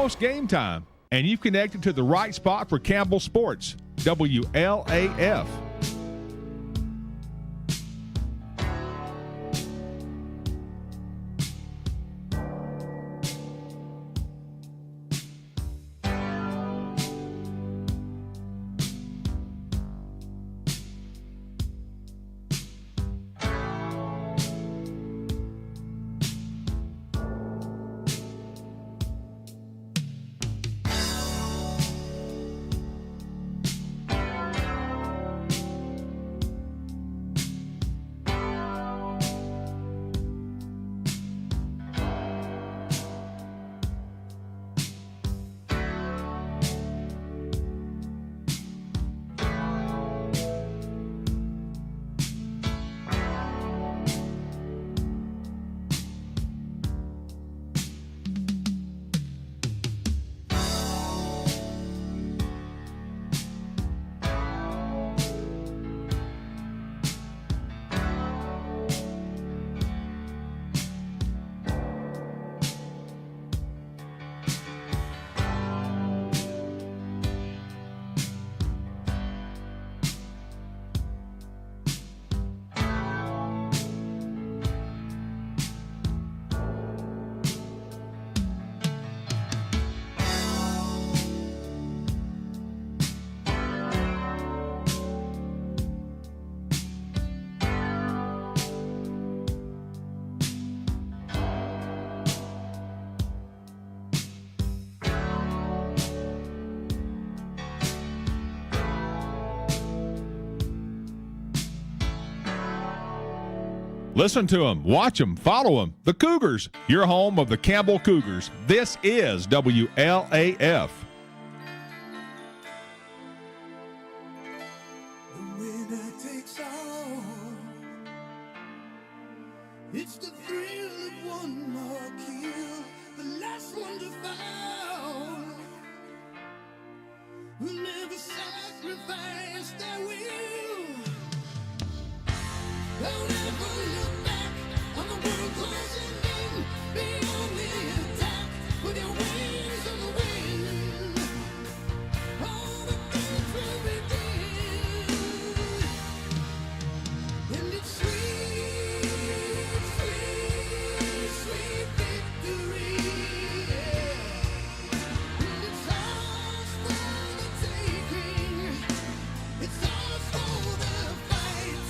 almost game time, and you've connected to the right spot for Campbell Sports, WLAF. Listen to them, watch them, follow them. The Cougars, your home of the Campbell Cougars. This is WLAF. The winner takes all. It's the thrill of one more kill, the last one to fall. Who never sacrifice their will. Don't ever look back on the world closing in. Be on the attack with your wings on the wind. All the things will begin. And it's sweet, sweet, sweet victory. Yeah. And it's ours for the taking. It's ours for the fight.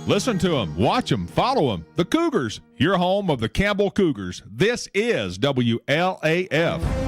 Listen to them, watch them, follow them. The Cougars, your home of the Campbell Cougars. This is WLAF.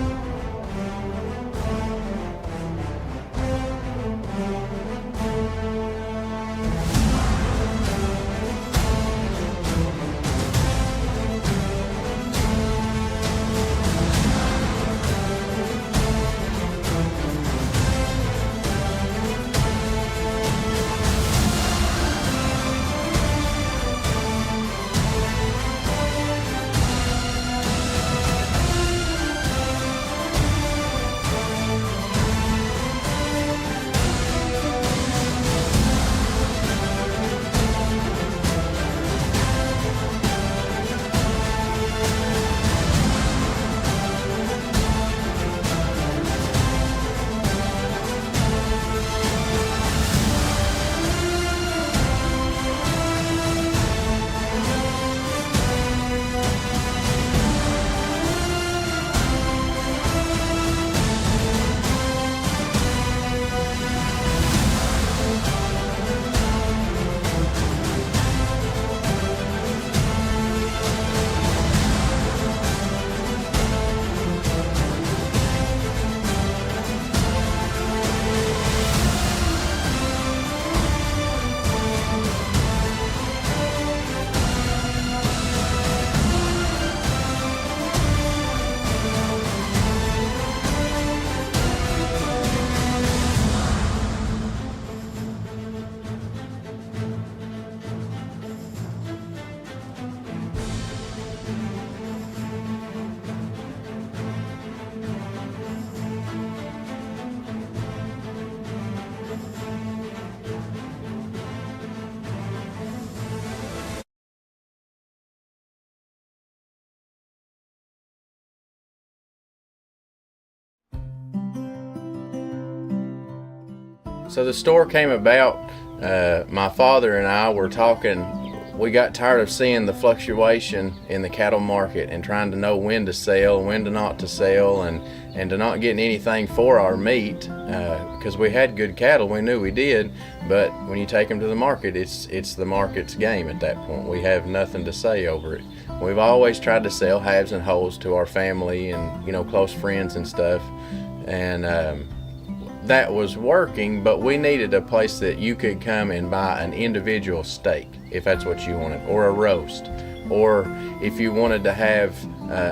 So the store came about, my father and I were talking. We got tired of seeing the fluctuation in the cattle market and trying to know when to sell, when to not to sell, and to not getting anything for our meat, because we had good cattle, we knew we did, but when you take them to the market, it's the market's game at that point. We have nothing to say over it. We've always tried to sell halves and wholes to our family and, you know, close friends and stuff, and that was working, but we needed a place that you could come and buy an individual steak if that's what you wanted, or a roast, or if you wanted to have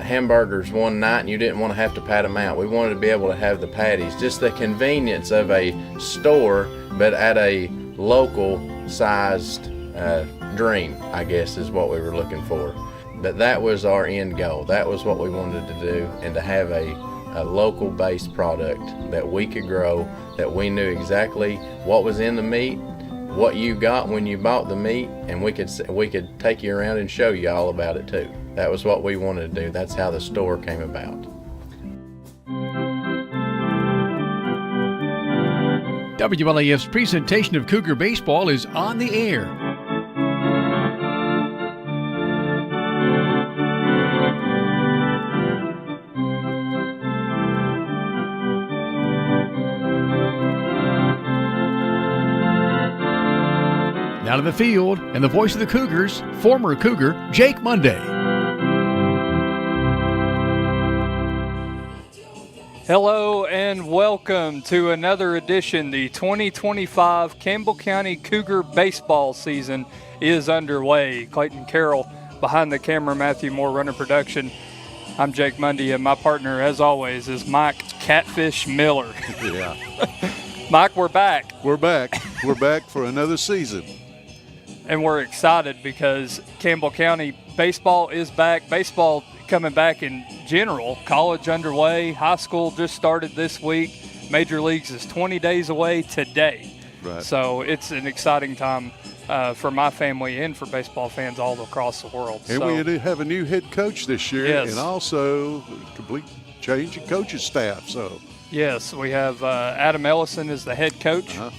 hamburgers one night and you didn't want to have to pat them out. We wanted to be able to have the patties, just the convenience of a store, but at a local sized dream, I guess, is what we were looking for. But that was our end goal. That was what we wanted to do, and to have a local based product that we could grow, that we knew exactly what was in the meat, what you got when you bought the meat, and we could take you around and show you all about it too. That was what we wanted to do. That's how the store came about. WLAF's presentation of Cougar baseball is on the air. Out of the field, and the voice of the Cougars, former Cougar, Jake Monday. Hello and welcome to another edition. The 2025 Campbell County Cougar baseball season is underway. Clayton Carroll behind the camera, Matthew Moore running production. I'm Jake Monday, and my partner, as always, is Mike Catfish Miller. Yeah. Mike, we're back. We're back. We're back for another season. And we're excited because Campbell County baseball is back. Baseball coming back in general. College underway. High school just started this week. Major Leagues is 20 days away today. Right. So it's an exciting time for my family and for baseball fans all across the world. And we do have a new head coach this year, Yes. and also a complete change in coaching staff. So Yes, we have Adam Ellison is the head coach. Uh-huh.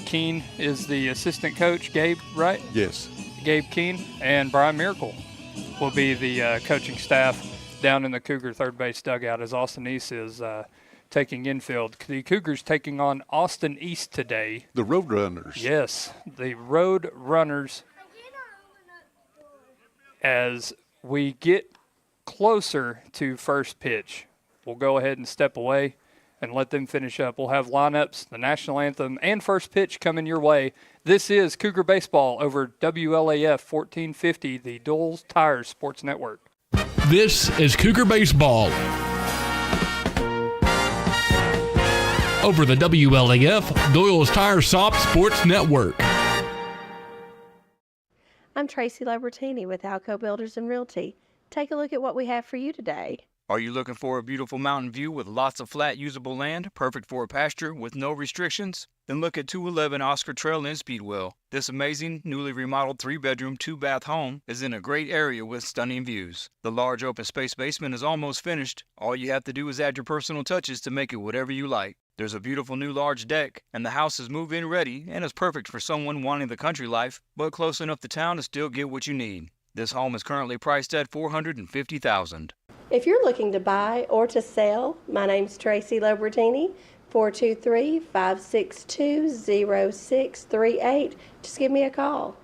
Keene is the assistant coach. Gabe, right? yes, Gabe Keene, and Brian Miracle will be the coaching staff down in the Cougar third base dugout as Austin East is taking infield. The Cougars taking on Austin East today. The Roadrunners. Yes, the Road Runners. As we get closer to first pitch, we'll go ahead and step away and let them finish up. We'll have lineups, the national anthem, and first pitch coming your way. This is Cougar Baseball over WLAF 1450, the Doyle's Tires Sports Network. This is Cougar Baseball over the WLAF Doyle's Tire Shop Sports Network. I'm Tracy Libertini with Alco Builders and Realty. Take a look at what we have for you today. Are you looking for a beautiful mountain view with lots of flat, usable land, perfect for a pasture with no restrictions? Then look at 211 Oscar Trail in Speedwell. This amazing, newly remodeled 3-bedroom, 2-bath home is in a great area with stunning views. The large open space basement is almost finished. All you have to do is add your personal touches to make it whatever you like. There's a beautiful new large deck, and the house is move-in ready and is perfect for someone wanting the country life, but close enough to town to still get what you need. This home is currently priced at $450,000. If you're looking to buy or to sell, my name's Tracy Libertini, 423-562-0638. Just give me a call.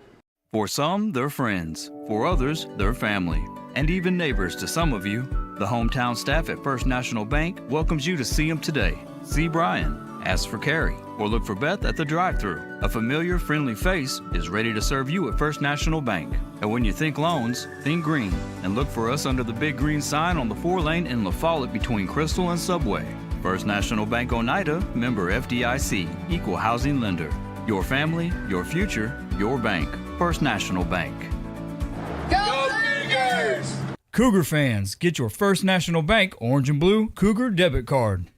For some, they're friends. For others, they're family. And even neighbors to some of you. The hometown staff at First National Bank welcomes you to see them today. See Brian, ask for Carrie, or look for Beth at the drive-thru. A familiar, friendly face is ready to serve you at First National Bank. And when you think loans, think green, and look for us under the big green sign on the 4-lane in La Follette between Crystal and Subway. First National Bank Oneida, member FDIC, equal housing lender. Your family, your future, your bank. First National Bank. Go Cougars! Cougar fans, get your First National Bank orange and blue Cougar debit card.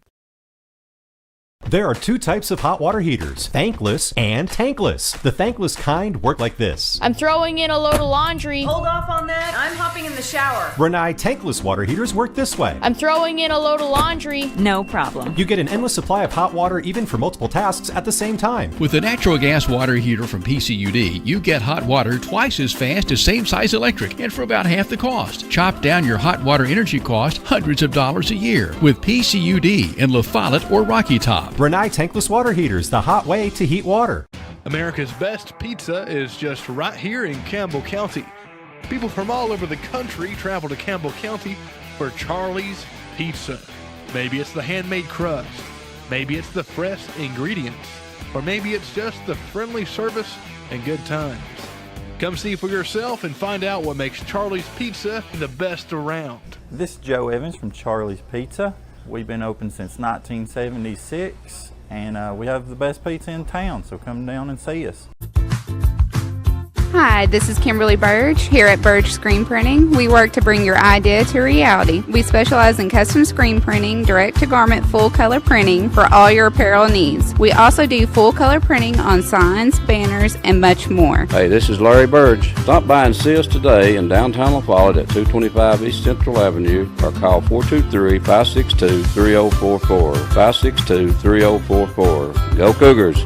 There are two types of hot water heaters, thankless and tankless. The thankless kind work like this. I'm throwing in a load of laundry. Hold off on that. I'm hopping in the shower. Renai tankless water heaters work this way. I'm throwing in a load of laundry. No problem. You get an endless supply of hot water even for multiple tasks at the same time. With the natural gas water heater from PCUD, you get hot water twice as fast as same size electric and for about half the cost. Chop down your hot water energy cost hundreds of dollars a year with PCUD in La Follette or Rocky Top. Renai tankless water heaters, the hot way to heat water. America's best pizza is just right here in Campbell County. People from all over the country travel to Campbell County for Charlie's Pizza. Maybe it's the handmade crust, maybe it's the fresh ingredients, or maybe it's just the friendly service and good times. Come see for yourself and find out what makes Charlie's Pizza the best around. This is Joe Evans from Charlie's Pizza. We've been open since 1976, and we have the best pizza in town, so come down and see us. Hi, this is Kimberly Burge here at Burge Screen Printing. We work to bring your idea to reality. We specialize in custom screen printing, direct-to-garment full-color printing for all your apparel needs. We also do full-color printing on signs, banners, and much more. Hey, this is Larry Burge. Stop by and see us today in downtown La Follette at 225 East Central Avenue or call 423-562-3044. 562-3044. Go Cougars!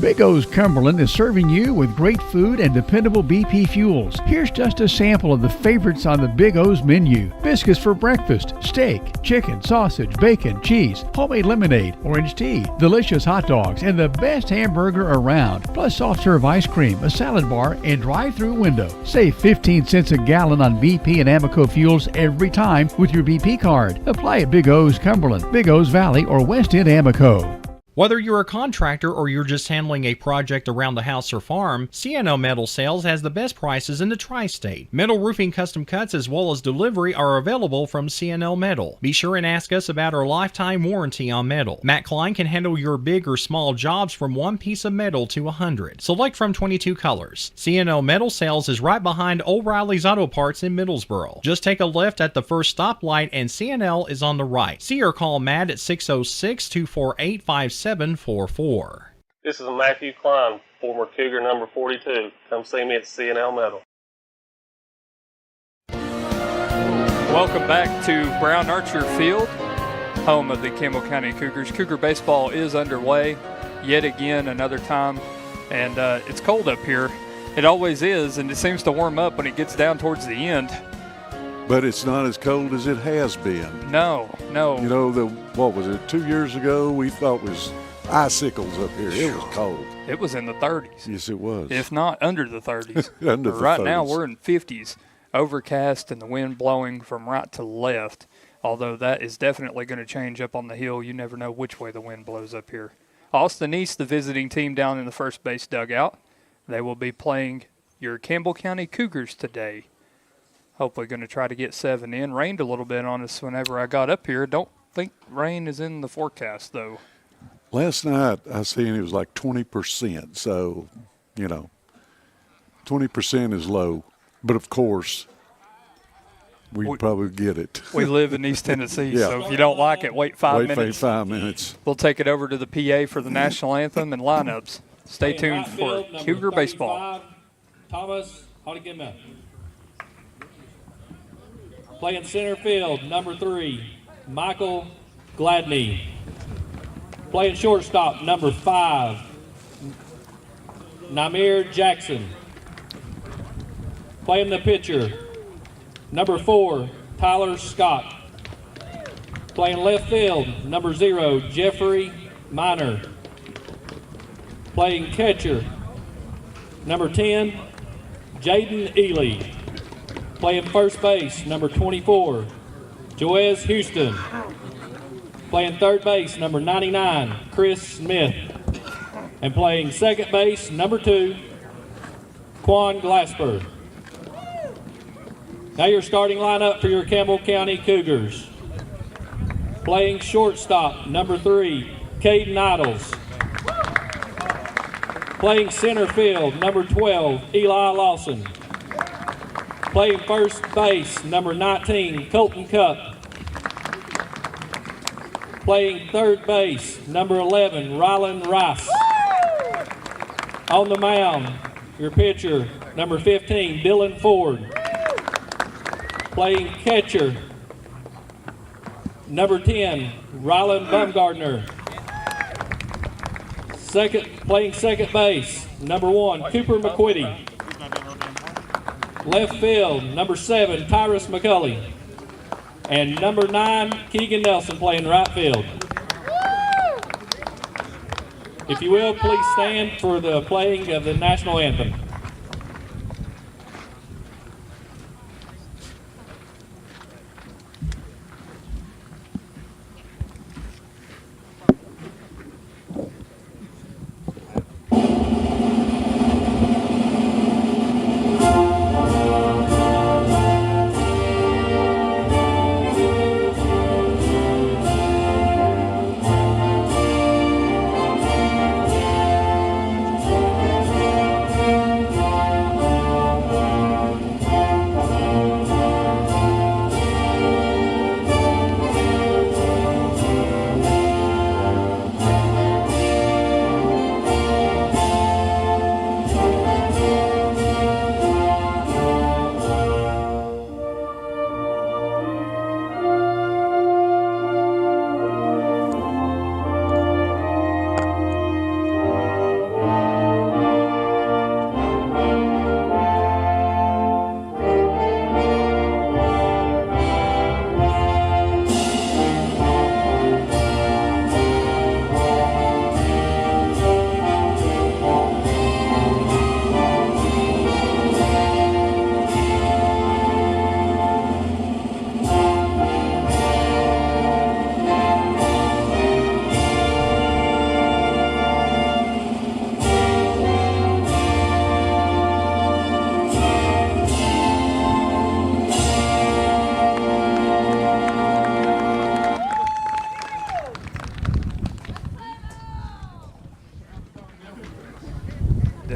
Big O's Cumberland is serving you with great food and dependable BP fuels. Here's just a sample of the favorites on the Big O's menu. Biscuits for breakfast, steak, chicken, sausage, bacon, cheese, homemade lemonade, orange tea, delicious hot dogs, and the best hamburger around. Plus soft serve ice cream, a salad bar, and drive-through window. Save 15 cents a gallon on BP and Amoco fuels every time with your BP card. Apply at Big O's Cumberland, Big O's Valley, or West End Amoco. Whether you're a contractor or you're just handling a project around the house or farm, C&L Metal Sales has the best prices in the tri-state. Metal roofing custom cuts as well as delivery are available from C&L Metal. Be sure and ask us about our lifetime warranty on metal. Matt Klein can handle your big or small jobs from one piece of metal to 100. Select from 22 colors. C&L Metal Sales is right behind O'Reilly's Auto Parts in Middlesboro. Just take a left at the first stoplight and C&L is on the right. See or call Matt at 606-248-5744. This is Matthew Klein, former Cougar number 42. Come see me at C&L Metal. Welcome back to Brown Archer Field, home of the Campbell County Cougars. Cougar baseball is underway yet again, another time, and it's cold up here. It always is, and it seems to warm up when it gets down towards the end. but it's not as cold as it has been. No. You know, what was it, 2 years ago, we thought it was icicles up here. It was cold. It was in the 30s. Yes, it was. If not under the 30s. Under the right now 30s. we're in 50s, overcast and the wind blowing from right to left. Although that is definitely going to change up on the hill. You never know which way the wind blows up here. Austin East, the visiting team down in the first base dugout. They will be playing your Campbell County Cougars today. Hopefully going to try to get 7 in. Rained a little bit on us whenever I got up here. Don't think rain is in the forecast, though. Last night I seen it was like 20%. So, 20% is low. But, of course, we'd probably get it. We live in East Tennessee, Yeah. so if you don't like it, wait 5 minutes. Wait 5 minutes. We'll take it over to the PA for the national anthem and lineups. Stay tuned for Cougar baseball. Thomas Hodegema. Playing center field, number 3, Michael Gladney. Playing shortstop, number 5, Namir Jackson. Playing the pitcher, number 4, Tyler Scott. Playing left field, number 0, Jeffrey Miner. Playing catcher, number 10, Jaden Ely. Playing first base, number 24, Joez Houston. Playing third base, number 99, Chris Smith. And playing second base, number 2, Quan Glasper. Now your starting lineup for your Campbell County Cougars. Playing shortstop, number 3, Caden Idols. Playing center field, number 12, Eli Lawson. Playing first base, number 19, Colton Cup. Playing third base, number 11, Rylan Rice. On the mound, your pitcher, number 15, Dylan Ford. Playing catcher, number 10, Rylan Bumgardner. Playing second base, number 1, Cooper McQuitty. Left field, number 7, Tyrus McCulley. And number 9, Keegan Nelson playing right field. If you will, please stand for the playing of the national anthem.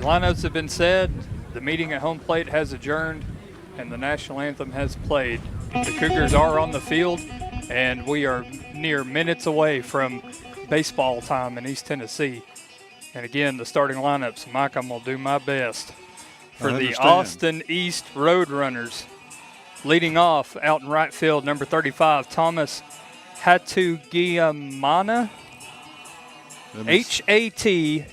Lineups have been said, the meeting at home plate has adjourned, and the national anthem has played. The Cougars are on the field, and we are near minutes away from baseball time in East Tennessee. And again, the starting lineups, Mike, I'm going to do my best for the Austin East Roadrunners. Leading off out in right field, number 35, Thomas Hatugimana. Hatugimana.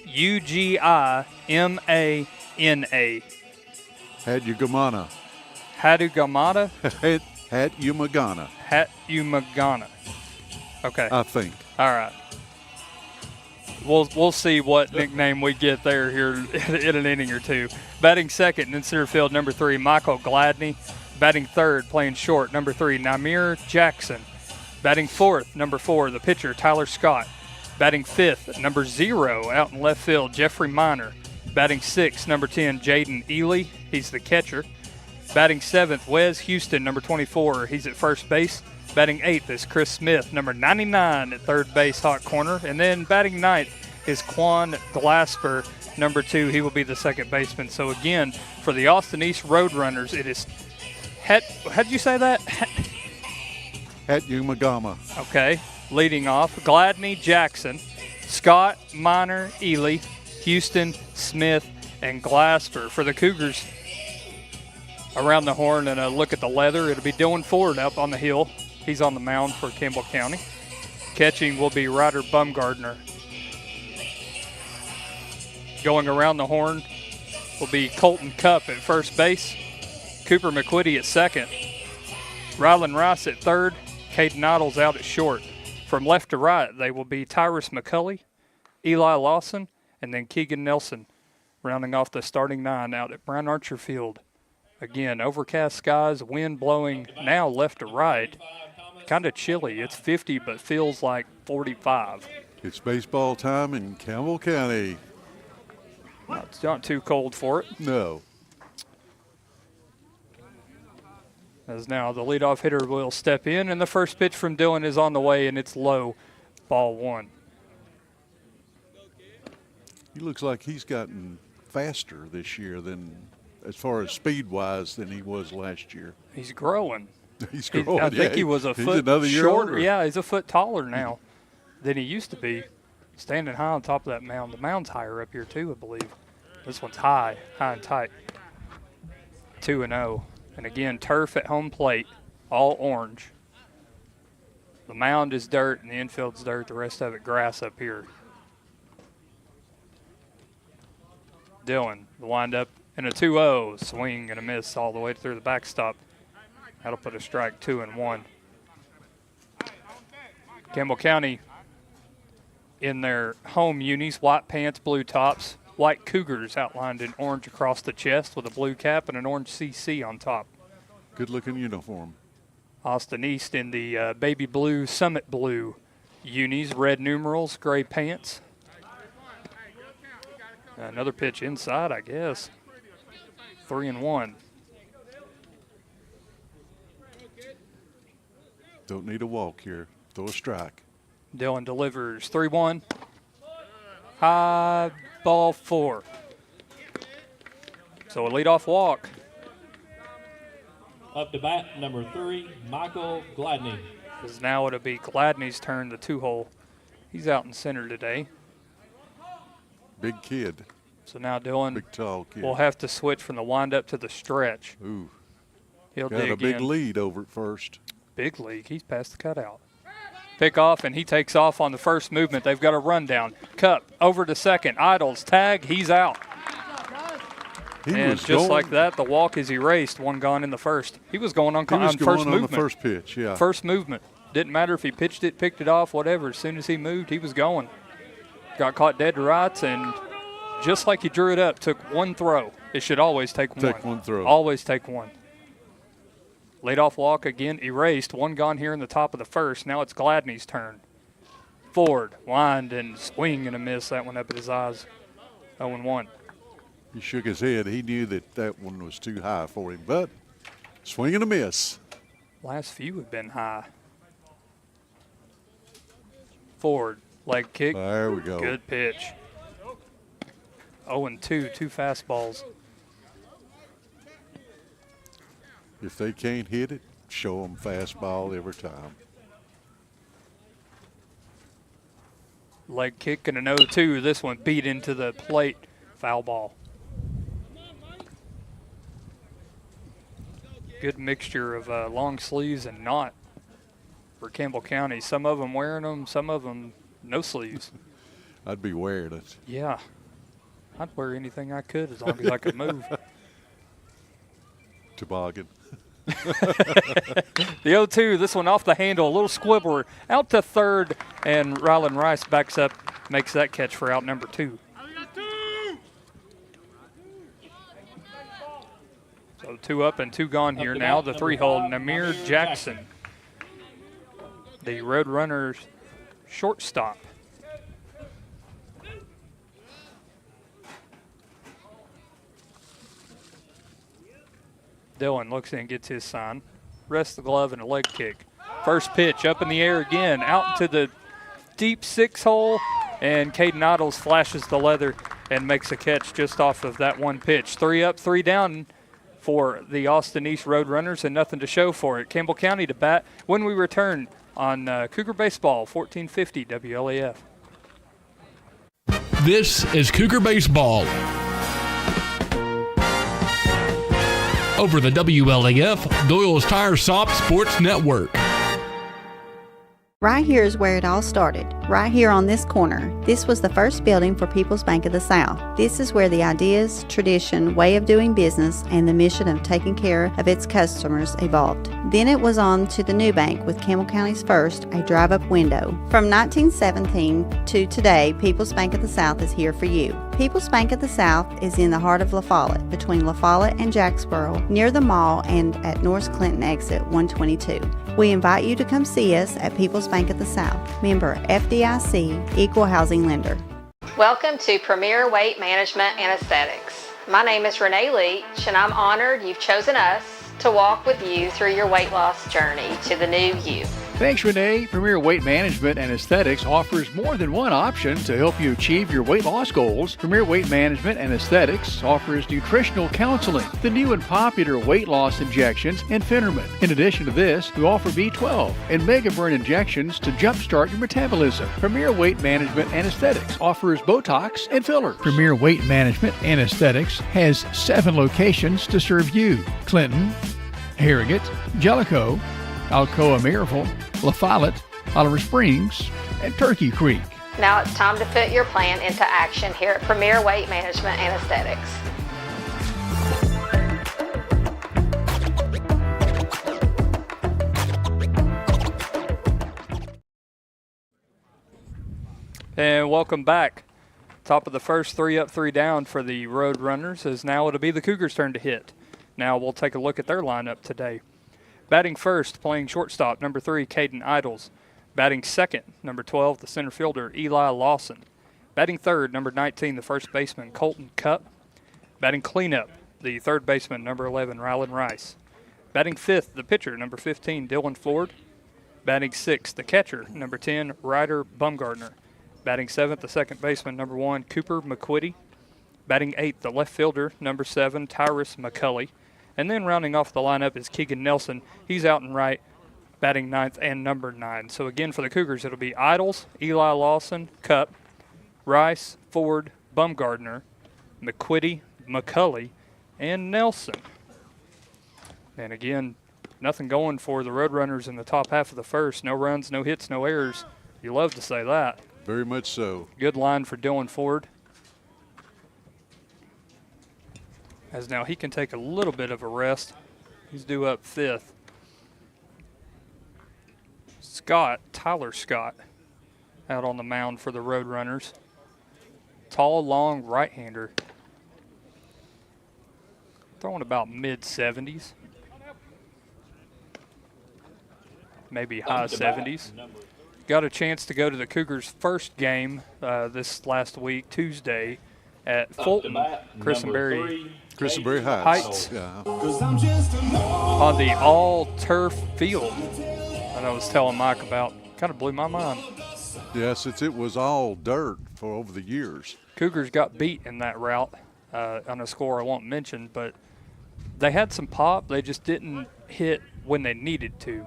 Hatugimana. Hatugimana. Hat-U-Magana. Okay. I think. All right. We'll see what nickname we get there here in an inning or two. Batting second in center field, number 3, Michael Gladney. Batting third, playing short, number 3, Namir Jackson. Batting fourth, number 4, the pitcher, Tyler Scott. Batting fifth, number 0, out in left field, Jeffrey Miner. Batting sixth, number 10, Jaden Ely. He's the catcher. Batting seventh, Wes Houston, number 24. He's at first base. Batting eighth is Chris Smith, number 99 at third base, hot corner. And then batting ninth is Quan Glasper, number 2. He will be the second baseman. So again, for the Austin East Roadrunners, it is how'd you say that? Hat-U-Magama. Okay. Leading off, Gladney, Jackson, Scott, Miner, Ely, Houston, Smith, and Glasper. For the Cougars, around the horn and a look at the leather, it'll be Dylan Ford up on the hill. He's on the mound for Campbell County. Catching will be Ryder Bumgardner. Going around the horn will be Colton Cupp at first base, Cooper McQuitty at second, Rylan Rice at third, Caden Idles out at short. From left to right, they will be Tyrus McCulley, Eli Lawson, and then Keegan Nelson, rounding off the starting 9 out at Brian Archer Field. Again, overcast skies, wind blowing now left to right. Kind of chilly. It's 50, but feels like 45. It's baseball time in Campbell County. It's not too cold for it. No. As now the leadoff hitter will step in, and the first pitch from Dylan is on the way, and it's low, ball 1. He looks like he's gotten faster this year than, as far as speed-wise, than he was last year. He's growing. He's growing. I think he was a he's foot another year shorter. older. Yeah, he's a foot taller now than he used to be. Standing high on top of that mound. The mound's higher up here too, I believe. This one's high and tight. 2-0. And again, turf at home plate, all orange. The mound is dirt and the infield's dirt. The rest of it grass up here. Dylan, the windup, and a 2-0. Swing and a miss all the way through the backstop. That'll put a strike 2-1. Campbell County in their home unis, white pants, blue tops, white Cougars outlined in orange across the chest with a blue cap and an orange CC on top. Good-looking uniform. Austin East in the baby blue, summit blue unis, red numerals, gray pants. Another pitch inside, I guess. 3-1. Don't need a walk here. Throw a strike. Dylan delivers 3-1. High, ball 4. So a leadoff walk. Up to bat, number 3, Michael Gladney. Because now it'll be Gladney's turn, the 2-hole. He's out in center today. Big kid. So now Dylan Big tall kid. will have to switch from the windup to the stretch. Ooh. He'll Got dig a big in. lead over at first. Big league. He's past the cutout. Pick off, and he takes off on the first movement. They've got a rundown. Cup over to second. Idles tag. He's out. And just like that, the walk is erased. One gone in the first. He was going on, He was first going on movement. the first pitch, yeah. First movement. Didn't matter if he pitched it, picked it off, whatever. As soon as he moved, he was going. Got caught dead to rights, and just like he drew it up, took one throw. It should always take one. Take one throw. Always take one. Leadoff walk again erased. One gone here in the top of the first. Now it's Gladney's turn. Ford, wind, and swing and a miss. That one up at his eyes. 0-1. He shook his head. He knew that that one was too high for him, but swing and a miss. Last few have been high. Ford, leg kick. There we go. Good pitch. 0-2, 2 fastballs. If they can't hit it, show them fastball every time. Leg kick and an 0-2. This one beat into the plate. Foul ball. Good mixture of long sleeves and not for Campbell County. Some of them wearing them, some of them no sleeves. I'd be wearing it. Yeah. I'd wear anything I could as long as I could move. Toboggan. The 0-2, this one off the handle, a little squibbler. Out to third, and Rylan Rice backs up, makes that catch for out number 2. So 2 up and 2 gone here now. The 3-hole, Namir Jackson, the Roadrunners shortstop. Dylan looks in and gets his sign. Rests the glove and a leg kick. First pitch up in the air again, out into the deep 6-hole, and Caden Idles flashes the leather and makes a catch just off of that one pitch. 3 up, 3 down for the Austin East Roadrunners, and nothing to show for it. Campbell County to bat when we return on Cougar Baseball, 1450 WLAF. This is Cougar Baseball. Over the WLAF Doyle's Tire Shop Sports Network. Right here is where it all started, right here on this corner. This was the first building for People's Bank of the South. This is where the ideas, tradition, way of doing business, and the mission of taking care of its customers evolved. Then it was on to the new bank with Campbell County's first, a drive-up window. From 1917 to today, People's Bank of the South is here for you. People's Bank of the South is in the heart of La Follette, between La Follette and Jacksboro, near the mall and at North Clinton exit 122. We invite you to come see us at People's Bank of the South, member FDIC, equal housing lender. Welcome to Premier Weight Management and Aesthetics. My name is Renee Leach, and I'm honored you've chosen us to walk with you through your weight loss journey to the new you. Thanks, Renee. Premier Weight Management and Aesthetics offers more than one option to help you achieve your weight loss goals. Premier Weight Management and Aesthetics offers nutritional counseling, the new and popular weight loss injections, and Finnerman. In addition to this, we offer B12 and Mega Burn injections to jumpstart your metabolism. Premier Weight Management and Aesthetics offers Botox and fillers. Premier Weight Management and Aesthetics has 7 locations to serve you: Clinton, Harrogate, Jellicoe, Alcoa Maryville, La Follette, Oliver Springs, and Turkey Creek. Now it's time to put your plan into action here at Premier Weight Management and Aesthetics. And welcome back. Top of the first, 3 up, 3 down for the Roadrunners, as now it'll be the Cougars' turn to hit. Now we'll take a look at their lineup today. Batting first, playing shortstop, number 3, Caden Idles. Batting second, number 12, the center fielder, Eli Lawson. Batting third, number 19, the first baseman, Colton Cupp. Batting cleanup, the third baseman, number 11, Rylan Rice. Batting fifth, the pitcher, number 15, Dylan Ford. Batting sixth, the catcher, number 10, Ryder Bumgardner. Batting seventh, the second baseman, number 1, Cooper McQuitty. Batting eighth, the left fielder, number 7, Tyrus McCulley. And then rounding off the lineup is Keegan Nelson. He's out and right, batting ninth and number 9. So again for the Cougars, it'll be Idles, Eli Lawson, Cupp, Rice, Ford, Bumgardner, McQuitty, McCulley, and Nelson. And again, nothing going for the Roadrunners in the top half of the first. No runs, no hits, no errors. You love to say that. Very much so. Good line for Dylan Ford. As now he can take a little bit of a rest. He's due up 5th. Tyler Scott, out on the mound for the Roadrunners. Tall, long right-hander. Throwing about mid-70s. Maybe high 70s. Got a chance to go to the Cougars' first game this last week, Tuesday, at Fulton, Christenberry Heights, yeah. On the all-turf field. And I was telling Mike about, kind of blew my mind. Yes, it was all dirt for over the years. Cougars got beat in that route on a score I won't mention, but they had some pop. They just didn't hit when they needed to.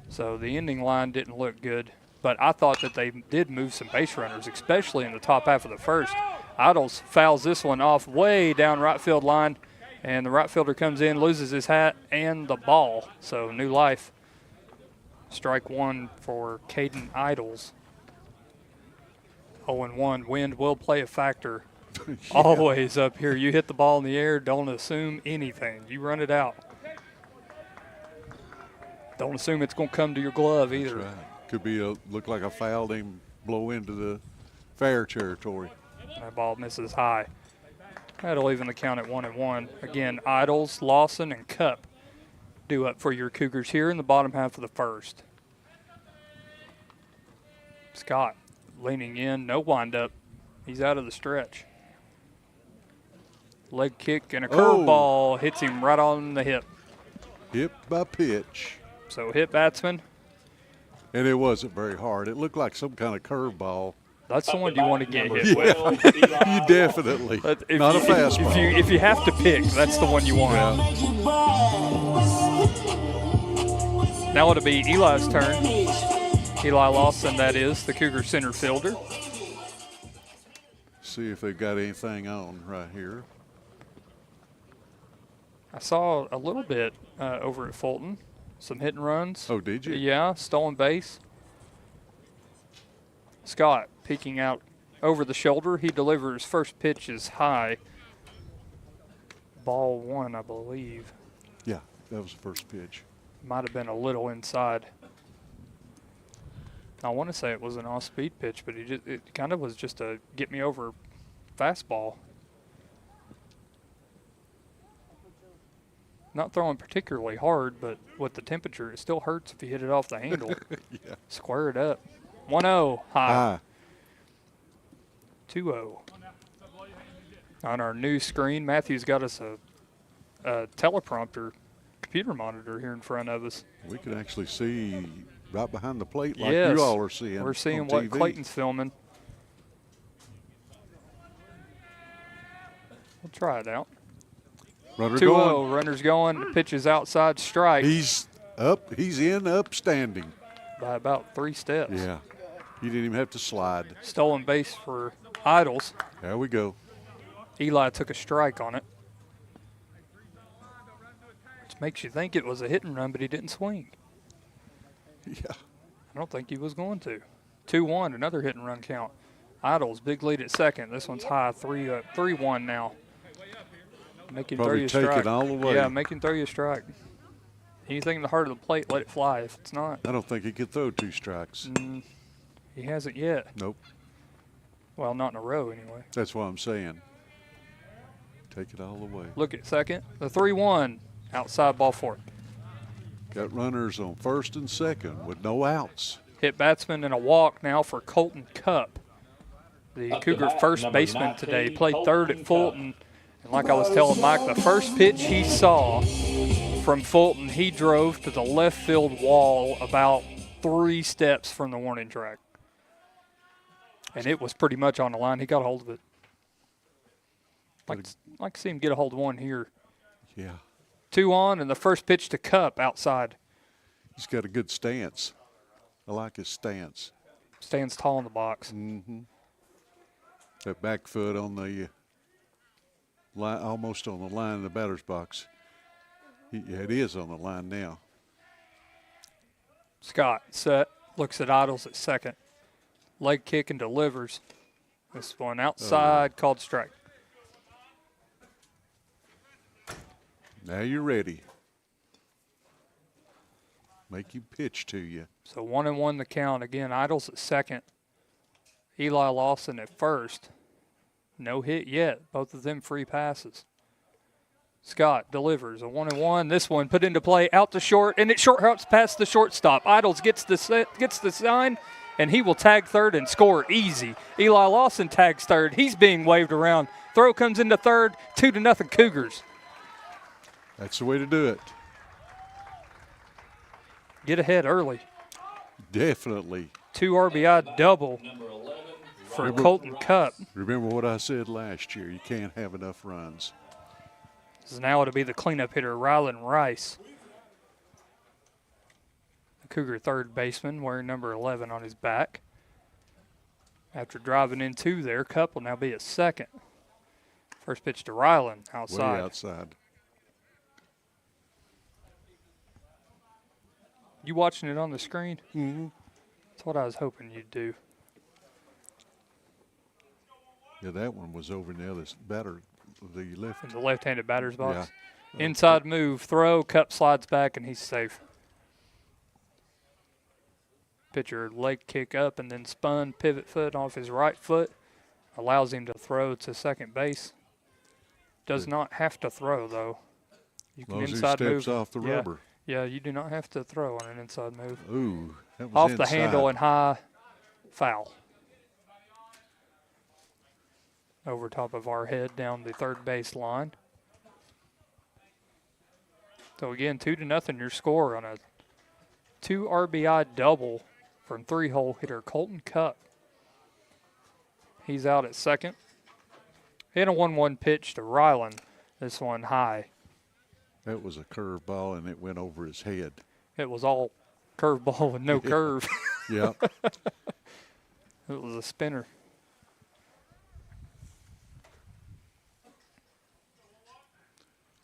So the ending line didn't look good. But I thought that they did move some base runners, especially in the top half of the first. Idles fouls this one off way down right field line, and the right fielder comes in, loses his hat and the ball. So new life. Strike one for Caden Idles. 0-1. Wind will play a factor. Yeah. Always up here. You hit the ball in the air, don't assume anything. You run it out. Don't assume it's going to come to your glove either. That's right. Could be look like a foul, then blow into the fair territory. That ball misses high. That'll even the count at 1-1. Again, Idols, Lawson, and Cup due up for your Cougars here in the bottom half of the first. Scott leaning in, no windup. He's out of the stretch. Leg kick and a curveball hits him right on the hip. Hip by pitch. So hit batsman. And it wasn't very hard. It looked like some kind of curveball. That's the one you want to get hit with. You definitely. Not a fastball. If you have to pick, that's the one you want. Now it'll be Eli's turn. Eli Lawson, that is, the Cougar center fielder. See if they've got anything on right here. I saw a little bit over at Fulton. Some hit and runs. Oh, did you? Yeah, stolen base. Scott peeking out over the shoulder. He delivers. First pitch is high. Ball one, I believe. Yeah, that was the first pitch. Might have been a little inside. I want to say it was an off-speed pitch, but it kind of was just a get-me-over fastball. Not throwing particularly hard, but with the temperature, it still hurts if you hit it off the handle. Yeah. Square it up. 1-0, high. 2-0. On our new screen, Matthew's got us a teleprompter computer monitor here in front of us. We can actually see right behind the plate like Yes, you all are seeing. we're seeing on what TV. Clayton's filming. We'll try it out. Runner 2-0, going. runners going. The pitch is outside strike. He's up. He's in, upstanding. By about 3 steps. Yeah. He didn't even have to slide. Stolen base for Idols. There we go. Eli took a strike on it. Which makes you think it was a hit and run, but he didn't swing. Yeah. I don't think he was going to. 2-1, another hit and run count. Idols, big lead at second. This one's high, 3-1 now. Make him throw you a strike. Probably take it all the way. Yeah, make him throw you a strike. Anything in the heart of the plate, let it fly. If it's not. I don't think he could throw 2 strikes. He hasn't yet. Nope. Well, not in a row anyway. That's what I'm saying. Take it all the way. Look at second. The 3-1, outside ball 4. Got runners on first and second with no outs. Hit batsman and a walk now for Colton Cupp. The Cougar first baseman today. Played third at Fulton. And like I was telling Mike, the first pitch he saw from Fulton, he drove to the left field wall about 3 steps from the warning track. And it was pretty much on the line. He got a hold of it. Like to see him get a hold of one here. Yeah. 2 on, and the first pitch to Cup outside. He's got a good stance. I like his stance. Stands tall in the box. Mm-hmm. That back foot on the line, almost on the line of the batter's box. Yeah, it is on the line now. Scott set, looks at Idols at second. Leg kick and delivers. This one outside, called strike. Now you're ready. Make you pitch to you. So 1-1 the count. Again, Idols at second. Eli Lawson at first. No hit yet. Both of them free passes. Scott delivers a 1-1. This one put into play out to short, and it short hops past the shortstop. Idols gets the sign, and he will tag third and score easy. Eli Lawson tags third. He's being waved around. Throw comes into third. 2-0 Cougars. That's the way to do it. Get ahead early. Definitely. 2 RBI double for Colton Cupp. Remember what I said last year. You can't have enough runs. So now it'll be the cleanup hitter, Rylan Rice. The Cougar third baseman wearing number 11 on his back. After driving in 2 there, Cupp will now be at second. First pitch to Rylan outside. Way outside. You watching it on the screen? Mm-hmm. That's what I was hoping you'd do. Yeah, that one was over in the other batter, the left. In the left-handed batter's box. Yeah. Inside move, throw, Cup slides back, and he's safe. Pitcher leg kick up and then spun pivot foot off his right foot. Allows him to throw to second base. Does not have to throw, though. You can inside move. As long as he steps off the rubber. Yeah, you do not have to throw on an inside move. Ooh, that was off inside. The handle and high, foul. Over top of our head down the third base line. So again, 2-0 your score on a 2 RBI double from 3-hole hitter Colton Cupp. He's out at second. And a 1-1 pitch to Ryland. This one high. That was a curve ball, and it went over his head. It was all curve ball with no curve. Yeah. It was a spinner.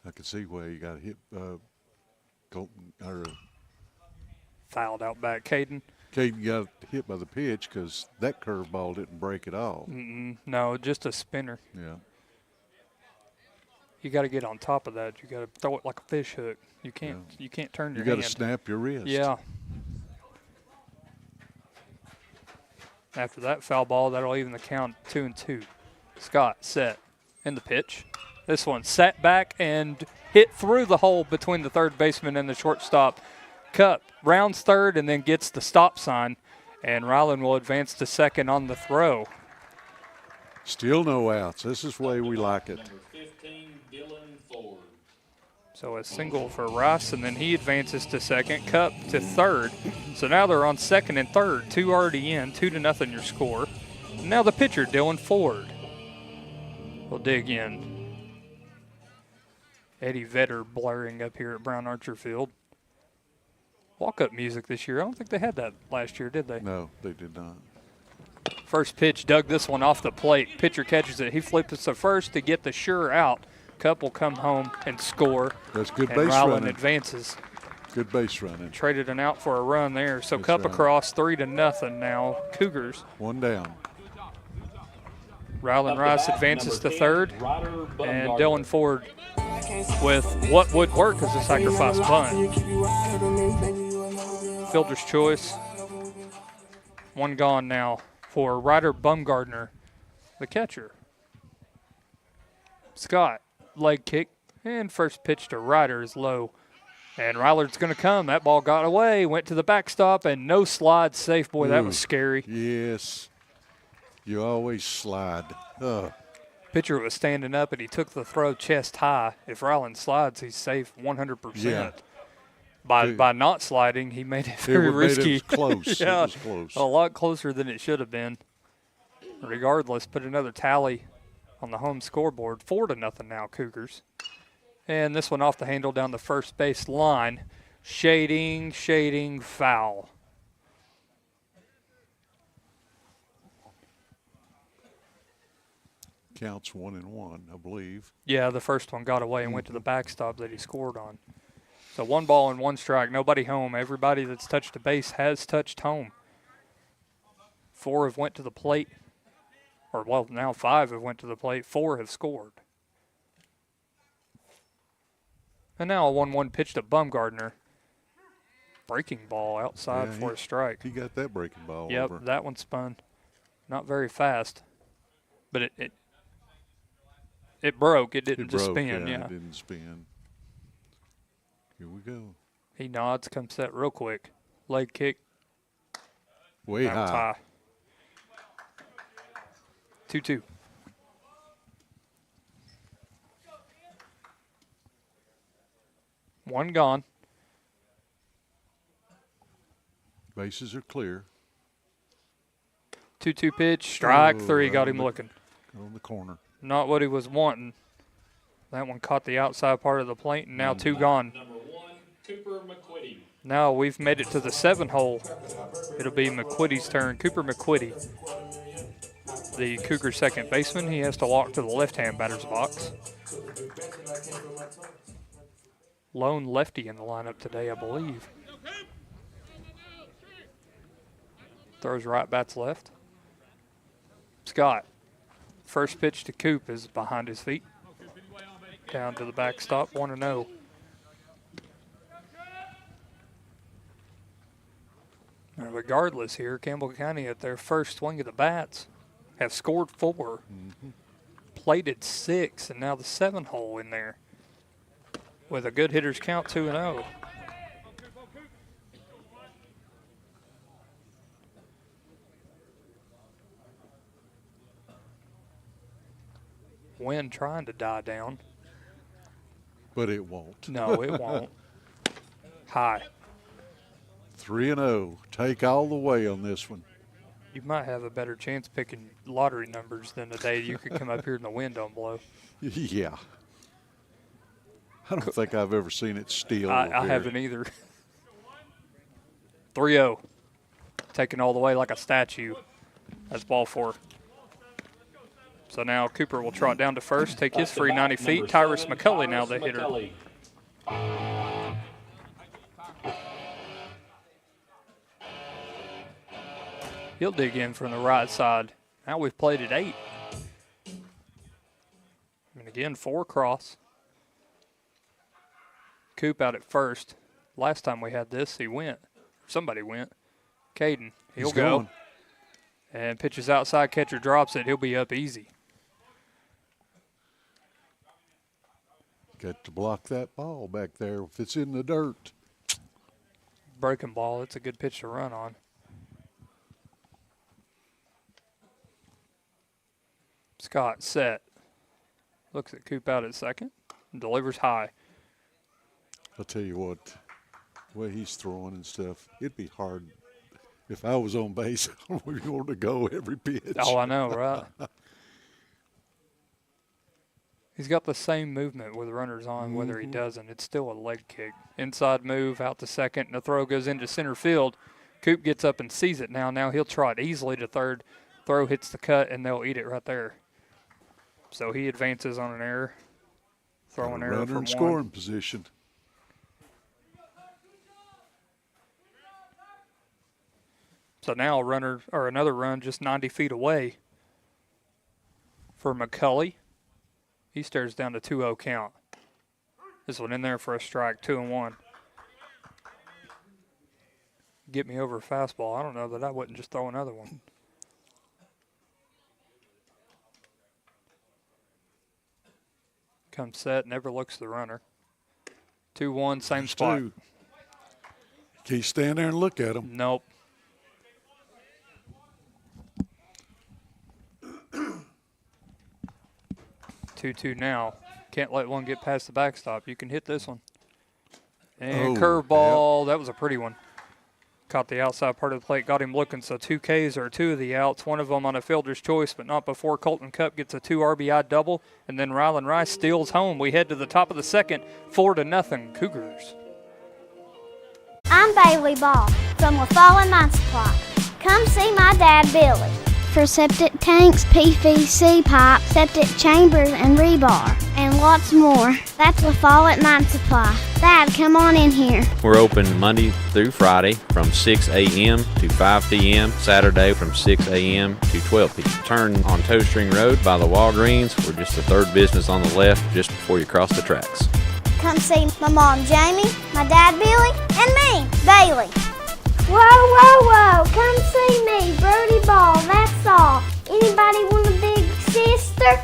I could see why he got hit. Colton or fouled out back. Caden got hit by the pitch because that curve ball didn't break at all. No, just a spinner. Yeah. You got to get on top of that. You got to throw it like a fish hook. You can't. Yeah. You can't turn your hand. You got to snap your wrist. Yeah. After that foul ball, that'll even the count 2-2. Scott set in the pitch. This one sat back and hit through the hole between the third baseman and the shortstop. Cupp rounds third and then gets the stop sign, and Ryland will advance to second on the throw. Still no outs. This is the way we like it. So a single for Rice, and then he advances to second. Cupp to third. So now they're on second and third. 2 already in, 2-0 your score. And now the pitcher, Dylan Ford, will dig in. Eddie Vedder blaring up here at Brown Archer Field. Walk-up music this year. I don't think they had that last year, did they? No, they did not. First pitch, dug this one off the plate. Pitcher catches it. He flips it to first to get the sure out. Cupp will come home and score. That's good and base Ryland running. Advances. Good base running. Traded an out for a run there. So That's Cupp right. across 3-0 now. Cougars. One down. Ryland Rice advances to third. And Dylan Ford with what would work as a sacrifice bunt. Fielder's choice. One gone now for Ryder Bumgardner, the catcher. Scott, leg kick, and first pitch to Ryder is low. And Ryler's going to come. That ball got away, went to the backstop, and no slide safe. Boy, that was scary. Yes. You always slide. Pitcher was standing up, and he took the throw chest high. If Ryland slides, he's safe 100%. Yeah. By not sliding, he made it very risky. It was close. Yeah, It was close. A lot closer than it should have been. Regardless, put another tally on the home scoreboard. 4-0 now, Cougars. And this one off the handle down the first base line. Shading, foul. Counts 1-1, I believe. Yeah, the first one got away and went to the backstop that he scored on. So 1 ball and 1 strike, nobody home. Everybody that's touched a base has touched home. 4 have went to the plate. Or, well, now 5 have went to the plate. 4 have scored. And now a 1-1 pitch to Bumgardner. Breaking ball outside for a strike. He got that breaking ball Yep, over. that one spun. Not very fast. But it broke. It didn't just spin. Yeah, it didn't spin. Here we go. He nods, comes set real quick. Leg kick. Way high. 2-2. One gone. Bases are clear. 2-2 pitch. Strike 3. Got him looking. On the corner. Not what he was wanting. That one caught the outside part of the plate, and now 2 gone. Number 1, Cooper McQuitty. Now we've made it to the 7-hole. It'll be McQuitty's turn. Cooper McQuitty, the Cougar second baseman. He has to walk to the left-hand batter's box. Lone lefty in the lineup today, I believe. Throws right, bats left. Scott, first pitch to Coop is behind his feet. Down to the backstop, 1-0. Regardless here, Campbell County at their first swing of the bats have scored 4, plated 6, and now the 7-hole in there with a good hitter's count 2-0. Wind trying to die down. But it won't. No, it won't. High. 3-0. Take all the way on this one. You might have a better chance picking lottery numbers than the day you could come up here and the wind don't blow. Yeah. I don't think I've ever seen it steal. I haven't either. 3-0. Taken all the way like a statue. That's ball 4. So now Cooper will trot down to first, take his free 90 feet. Tyrus McCulley now the hitter. He'll dig in from the right side. Now we've played at 8. And again, 4 cross. Coop out at first. Last time we had this, he went. Somebody went. Caden, he'll go. And pitches outside, catcher drops it. He'll be up easy. Got to block that ball back there if it's in the dirt. Breaking ball, it's a good pitch to run on. Scott set. Looks at Coop out at second. And delivers high. I'll tell you what, the way he's throwing and stuff, it'd be hard. If I was on base, I would want to go every pitch. Oh, I know, right? He's got the same movement with runners on, whether he doesn't. It's still a leg kick. Inside move, out to second, and the throw goes into center field. Coop gets up and sees it now. Now he'll trot easily to third. Throw hits the cut, and they'll eat it right there. So he advances on an error. Throw an error Runner from in one. scoring position. So now a runner, or another run just 90 feet away for McCulley. He stares down to 2-0 count. This one in there for a strike, 2-1. Get me over a fastball. I don't know that I wouldn't just throw another one. Comes set, never looks the runner. 2-1, same spot. Can you stand there and look at him? Nope. Two now. Can't let one get past the backstop. You can hit this one. And curveball. That was a pretty one. Caught the outside part of the plate. Got him looking. So 2 Ks are 2 of the outs. One of them on a fielder's choice, but not before Colton Cup gets a 2 RBI double. And then Rylan Rice steals home. We head to the top of the second. 4-0 Cougars. I'm Bailey Ball from LaFallen Mine Supply. Come see my dad, Billy. For septic tanks, PVC pipe, septic chambers, and rebar, and lots more. That's LaFallen Mine Supply. Dad, come on in here. We're open Monday through Friday from 6 a.m. to 5 p.m., Saturday from 6 a.m. to 12 p.m. Turn on Toe String Road by the Walgreens. We're just the third business on the left just before you cross the tracks. Come see my mom, Jamie, my dad, Billy, and me, Bailey. Whoa, whoa, whoa, come see me, Birdie Ball, that's all. Anybody want a big sister?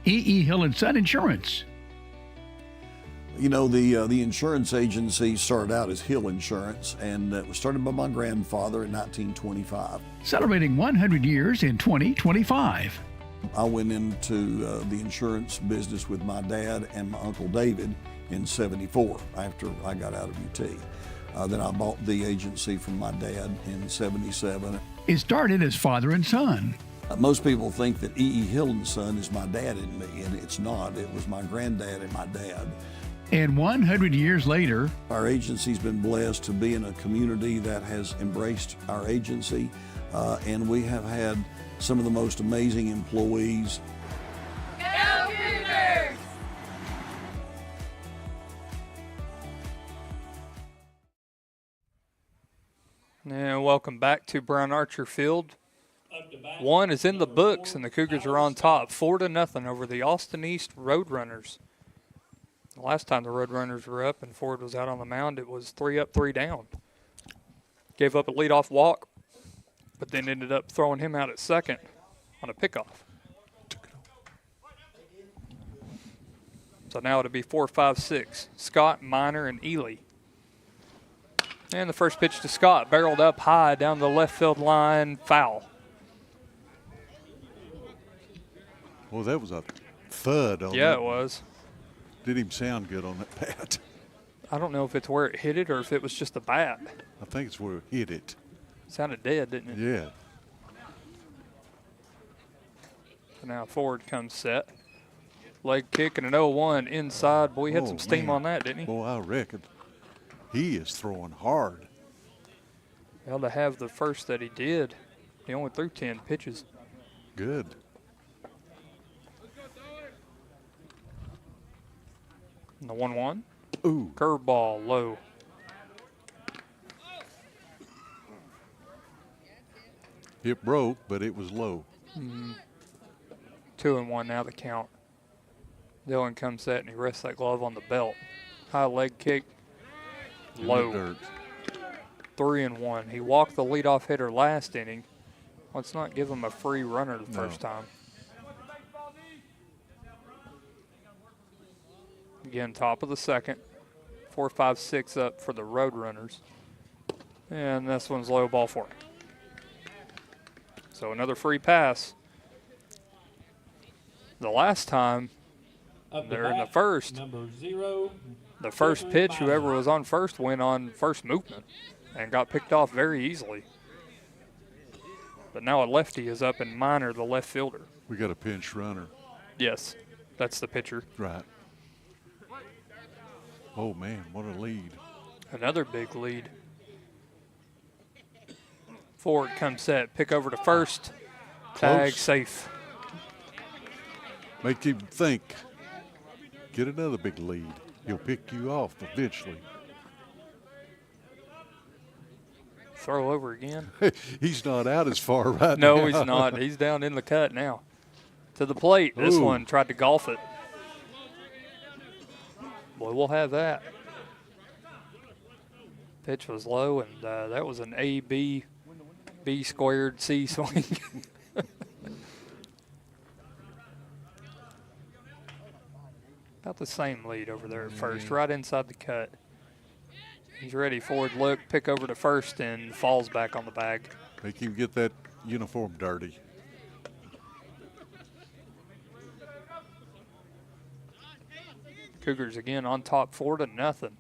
E.E. Hill & Son Insurance. You know, the insurance agency started out as Hill Insurance, and it was started by my grandfather in 1925. Celebrating 100 years in 2025. I went into the insurance business with my dad and my Uncle David in '74 after I got out of UT. Then I bought the agency from my dad in '77. It started as father and son. Most people think that E.E. Hill & Son is my dad and me, and it's not. It was my granddad and my dad. And 100 years later, our agency's been blessed to be in a community that has embraced our agency, and we have had some of the most amazing employees. Go Cougars! And welcome back to Brown Archer Field. One is in the books, and the Cougars are on top, 4-0 over the Austin East Roadrunners. The last time the Roadrunners were up and Ford was out on the mound, it was 3 up, 3 down. Gave up a leadoff walk, but then ended up throwing him out at second on a pickoff. So now it'll be 4, 5, 6. Scott, Miner, and Ely. And the first pitch to Scott, barreled up high down the left field line, foul. Well, that was a thud on Yeah, that. it was. Didn't even sound good on that bat. I don't know if it's where it hit it or if it was just the bat. I think it's where it hit it. Sounded dead, didn't it? Yeah. So now Ford comes set. Leg kick and an 0-1 inside. Boy, he had some steam man. on that, didn't he? Boy, I reckon. He is throwing hard. Well, to have the first that he did, he only threw 10 pitches. Good. And the 1-1. Ooh. Curveball low. It broke, but it was low. 2-1 now the count. Dylan comes set and he rests that glove on the belt. High leg kick. In Low. the dirt. 3-1. He walked the leadoff hitter last inning. Let's not give him a free runner the first time. Again, top of the second. 4, 5, 6 up for the Roadrunners. And this one's low, ball 4. So another free pass. The last time, they're in the first. Number 0. The first pitch, whoever was on first went on first movement and got picked off very easily. But now a lefty is up in Miner, the left fielder. We got a pinch runner. Yes, that's the pitcher. Right. Oh, man, what a lead. Another big lead. Ford comes set, pick over to first. Tag, Close. safe. Make him think. Get another big lead. He'll pick you off eventually. Throw over again. He's not out as far right No, now. he's not. He's down in the cut now. To the plate. This Ooh. one tried to golf it. Boy, we'll have that. Pitch was low, and that was an A, B, B squared, C swing. About the same lead over there at first, right inside the cut. He's ready, forward look, pick over to first, and falls back on the bag. Make him get that uniform dirty. Cougars again on top, 4-0.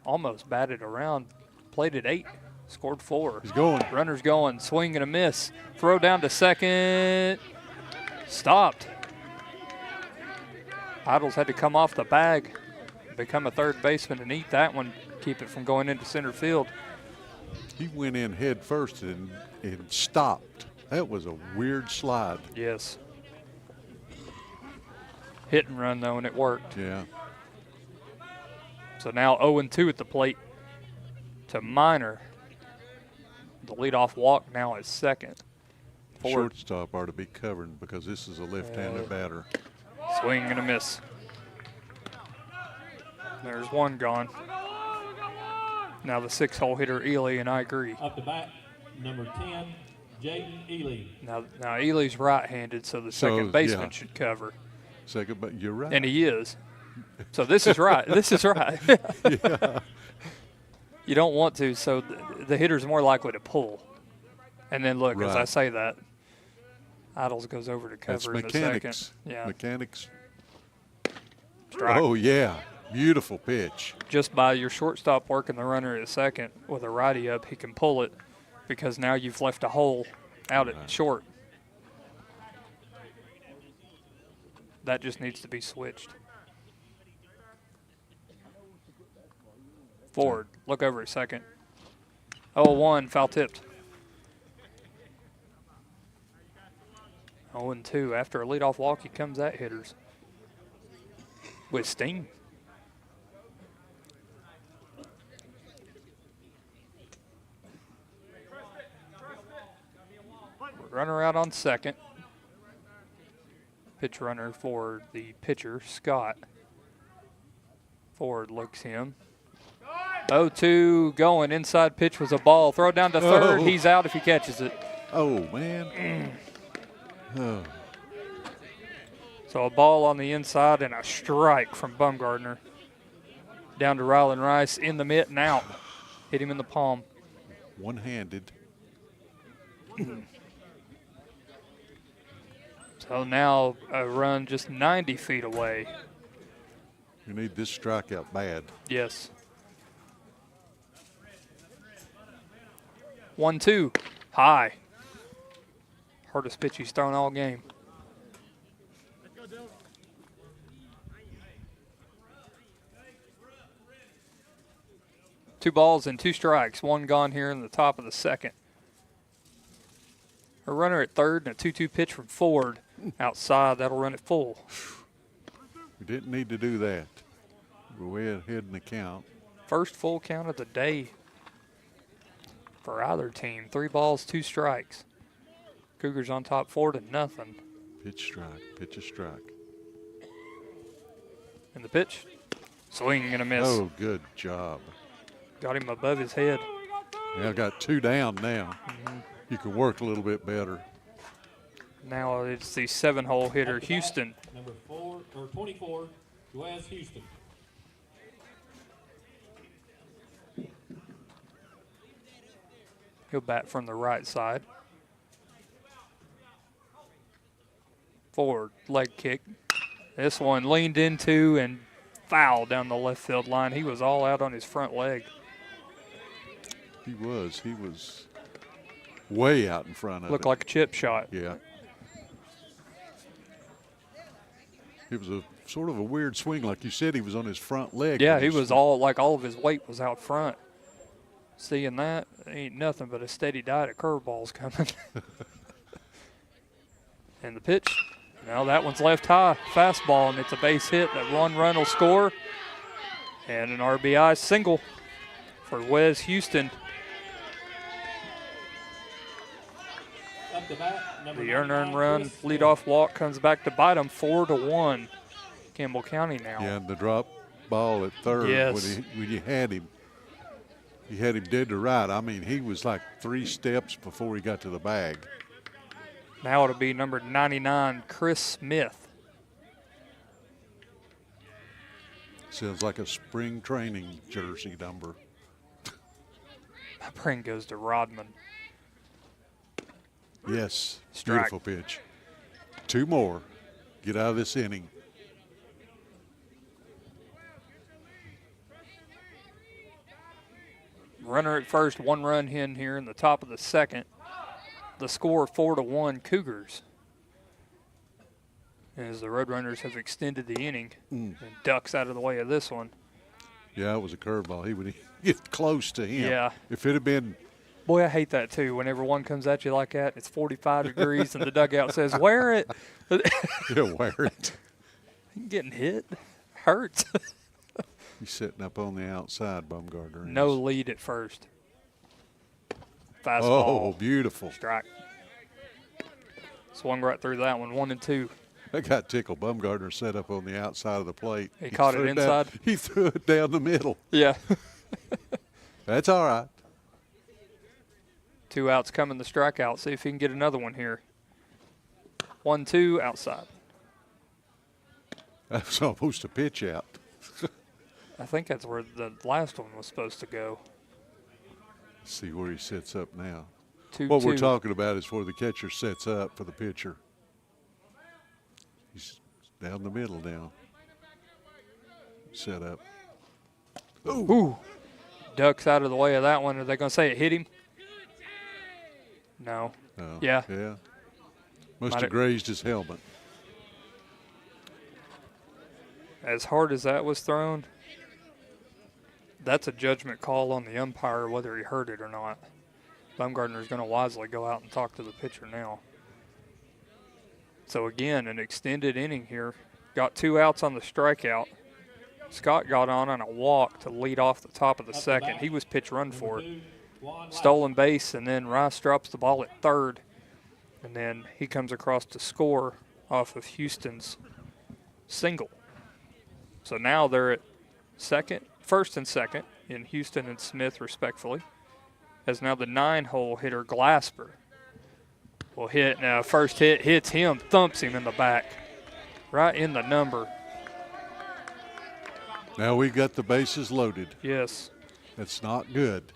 Almost batted around, played at 8, scored 4. He's going. Runner's going, swing and a miss. Throw down to second, stopped. Idles had to come off the bag, become a third baseman and eat that one, keep it from going into center field. He went in head first and stopped. That was a weird slide. Yes. Hit and run though, and it worked. Yeah. So now 0-2 at the plate to Miner. The leadoff walk now is second. Forward. Shortstop are to be covered because this is a left-handed batter. Swing and a miss. There's one gone. Now the 6-hole hitter, Ely, and I agree. Up the bat, number 10, Jaden Ely. Now Ely's right-handed, so the second baseman yeah. should cover. Second, but you're right. And he is. So this is right. This is right. Yeah. You don't want to, so the hitter's more likely to pull. And then look, as I Right. say that, Idles goes over to That's cover in the mechanics. second. Yeah. Mechanics. Strike. Oh, yeah. Beautiful pitch. Just by your shortstop working the runner at second with a righty up, he can pull it because now you've left a hole out at short. That just needs to be switched. Forward, look over at second. 0-1, foul tipped. 0-2, after a leadoff walk, he comes at hitters with steam. Runner out on second. Pitch runner for the pitcher, Scott. Forward looks him. 0-2 going. Inside pitch was a ball. Throw down to third. Oh. He's out if he catches it. Oh, man. Oh. So a ball on the inside and a strike from Bumgardner. Down to Rylan Rice in the mitt and out. Hit him in the palm. One-handed. So now a run just 90 feet away. You need this strikeout bad. Yes. 1-2. High. Hardest pitch he's thrown all game. Two balls and two strikes. One gone here in the top of the second. A runner at third and a 2-2 pitch from Ford outside. That'll run it full. We didn't need to do that. We're way ahead in the count. First full count of the day for either team. 3 balls, 2 strikes. Cougars on top 4-0. Pitch strike, pitch a strike. And the pitch, swing and a miss. Oh, good job. Got him above his head. Yeah, I got 2 down now. You can work a little bit better. Now it's the 7-hole hitter, Houston. Number 24, Wes Houston. He'll bat from the right side. Forward, leg kick. This one leaned into and fouled down the left field line. He was all out on his front leg. He was way out in front of it. Looked like a chip shot. Yeah. It was a sort of a weird swing. Like you said, he was on his front leg. Yeah, he was all of his weight was out front. Seeing that, ain't nothing but a steady diet of curveballs coming. And the pitch, now that one's left high, fastball, and it's a base hit. That one run will score. And an RBI single for Wes Houston. Up to bat, number The earn 99, run, Chris leadoff walk comes back to bite him, 4-1. Campbell County now. Yeah, and the drop ball at third Yes. when you had him. You had him dead to right. I mean, he was like 3 steps before he got to the bag. Now it'll be number 99, Chris Smith. Sounds like a spring training jersey number. That ring goes to Rodman. Yes, Strike. beautiful pitch. 2 more. Get out of this inning. Runner at first, 1 run in here in the top of the second. The score 4-1 Cougars. As the Roadrunners have extended the inning and ducks out of the way of this one. Yeah, it was a curveball. He would get close to him. Yeah. If it had been. Boy, I hate that too. Whenever one comes at you like that, it's 45 degrees and the dugout says, wear it. Yeah, wear it. Getting hit hurts. He's sitting up on the outside, Bumgardner. No lead at first. Fastball. Oh, beautiful. Strike. Swung right through that one, 1-2. That got tickled. Bumgardner set up on the outside of the plate. He caught it threw inside? He threw it down the middle. Yeah. That's all right. 2 outs coming the strikeout. See if he can get another one here. 1-2 outside. That was almost a pitch out. I think that's where the last one was supposed to go. See where he sets up now. 2-2. What we're talking about is where the catcher sets up for the pitcher. He's down the middle now. Set up. Ooh. Ducks out of the way of that one. Are they going to say it hit him? No. Oh, Yeah. Yeah. Must Might have have- grazed his helmet. As hard as that was thrown, that's a judgment call on the umpire whether he heard it or not. Bumgardner's going to wisely go out and talk to the pitcher now. So again, an extended inning here. Got 2 outs on the strikeout. Scott got on a walk to lead off the top of the second. He was pitch run for it. Stolen base, and then Rice drops the ball at third. And then he comes across to score off of Houston's single. So now they're at first and second in Houston and Smith respectfully. As now the 9-hole hitter Glasper will hit. Now first hit hits him, thumps him in the back, right in the number. Now we got the bases loaded. Yes. That's not good.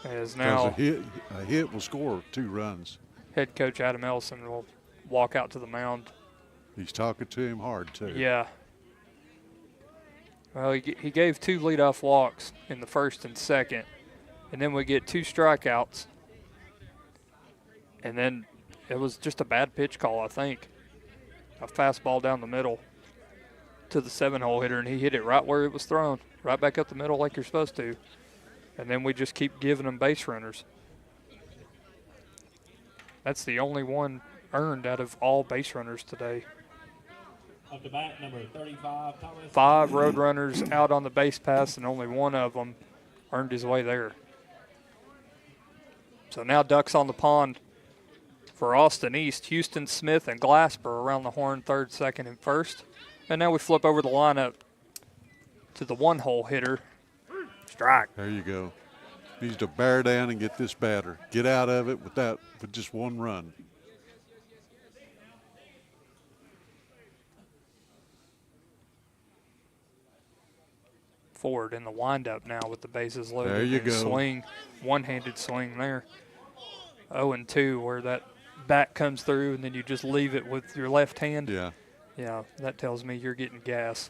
As now a hit will score 2 runs. Head coach Adam Ellison will walk out to the mound. He's talking to him hard, too. Yeah. Well, he gave 2 leadoff walks in the first and second, and then we get 2 strikeouts. And then it was just a bad pitch call, I think. A fastball down the middle to the 7-hole hitter, and he hit it right where it was thrown, right back up the middle like you're supposed to. And then we just keep giving them base runners. That's the only one earned out of all base runners today. Up to bat, number 35, Thomas. 5 road runners out on the base pass, and only one of them earned his way there. So now ducks on the pond for Austin East. Houston, Smith, and Glasper around the horn, third, second, and first. And now we flip over the lineup to the 1-hole hitter. Strike. There you go. Needs to bear down and get this batter. Get out of it with just 1 run. Ford in the windup now with the bases loaded. There you go. Swing, one-handed swing there. 0-2 where that bat comes through and then you just leave it with your left hand. Yeah. Yeah, that tells me you're getting gas.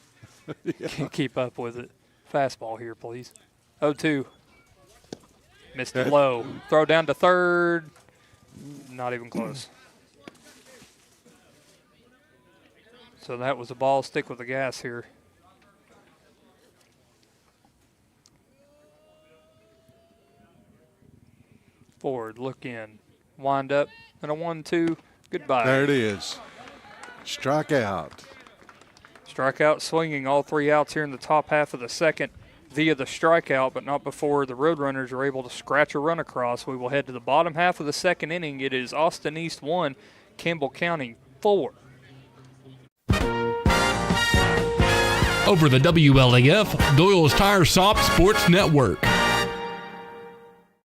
Yeah. Can't keep up with it. Fastball here, please. 0-2. Missed it low. Throw down to third. Not even close. So that was a ball. Stick with the gas here. Forward, look in. Wind up, and a 1-2. Goodbye. There it is. Strikeout. Strikeout, swinging all 3 outs here in the top half of the second via the strikeout, but not before the Roadrunners are able to scratch a run across. We will head to the bottom half of the second inning. It is Austin East 1, Campbell County 4. Over the WLAF, Doyle's Tire Shop Sports Network.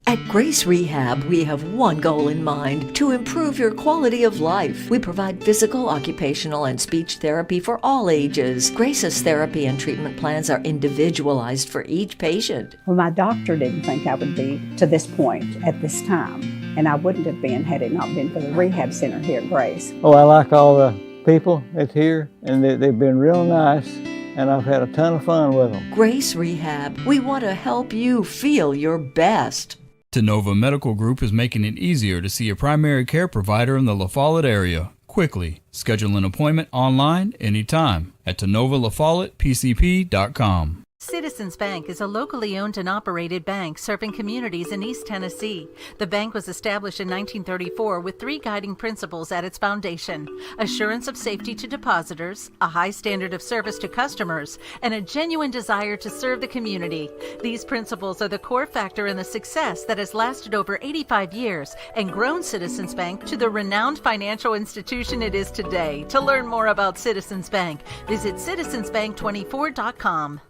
At Grace Rehab, we have one goal in mind: to improve your quality of life. We provide physical, occupational, and speech therapy for all ages. Grace's therapy and treatment plans are individualized for each patient. Well, my doctor didn't think I would be to this point at this time, and I wouldn't have been had it not been for the rehab center here at Grace. Oh, I like all the people that's here, and they've been real nice, and I've had a ton of fun with them. Grace Rehab, we want to help you feel your best. Tenova Medical Group is making it easier to see a primary care provider in the La Follette area quickly. Schedule an appointment online anytime at TenovaLaFollettePCP.com. Citizens Bank is a locally owned and operated bank serving communities in East Tennessee. The bank was established in 1934 with 3 guiding principles at its foundation: assurance of safety to depositors, a high standard of service to customers, and a genuine desire to serve the community. These principles are the core factor in the success that has lasted over 85 years and grown Citizens Bank to the renowned financial institution it is today. To learn more about Citizens Bank, visit citizensbank24.com.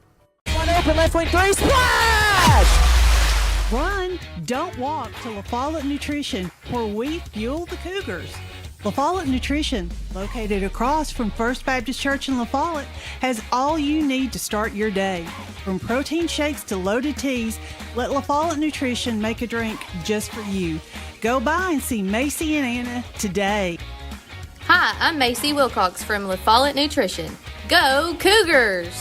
One open, left wing 3, splash! Run, don't walk to La Follette Nutrition, where we fuel the Cougars. La Follette Nutrition, located across from First Baptist Church in La Follette, has all you need to start your day. From protein shakes to loaded teas, let La Follette Nutrition make a drink just for you. Go by and see Macy and Anna today. Hi, I'm Macy Wilcox from La Follette Nutrition. Go Cougars!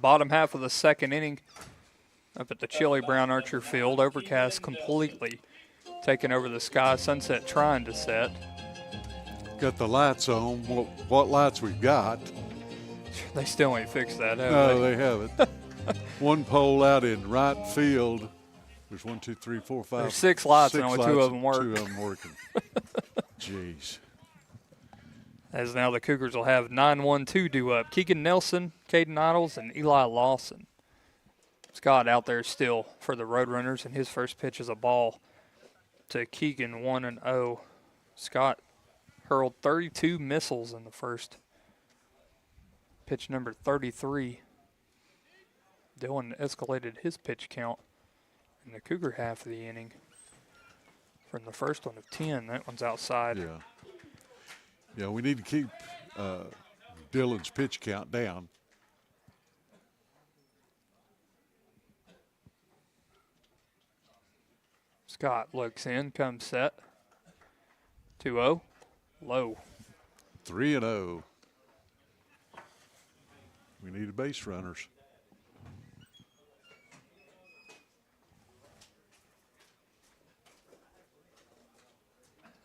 Bottom half of the second inning up at the chilly Brown Archer Field. Overcast completely taking over the sky. Sunset trying to set. Got the lights on. What lights we've got. They still ain't fixed that, have No, they haven't. One pole out in right field. There's 1, 2, 3, 4, 5. There's 6 lights and only 2 of them work. 2 of them working. Jeez. As now the Cougars will have 9-1-2 due up. Keegan Nelson, Caden Idols, and Eli Lawson. Scott out there still for the Roadrunners, and his first pitch is a ball. to Keegan, 1-0. Scott hurled 32 missiles in the first. Pitch number 33. Dylan escalated his pitch count in the Cougar half of the inning. From the first one of 10, that one's outside. Yeah. Yeah, we need to keep Dylan's pitch count down. Scott looks in, comes set. 2-0, low. 3-0. We need base runners.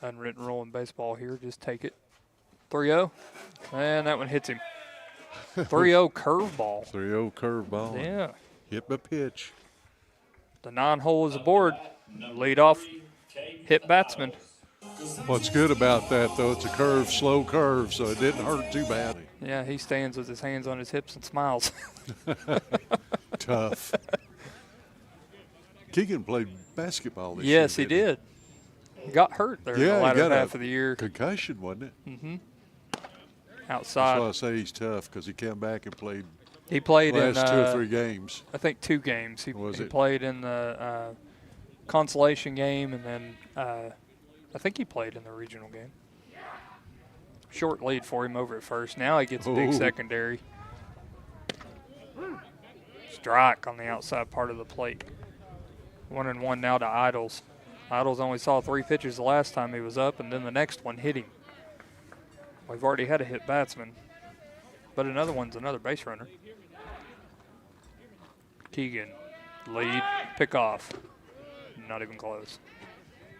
Unwritten rule in baseball here, just take it. 3-0, and that one hits him. 3-0 curveball. 3-0 curveball. Yeah. Hit by pitch. The 9-hole is aboard. Lead off hit batsman. What's good about that, though, it's a curve, slow curve, so it didn't hurt too bad. Yeah, he stands with his hands on his hips and smiles. Tough. Keegan played basketball this year. Yes, he did. He got hurt there in the latter half of the year. Concussion, wasn't it? Mm-hmm. Outside. That's why I say he's tough, because he came back and played. He played last in 2 or 3 games. I think 2 games. He it? played in the consolation game, and then I think he played in the regional game. Short lead for him over at first. Now he gets a big secondary. Strike on the outside part of the plate. 1-1 now to Idols. Idols only saw 3 pitches the last time he was up, and then the next one hit him. We've already had a hit batsman, but another one's another base runner. Keegan, lead, pick off. Not even close.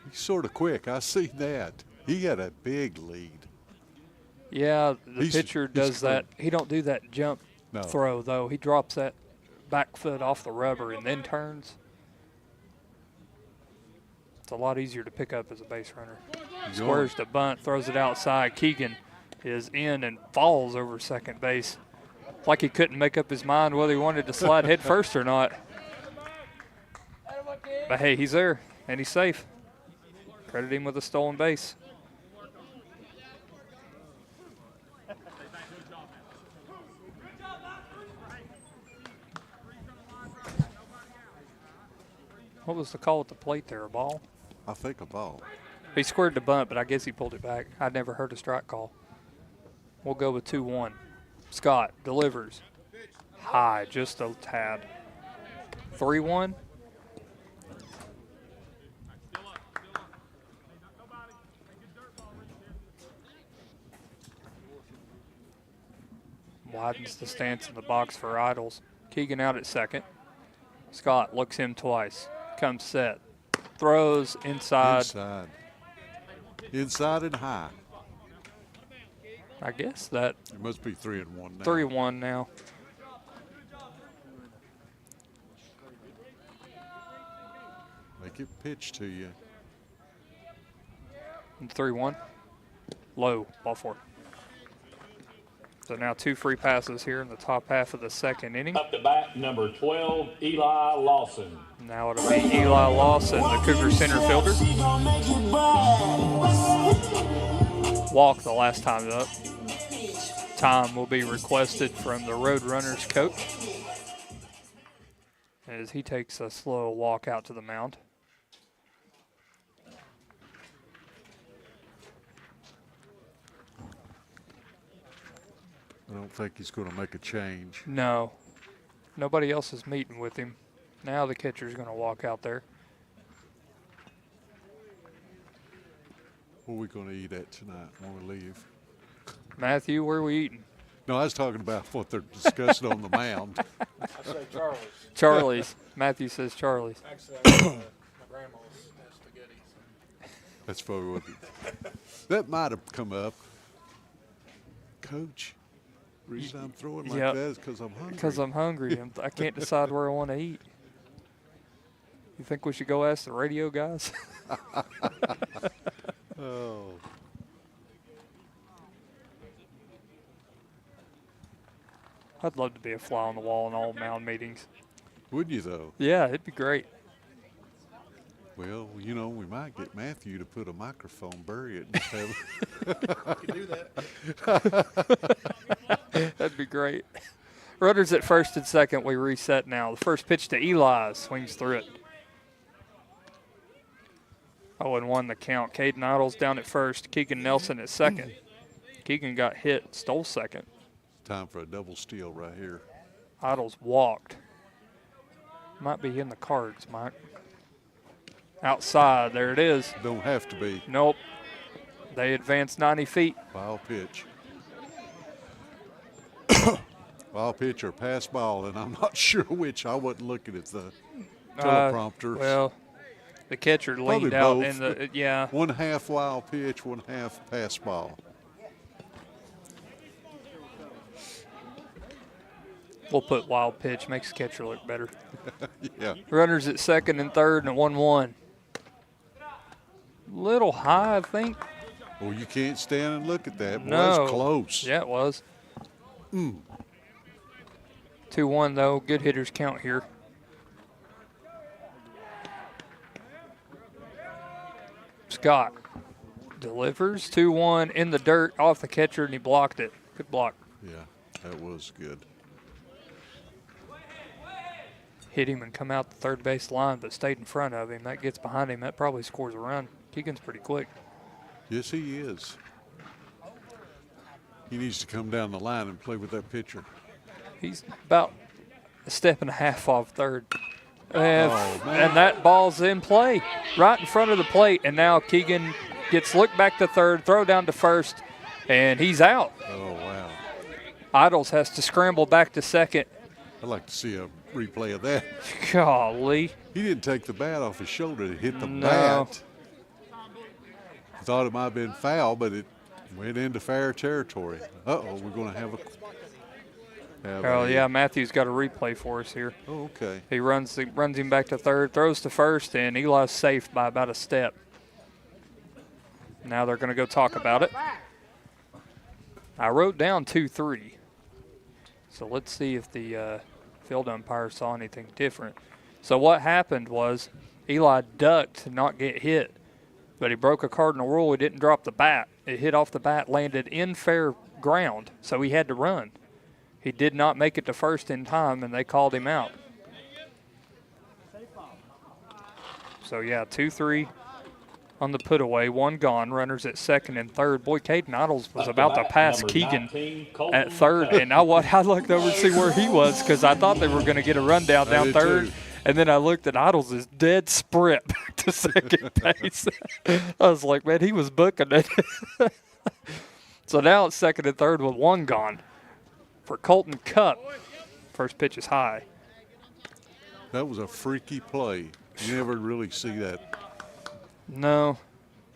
He's sort of quick. I seen that. He got a big lead. Yeah, the pitcher does that. He don't do that jump throw, though. He drops that back foot off the rubber and then turns. It's a lot easier to pick up as a base runner. Squares to bunt, throws it outside. Keegan is in and falls over second base. It's like he couldn't make up his mind whether he wanted to slide head first or not. But hey, he's there and he's safe. Credit him with a stolen base. What was the call at the plate there, a ball? I think a ball. He squared the bunt, but I guess he pulled it back. I'd never heard a strike call. We'll go with 2-1. Scott delivers. High, just a tad. 3-1. Widens the stance in the box for Idols. Keegan out at second. Scott looks him twice. Comes set. Throws inside. Inside and high. I guess that. It must be 3-1 now. 3-1 now. Make it pitch to you. 3-1. Low, ball 4. So now 2 free passes here in the top half of the second inning. Up to bat, number 12, Eli Lawson. Now it'll be Eli Lawson, the Cougar center fielder. Walk the last time up. Time will be requested from the Roadrunners coach as he takes a slow walk out to the mound. I don't think he's going to make a change. No. Nobody else is meeting with him. Now the catcher's going to walk out there. What are we going to eat at tonight when we leave? Matthew, where are we eating? No, I was talking about what they're discussing on the mound. I say Charlie's. Charlie's. Matthew says Charlie's. Actually, my grandma's has spaghetti. That's probably what that might have come up. Coach, the reason I'm throwing like that is because I'm hungry. Because I'm hungry. I can't decide where I want to eat. You think we should go ask the radio guys? Oh. I'd love to be a fly on the wall in all mound meetings. Would you, though? Yeah, it'd be great. Well, you know, we might get Matthew to put a microphone, bury it, and just have You can do that. That'd be great. Runners at first and second. We reset now. The first pitch to Eli swings through it. 0-1 the count. Caden Idles down at first. Keegan Nelson at second. Keegan got hit, stole second. Time for a double steal right here. Idles walked. Might be in the cards, Mike. Outside, there it is. Don't have to be. Nope. They advance 90 feet. Wild pitch. Wild pitch or pass ball, and I'm not sure which. I wasn't looking at the teleprompter. Well, the catcher leaned Probably out both. in the, yeah. One half wild pitch, one half pass ball. We'll put wild pitch, makes the catcher look better. Yeah. Runners at second and third and 1-1. Little high, I think. Well, you can't stand and look at that. Boy, No. that's close. Yeah, it was. 2-1, though. Good hitters count here. Scott delivers. 2-1 in the dirt off the catcher, and he blocked it. Good block. Yeah, that was good. Hit him and come out the third base line, but stayed in front of him. That gets behind him. That probably scores a run. Keegan's pretty quick. Yes, he is. He needs to come down the line and play with that pitcher. He's about a step and a half off third. And, man. and that ball's in play right in front of the plate. And now Keegan gets looked back to third, throw down to first, and he's out. Oh, wow. Idles has to scramble back to second. I'd like to see a replay of that. Golly. He didn't take the bat off his shoulder. It hit the No. bat. Thought it might have been foul, but it went into fair territory. Uh-oh, we're going to have a... Oh, yeah, Matthew's got a replay for us here. Oh, okay. He runs him back to third, throws to first, and Eli's safe by about a step. Now they're going to go talk about it. I wrote down 2-3. So let's see if the field umpire saw anything different. So what happened was Eli ducked to not get hit, but he broke a cardinal rule. He didn't drop the bat. It hit off the bat, landed in fair ground, so he had to run. He did not make it to first in time, and they called him out. So, yeah, 2-3 on the put away, one gone. Runners at second and third. Boy, Caden Idles was about to pass Keegan at third, and I looked over to see where he was because I thought they were going to get a rundown down third. And then I looked at Idles' dead sprint back to second base. I was like, man, he was booking it. So now it's second and third with one gone for Colton Cup. First pitch is high. That was a freaky play. You never really see that. No.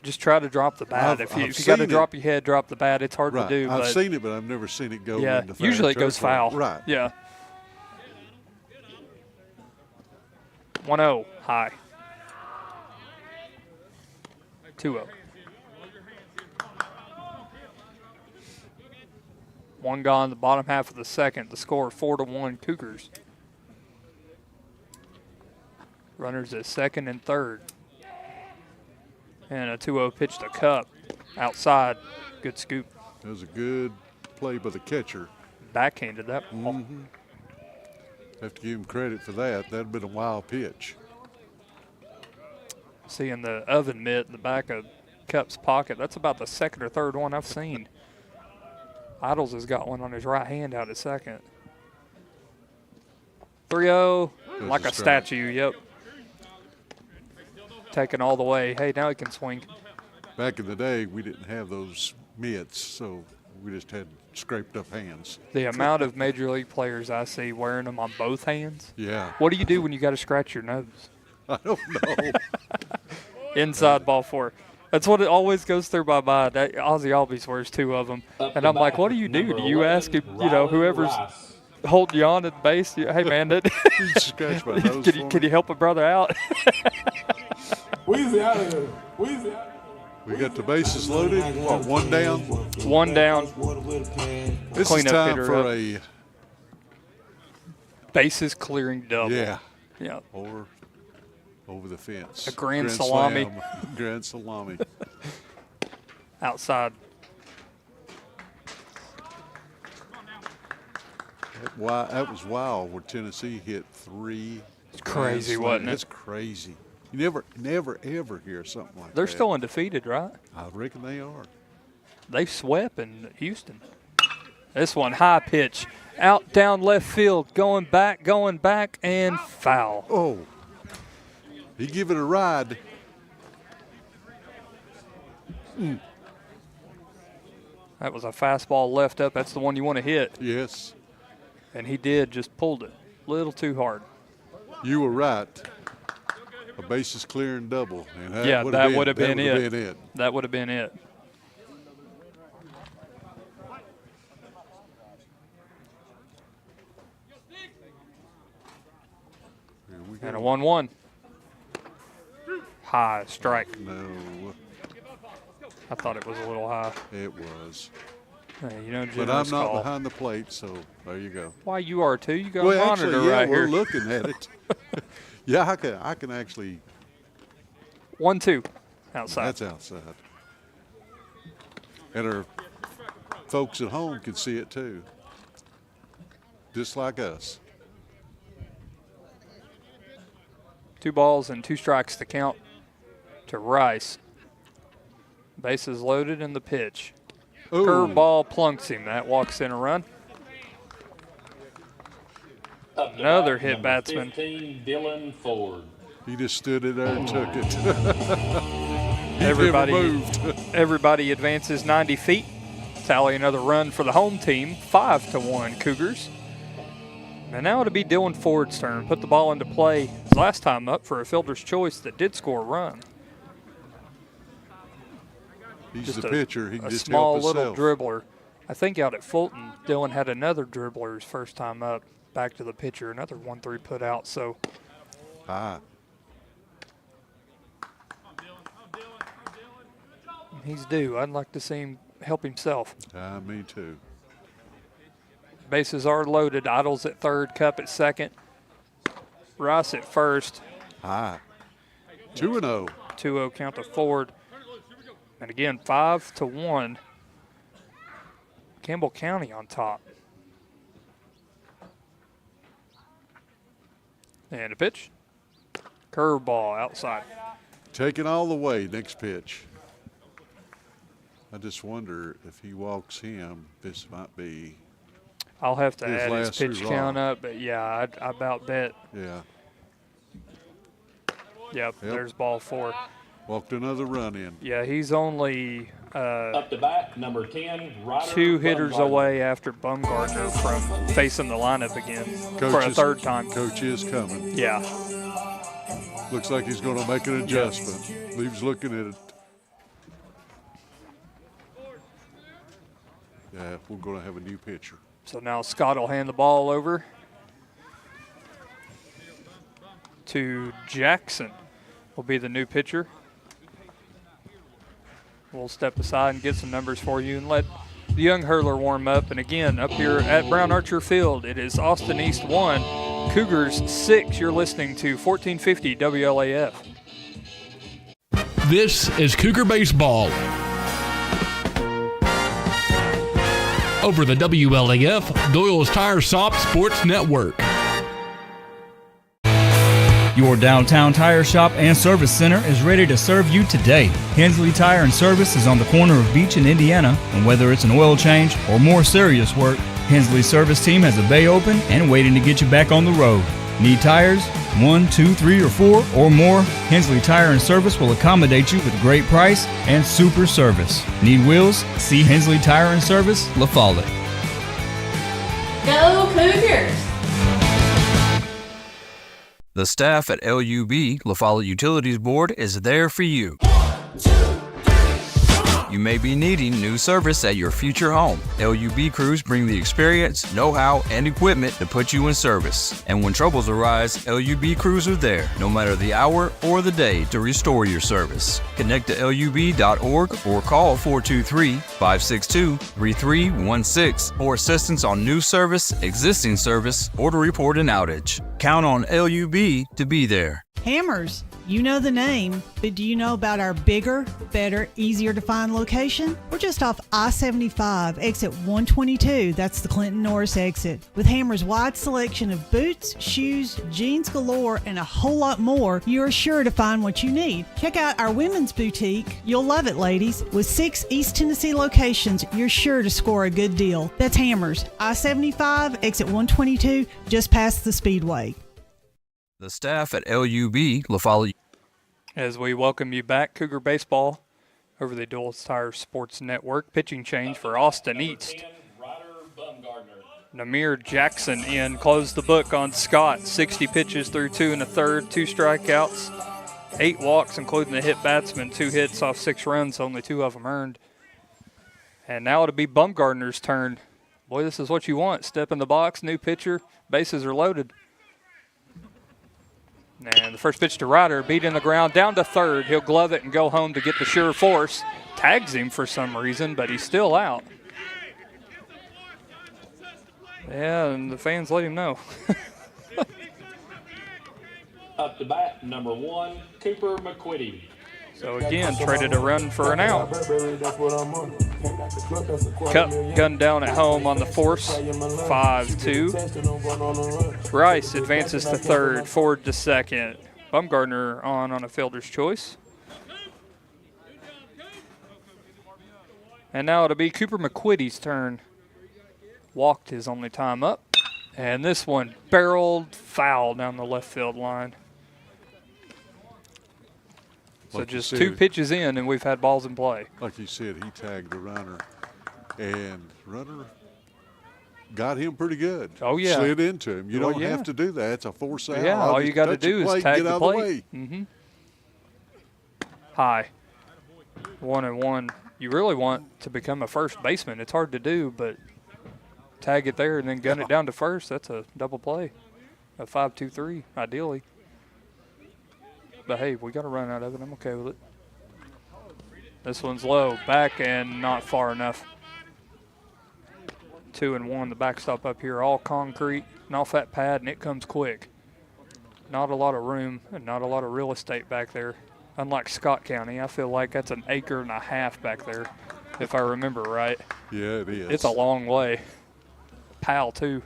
Just try to drop the bat. If you got to drop your head, drop the bat. It's hard to do. I've seen it, but I've never seen it go into foul. Usually it goes foul. Right. Yeah. 1-0, high. 2-0. One gone, the bottom half of the second. The score 4-1 Cougars. Runners at second and third. And a 2-0 pitch to Cup. Outside. Good scoop. That was a good play by the catcher. Backhanded that ball. Mm-hmm. Have to give him credit for that. That'd been a wild pitch. Seeing the oven mitt in the back of Cup's pocket. That's about the second or third one I've seen. Idles has got one on his right hand out at second. 3-0, like a statue, yep. Taken all the way. Hey, now he can swing. Back in the day, we didn't have those mitts, so we just had scraped up hands. The amount of Major League players I see wearing them on both hands. Yeah. What do you do when you got to scratch your nose? I don't know. Inside ball four. That's what it always goes through my mind. Ozzy Albies wears two of them. And I'm like, what do you do? Do you ask him, whoever's holding you on at base, hey, man, scratch my nose can you help a brother out? Weezy out of here. Weezy out. We got the bases loaded. What, one down? One down. This is time for a bases clearing double. Yeah. Yeah. Or over the fence. A grand salami. Slam. Grand salami. Outside. That was wild where Tennessee hit 3. It's crazy, wasn't it? It's crazy. You never, ever hear something like that. They're still undefeated, right? I reckon they are. They swept in Houston. This one, high pitch. Out, down left field. Going back, and foul. Oh. He give it a ride. That was a fastball left up. That's the one you want to hit. Yes. And he did, just pulled it a little too hard. You were right. A bases clearing double. And that would have been it. That would have been it. And a 1-1. High strike. No. I thought it was a little high. It was. Hey, but I'm not behind the plate, so there you go. Why, you are too? You got a monitor right we're here. Looking at it. Yeah, I can actually. 1-2 outside. That's outside. And our folks at home can see it too. Just like us. 2 balls and 2 strikes to count to Rice. Bases loaded in the pitch. Ooh. Curveball plunks him. That walks in a run. Another hit batsman. 15, Dylan Ford. He just stood it there and took it. Everybody advances 90 feet. Tally another run for the home team. 5-1 Cougars. And now it'll be Dylan Ford's turn. Put the ball into play. His last time up for a fielder's choice that did score a run. He's just the pitcher. He can a just small help little himself. dribbler. I think out at Fulton, Dylan had another dribbler his first time up. Back to the pitcher. Another 1-3 put out. So. He's due. I'd like to see him help himself. Me too. Bases are loaded. Idles at third, Cup at second. Rice at first. 2-0. 2-0 count to Ford. And again, 5-1. Campbell County on top. And a pitch. Curveball outside. Taking all the way, next pitch. I just wonder if he walks him, this might be. I'll have to add his last pitch hurrah. count up, but yeah, I about bet. Yeah. Yep, there's ball 4. Walked another run in. Yeah, he's only Up to bat, number 10, Ryder 2 hitters Bumgarner. away after Bumgarner from facing the lineup again for a third time. Coach is coming. Yeah. Looks like he's going to make an adjustment. Leaves looking at it. Yeah, we're going to have a new pitcher. So now Scott will hand the ball over to Jackson. Will be the new pitcher. We'll step aside and get some numbers for you and let the young hurler warm up. And again, up here at Brown Archer Field, it is Austin East 1, Cougars 6. You're listening to 1450 WLAF. This is Cougar Baseball. Over the WLAF, Doyle's Tire Shop Sports Network. Your downtown tire shop and service center is ready to serve you today. Hensley Tire and Service is on the corner of Beach and Indiana, and whether it's an oil change or more serious work, Hensley Service Team has a bay open and waiting to get you back on the road. Need tires? 1, 2, 3, or 4 or more? Hensley Tire and Service will accommodate you with great price and super service. Need wheels? See Hensley Tire and Service, La Follette. Go Cougars! The staff at LUB, La Follette Utilities Board, is there for you. You may be needing new service at your future home. LUB crews bring the experience, know-how, and equipment to put you in service. And when troubles arise, LUB crews are there, no matter the hour or the day, to restore your service. Connect to LUB.org or call 423-562-3316 for assistance on new service, existing service, or to report an outage. Count on LUB to be there. Hammers, you know the name, but do you know about our bigger, better, easier to find location? We're just off I-75, exit 122. That's the Clinton Norris exit. With Hammers' wide selection of boots, shoes, jeans galore, and a whole lot more, you're sure to find what you need. Check out our women's boutique. You'll love it, ladies. With 6 East Tennessee locations, you're sure to score a good deal. That's Hammers, I-75, exit 122, just past the Speedway. The staff at LUB La Follette. As we welcome you back, Cougar Baseball over the Dual Tire Sports Network. Pitching change for Austin East. Namir Jackson in, closed the book on Scott. 60 pitches through 2 1/3, 2 strikeouts, 8 walks, including the hit batsman, 2 hits off 6 runs, only 2 of them earned. And now it'll be Bumgardner's turn. Boy, this is what you want. Step in the box, new pitcher, bases are loaded. And the first pitch to Ryder, beat in the ground, down to third. He'll glove it and go home to get the sure force. Tags him for some reason, but he's still out. Yeah, and the fans let him know. Up to bat, number 1, Cooper McQuitty. So again, traded a run for an out. Cup gunned down at home on the force, 5-2. Rice advances to third, Ford to second. Bumgardner on a fielder's choice. And now it'll be Cooper McQuitty's turn. Walked his only time up. And this one barreled foul down the left field line. So Like just you said, 2 pitches in, and we've had balls in play. Like you said, he tagged the runner, and runner got him pretty good. Oh, yeah. Slid into him. You Well, don't yeah. have to do that. It's a force out. Yeah, all you got to do is tag get the out plate. of the way. Mm-hmm. High. 1-1. You really want to become a first baseman. It's hard to do, but tag it there and then gun it down to first. That's a double play. A 5-2-3, ideally. But, hey, we got to run out of it. I'm okay with it. This one's low, back and not far enough. 2-1, the backstop up here, all concrete, and off that pad, and it comes quick. Not a lot of room and not a lot of real estate back there. Unlike Scott County, I feel like that's an acre and a half back there, if I remember right. Yeah, it is. It's a long way. Pal, too.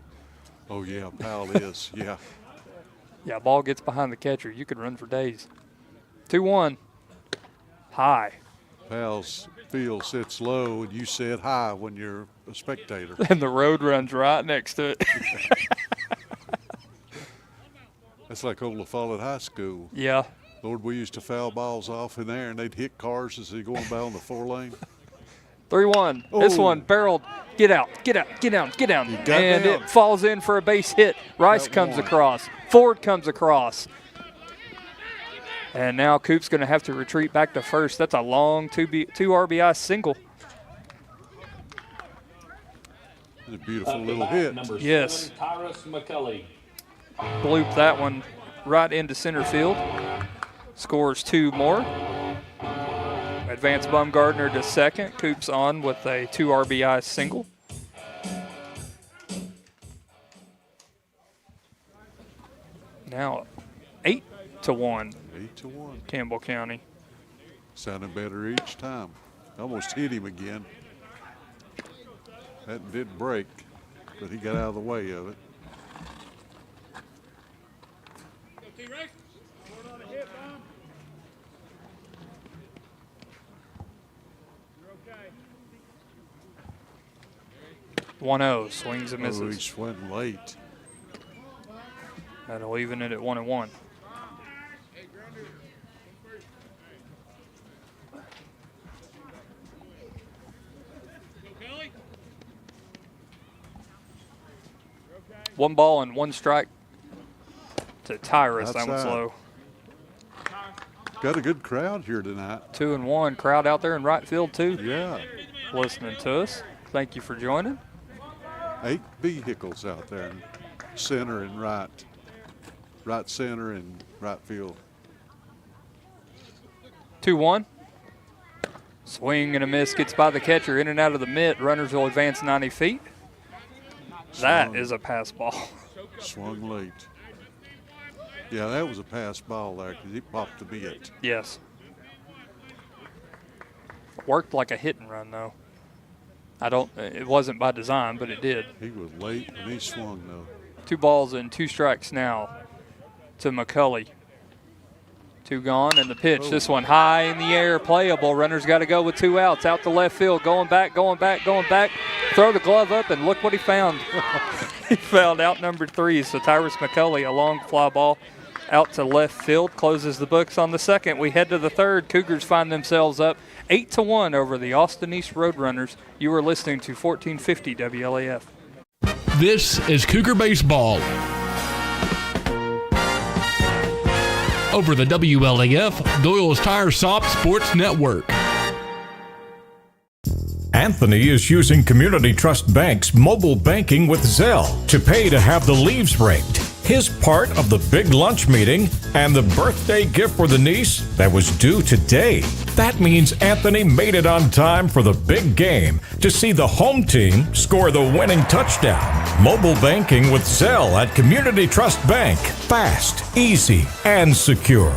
Oh, yeah, Powell is, yeah. Yeah, ball gets behind the catcher. You could run for days. 2-1. High. Powell's field sits low, and you sit high when you're a spectator. And the road runs right next to it. That's like old La Follette High School. Yeah. Lord, we used to foul balls off in there, and they'd hit cars as they're going by on the 4-lane. 3-1. Oh. This one barreled. Get out, get out, get down, get down. got And down. it falls in for a base hit. Rice Got comes one. across. Ford comes across. And now Coop's going to have to retreat back to first. That's a long 2 RBI single. It's a beautiful little hit. Number Yes. 7, Tyrus McCulley. Bloop that one right into center field. Scores 2 more. Advance Bumgardner to second. Coop's on with a 2 RBI single. Now 8-1. 8-1. Campbell County. Sounding better each time. Almost hit him again. That did break, but he got out of the way of it. Okay. 1-0, swings and Oh, he misses. swung late. That'll even it at 1-1. One ball and 1 strike to Tyrus. That one's Outside. low. Got a good crowd here tonight. 2-1. Crowd out there in right field, too. Yeah. Listening to us. Thank you for joining. 8 vehicles out there in center and right. Right center and right field. 2-1. Swing and a miss. Gets by the catcher. In and out of the mitt. Runners will advance 90 feet. That is a pass ball. Swung late. Yeah, that was a pass ball there because he popped the bit. Yes. Worked like a hit and run, though. It wasn't by design, but it did. He was late and he swung, though. 2 balls and 2 strikes now to McCulley. 2 gone, and the pitch. Oh. This one high in the air, playable. Runner's got to go with 2 outs. Out to left field, going back. Throw the glove up, and look what he found. He found out number 3. So Tyrus McCulley, a long fly ball out to left field, closes the books on the second. We head to the third. Cougars find themselves up 8-1 over the Austin East Roadrunners. You are listening to 1450 WLAF. This is Cougar Baseball. Over the WLAF, Doyle's Tire Shop Sports Network. Anthony is using Community Trust Bank's mobile banking with Zelle to pay to have the leaves raked. His part of the big lunch meeting and the birthday gift for the niece that was due today. That means Anthony made it on time for the big game to see the home team score the winning touchdown. Mobile banking with Zelle at Community Trust Bank. Fast, easy, and secure.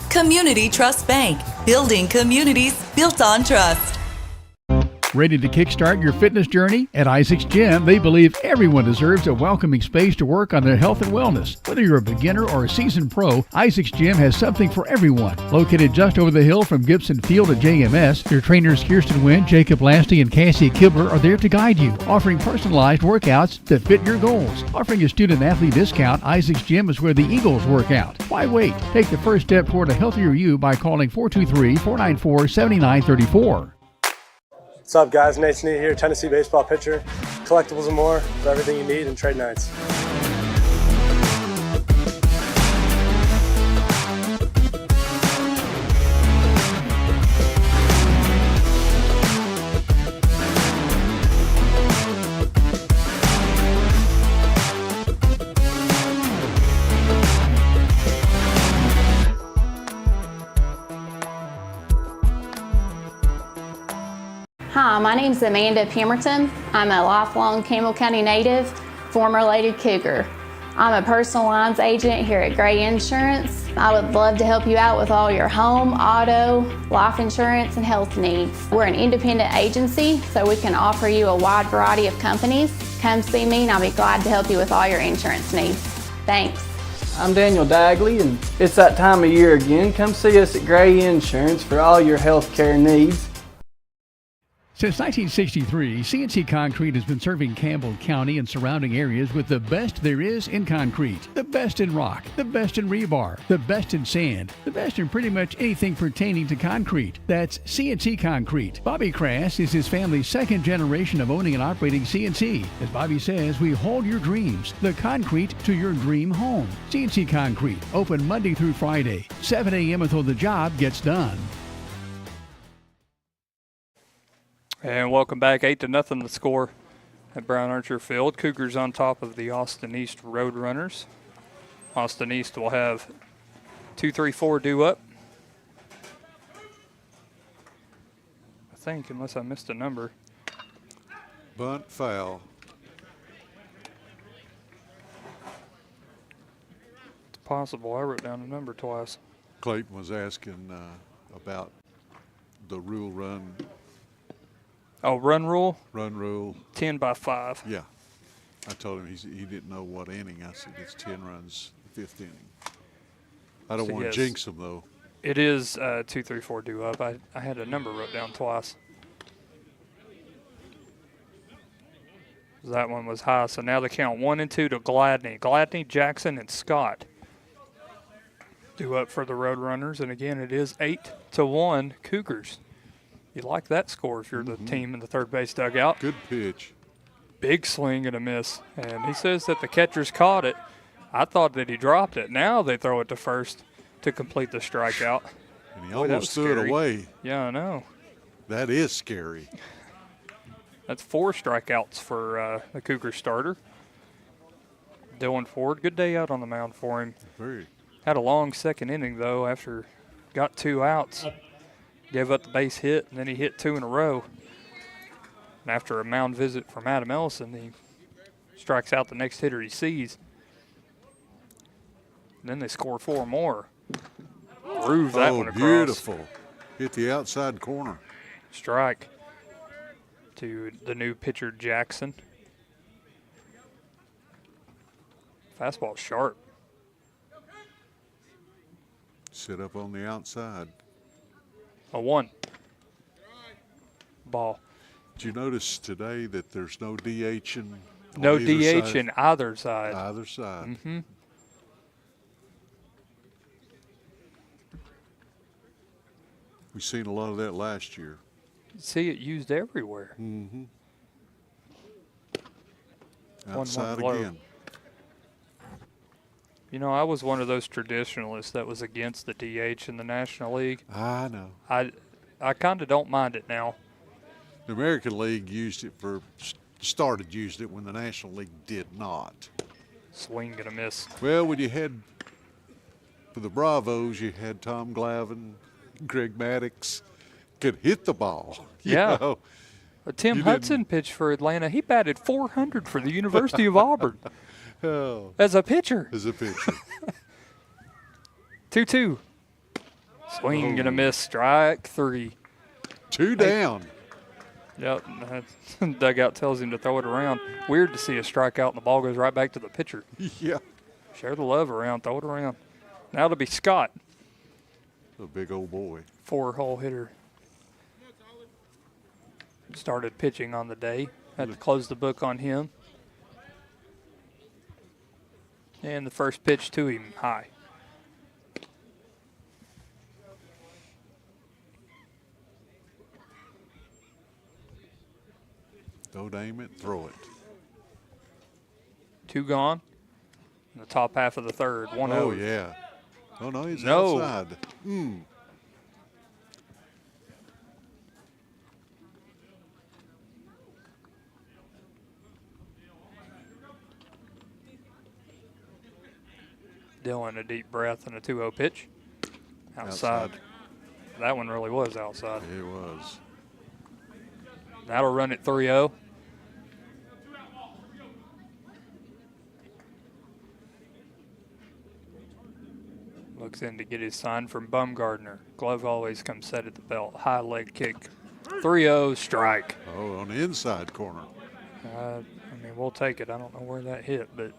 Community Trust Bank. Building communities built on trust. Ready to kickstart your fitness journey? At Isaac's Gym, they believe everyone deserves a welcoming space to work on their health and wellness. Whether you're a beginner or a seasoned pro, Isaac's Gym has something for everyone. Located just over the hill from Gibson Field at JMS, their trainers Kirsten Wynn, Jacob Lasty, and Cassie Kibler are there to guide you, offering personalized workouts that fit your goals. Offering a student-athlete discount, Isaac's Gym is where the Eagles work out. Why wait? Take the first step toward a healthier you by calling 423-494-7934. What's up, guys? Nate Snead here, Tennessee baseball pitcher. Collectibles and more for everything you need in trade nights. Hi, my name is Amanda Pemberton. I'm a lifelong Campbell County native, former Lady Cougar. I'm a personal lines agent here at Gray Insurance. I would love to help you out with all your home, auto, life insurance, and health needs. We're an independent agency, so we can offer you a wide variety of companies. Come see me and I'll be glad to help you with all your insurance needs. Thanks. I'm Daniel Dagley, and it's that time of year again. Come see us at Gray Insurance for all your health care needs. Since 1963, CNC Concrete has been serving Campbell County and surrounding areas with the best there is in concrete. The best in rock, the best in rebar, the best in sand, the best in pretty much anything pertaining to concrete. That's CNC Concrete. Bobby Crass is his family's second generation of owning and operating CNC. As Bobby says, we hold your dreams, the concrete to your dream home. CNC Concrete, open Monday through Friday, 7 a.m. until the job gets done. And welcome back, 8-0 the score at Brown Archer Field. Cougars on top of the Austin East Roadrunners. Austin East will have 2-3-4 due up. I think, unless I missed a number. Bunt, foul. It's possible. I wrote down a number twice. Clayton was asking about the rule run. Oh, run rule? Run rule. 10 by 5. Yeah. I told him he didn't know what inning. I said it's 10 runs, fifth inning. I don't want to jinx him, though. It is 2-3-4 due up. I had a number wrote down twice. That one was high. So now the count 1-2 to Gladney. Gladney, Jackson, and Scott due up for the Roadrunners. And again, it is 8-1 Cougars. You like that score if you're the team in the third base dugout. Good pitch. Big swing and a miss. And he says that the catcher's caught it. I thought that he dropped it. Now they throw it to first to complete the strikeout. And he almost threw it away. Yeah, I know. That is scary. That's 4 strikeouts for the Cougar starter. Dylan Ford, good day out on the mound for him. Very. Had a long second inning, though, after got 2 outs. Gave up the base hit, and then he hit 2 in a row. And after a mound visit from Adam Ellison, he strikes out the next hitter he sees. Then they score 4 more. Groove that one across. Beautiful. Hit the outside corner. Strike to the new pitcher, Jackson. Fastball sharp. Sit up on the outside. A 1. Ball. Did you notice today that there's no DH in? No DH in either side. Either side. Mm-hmm. We've seen a lot of that last year. See it used everywhere. Mm-hmm. 1-1 Outside low. again. You know, I was one of those traditionalists that was against the DH in the National League. I know. I kind of don't mind it now. The American League started using it when the National League did not. Swing and a miss. Well, when you had, for the Bravos, you had Tom Glavine, Greg Maddux, could hit the ball. you Yeah. know. Tim You Hudson pitched for Atlanta. He batted 400 for the University of Auburn Oh, as a pitcher. as a pitcher. 2-2. Swing and a miss. Strike 3. 2 down. Yep. Dugout tells him to throw it around. Weird to see a strikeout and the ball goes right back to the pitcher. Yeah. Share the love around. Throw it around. Now it'll be Scott. A big old boy. 4-hole hitter. Started pitching on the day. Had to close the book on him. And the first pitch to him, high. Don't aim it, throw it. 2 gone. In the top half of the third. 1-0. Oh, yeah. Oh, no, he's No. outside. Dylan, a deep breath and a 2-0 pitch. Outside. That one really was outside. It was. That'll run at 3-0. Looks in to get his sign from Bumgardner. Glove always comes set at the belt. High leg kick. 3-0 strike. Oh, on the inside corner. I mean, we'll take it. I don't know where that hit, but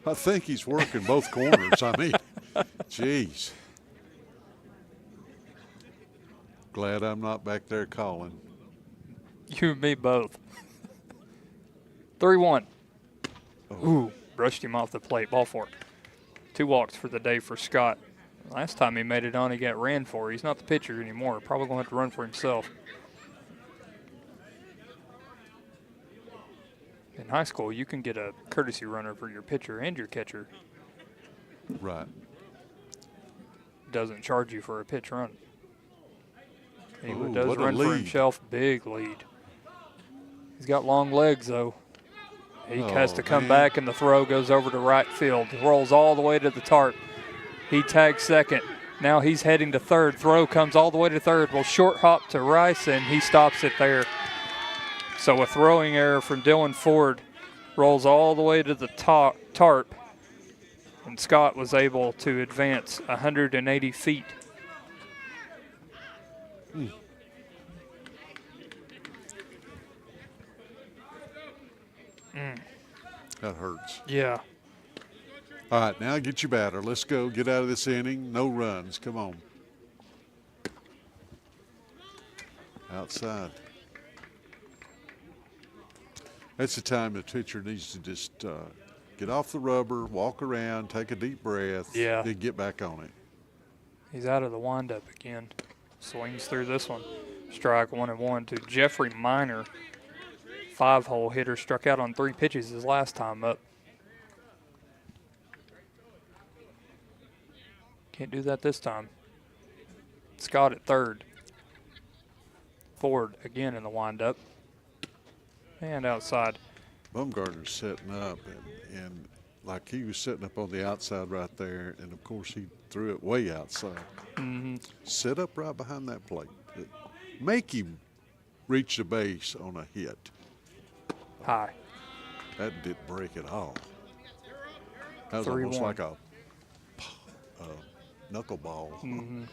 I think he's working both corners. I mean, jeez. Glad I'm not back there calling. you and me both. 3-1. Oh. Ooh, brushed him off the plate. Ball 4. 2 walks for the day for Scott. Last time he made it on, he got ran for. He's not the pitcher anymore. Probably going to have to run for himself. In high school, you can get a courtesy runner for your pitcher and your catcher. Right. Doesn't charge you for a pitch run. He Ooh, does what a run for lead. himself. Big lead. He's got long legs, though. He has to come back, and the throw goes over to right field. Rolls all the way to the tarp. He tags second. Now he's heading to third. Throw comes all the way to third. Will short hop to Rice, and he stops it there. So a throwing error from Dylan Ford. Rolls all the way to the tarp. And Scott was able to advance 180 feet. That hurts. Yeah. All right, now get your batter. Let's go. Get out of this inning. No runs. Come on. Outside. That's the time the pitcher needs to just get off the rubber, walk around, take a deep breath, Yeah. then get back on it. He's out of the windup again. Swings through this one. Strike 1-1 to Jeffrey Minor. 5-hole hitter, struck out on 3 pitches his last time up. Can't do that this time. Scott at third. Ford again in the windup. And outside. Bumgardner's setting up, and like he was setting up on the outside right there, and of course he threw it way outside. Mm-hmm. Sit up right behind that plate. Make him reach the base on a hit. High. That didn't break at all. That was 3-1. almost like a knuckleball. Mm-hmm.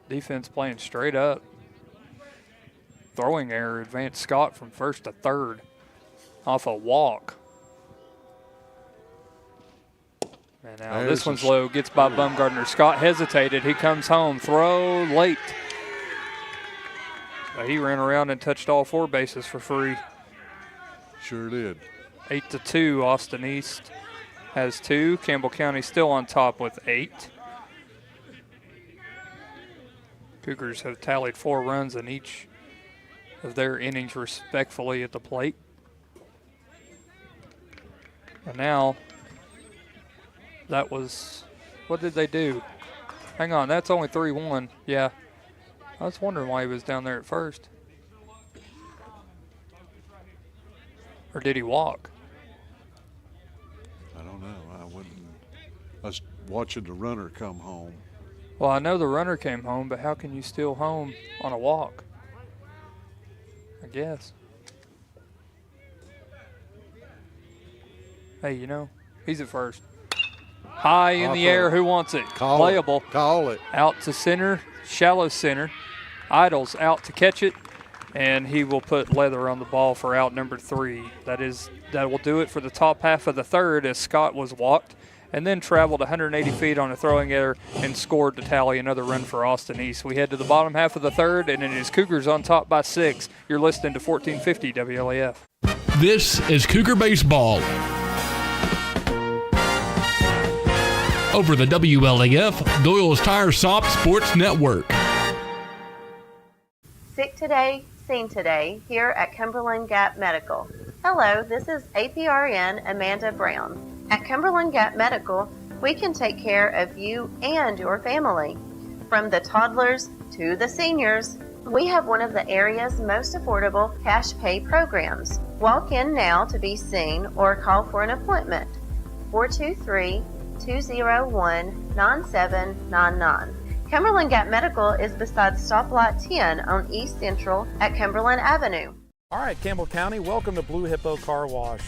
Defense playing straight up. Throwing error advanced Scott from first to third off a walk. And now this one's low, gets by Bumgardner. Scott hesitated, he comes home, throw late. But he ran around and touched all 4 bases for free. Sure did. 8-2, Austin East has 2. Campbell County still on top with 8. Cougars have tallied 4 runs in each of their innings respectfully at the plate. And now, that was, what did they do? Hang on, that's only 3-1. Yeah, I was wondering why he was down there at first. Or did he walk? I don't know. I was watching the runner come home. Well, I know the runner came home, but how can you steal home on a walk? I guess. Hey, you know, he's at first. High in the air, who wants it? Playable. Call it. Out to center, shallow center. Idles out to catch it, and he will put Leather on the ball for out number 3. That will do it for the top half of the third as Scott was walked and then traveled 180 feet on a throwing error and scored to tally another run for Austin East. We head to the bottom half of the third, and it is Cougars on top by 6. You're listening to 1450 WLAF. This is Cougar Baseball. Over the WLAF Doyle's Tire Shop Sports Network. Sick today, seen today, here at Cumberland Gap Medical. Hello, this is APRN Amanda Brown. At Cumberland Gap Medical, we can take care of you and your family. From the toddlers to the seniors, we have one of the area's most affordable cash pay programs. Walk in now to be seen or call for an appointment. 423-201-9799. Cumberland Gap Medical is beside Stoplight 10 on East Central at Cumberland Avenue. All right, Campbell County, welcome to Blue Hippo Car Wash.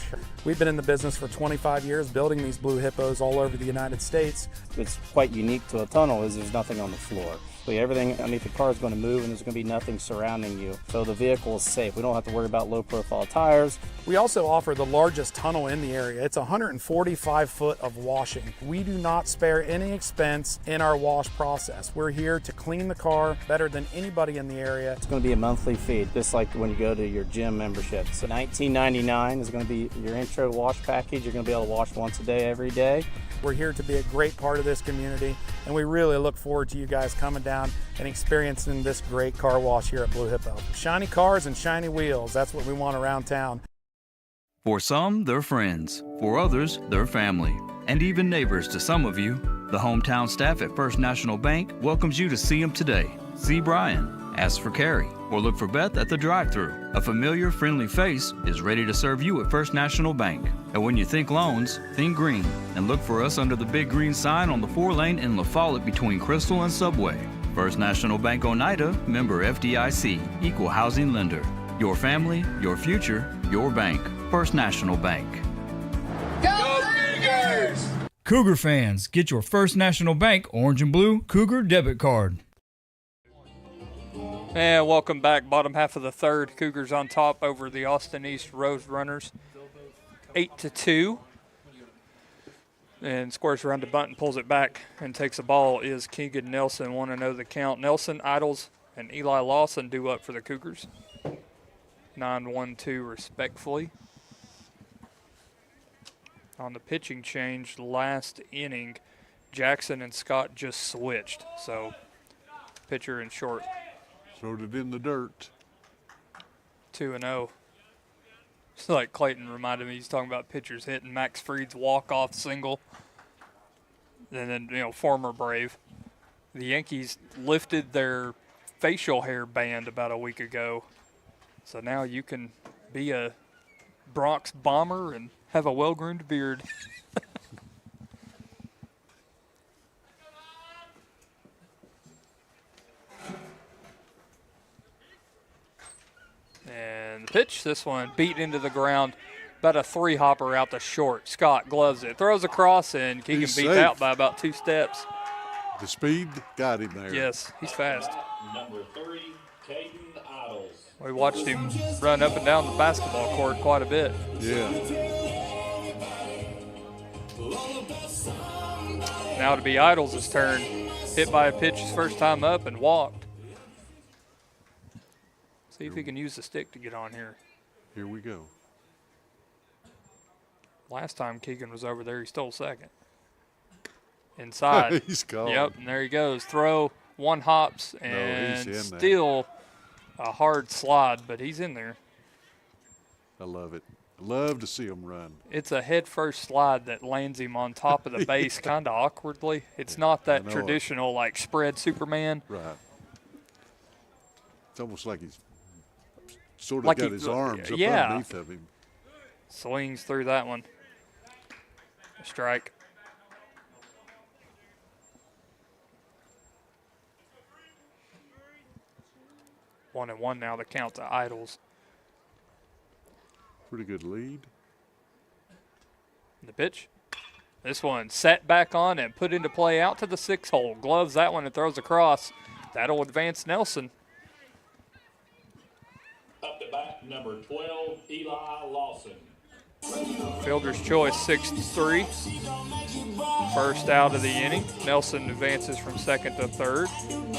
We've been in the business for 25 years building these Blue Hippos all over the United States. What's quite unique to a tunnel is there's nothing on the floor. So everything underneath the car is going to move and there's going to be nothing surrounding you. So the vehicle is safe. We don't have to worry about low profile tires. We also offer the largest tunnel in the area. It's 145 foot of washing. We do not spare any expense in our wash process. We're here to clean the car better than anybody in the area. It's going to be a monthly fee, just like when you go to your gym membership. So $19.99 is going to be your intro wash package. You're going to be able to wash once a day, every day. We're here to be a great part of this community, and we really look forward to you guys coming down and experiencing this great car wash here at Blue Hippo. Shiny cars and shiny wheels, that's what we want around town. For some, they're friends. For others, they're family. And even neighbors to some of you. The hometown staff at First National Bank welcomes you to see them today. See Brian, ask for Carrie, or look for Beth at the drive-thru. A familiar, friendly face is ready to serve you at First National Bank. And when you think loans, think green. And look for us under the big green sign on the 4-lane in La Follette between Crystal and Subway. First National Bank Oneida, member FDIC, equal housing lender. Your family, your future, your bank. First National Bank. Go Cougars! Cougar fans, get your First National Bank orange and blue Cougar debit card. And welcome back. Bottom half of the third. Cougars on top over the Austin East Rose Runners. 8-2. And squares around to bunt and pulls it back and takes the ball is Keegan Nelson. Want to know the count. Nelson, Idles, and Eli Lawson due up for the Cougars. 9-1-2 respectfully. On the pitching change last inning, Jackson and Scott just switched. So pitcher and short. Throwed it in the dirt. 2-0. It's like Clayton reminded me, he's talking about pitchers hitting Max Fried's walk-off single. And then, former Brave. The Yankees lifted their facial hair ban about a week ago. So now you can be a Bronx Bomber and have a well-groomed beard. And the pitch, this one beat into the ground About a 3-hopper out the short. Scott gloves it, throws across, and Keegan He's beat safe. out by about 2 steps. The speed got him there. Yes, he's fast. Number 3, Caden Idols. We watched him run up and down the basketball court quite a bit. Yeah. Now to be Idols' turn. Hit by a pitch his first time up and walked. See if he can use the stick to get on here. Here we go. Last time Keegan was over there, he stole second. Inside. He's gone. Yep, and there he goes. Throw, 1 hops, No, and he's in there. still a hard slide, but he's in there. I love it. I love to see him run. It's a head-first slide that lands him on top of the base kind of awkwardly. It's not that know it. traditional, like, spread Superman. Right. It's almost like he's sort of Like got he- his arms up yeah. underneath of him. Swings through that one. A strike. One and one now, the count to Idols. Pretty good lead. The pitch. This one set back on and put into play out to the 6 hole. Gloves that one and throws across. That'll advance Nelson. Up to bat, number 12, Eli Lawson. Fielder's choice, 6-3. First out of the inning. Nelson advances from second to third.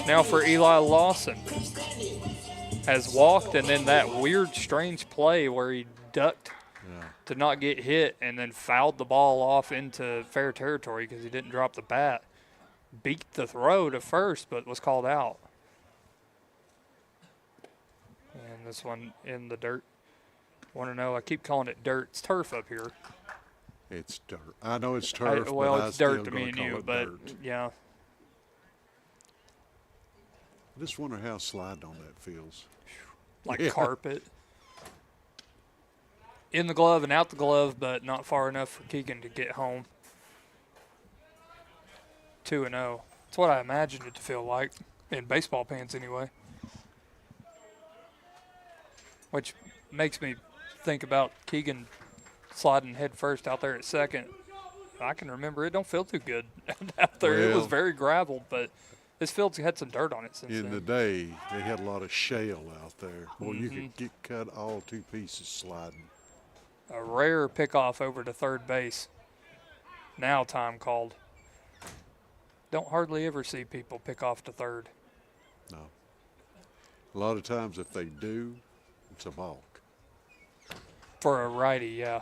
Now for Eli Lawson. Has walked, and then that weird, strange play where he ducked to not get hit and then fouled the ball off into fair territory because he didn't drop the bat. Beat the throw to first, but was called out. And this one in the dirt. Want to know, I keep calling it dirt. It's turf up here. It's dirt. I know it's turf, well, but it's I dirt still to me gonna and call you, it but dirt. yeah. I just wonder how sliding on that feels. Like Yeah. carpet. In the glove and out the glove, but not far enough for Keegan to get home. 2-0. That's what I imagined it to feel like, in baseball pants anyway. Which makes me think about Keegan sliding head first out there at second. I can remember it don't feel too good out there. It was Well, very gravel, but this field's had some dirt on it since in then. the day, they had a lot of shale out there. Boy, you Mm-hmm. could get cut all 2 pieces sliding. A rare pickoff over to third base. Now time called. Don't hardly ever see people pick off to third. No. A lot of times, if they do, it's a balk. For a righty, yeah.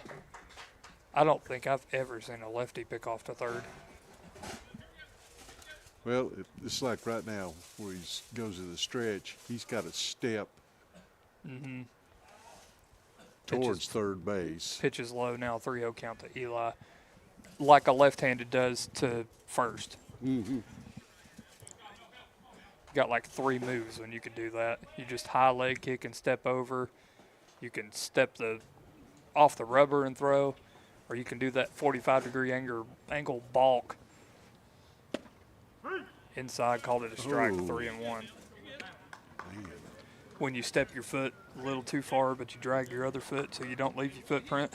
I don't think I've ever seen a lefty pick off to third. Well, it's like right now where he goes to the stretch, he's got a step Mm-hmm. towards third base. Pitches low now, 3-0 count to Eli. Like a left-handed does to first. Mm-hmm. Got like 3 moves when you can do that. You just high leg kick and step over. You can step off the rubber and throw, or you can do that 45-degree angle balk. Inside, called it a strike, Ooh. 3-1. When you step your foot a little too far, but you drag your other foot so you don't leave your footprint.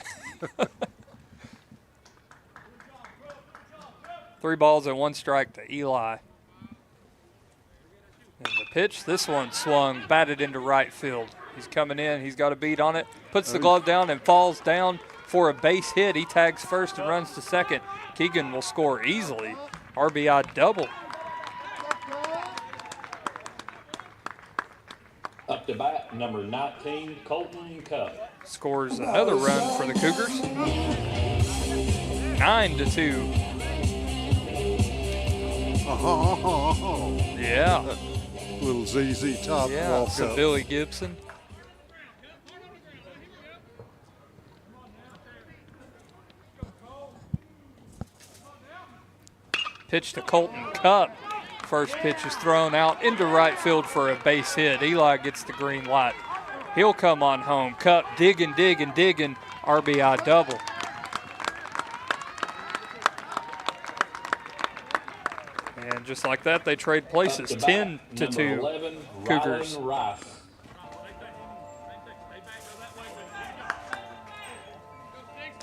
3 balls and 1 strike to Eli. And the pitch, this one swung, batted into right field. He's coming in, he's got a beat on it, puts the glove down and falls down for a base hit. He tags first and runs to second. Keegan will score easily. RBI double. Up to bat, number 19, Colton Cup. Scores another run for the Cougars. 9-2. Yeah. Little ZZ Top Yeah, walk so up. Billy Gibson. Pitch to Colton Cup. First pitch is thrown out into right field for a base hit. Eli gets the green light. He'll come on home. Cup digging. RBI double. And just like that, they trade places. 10-2. 11, Cougars. Rylan Rice.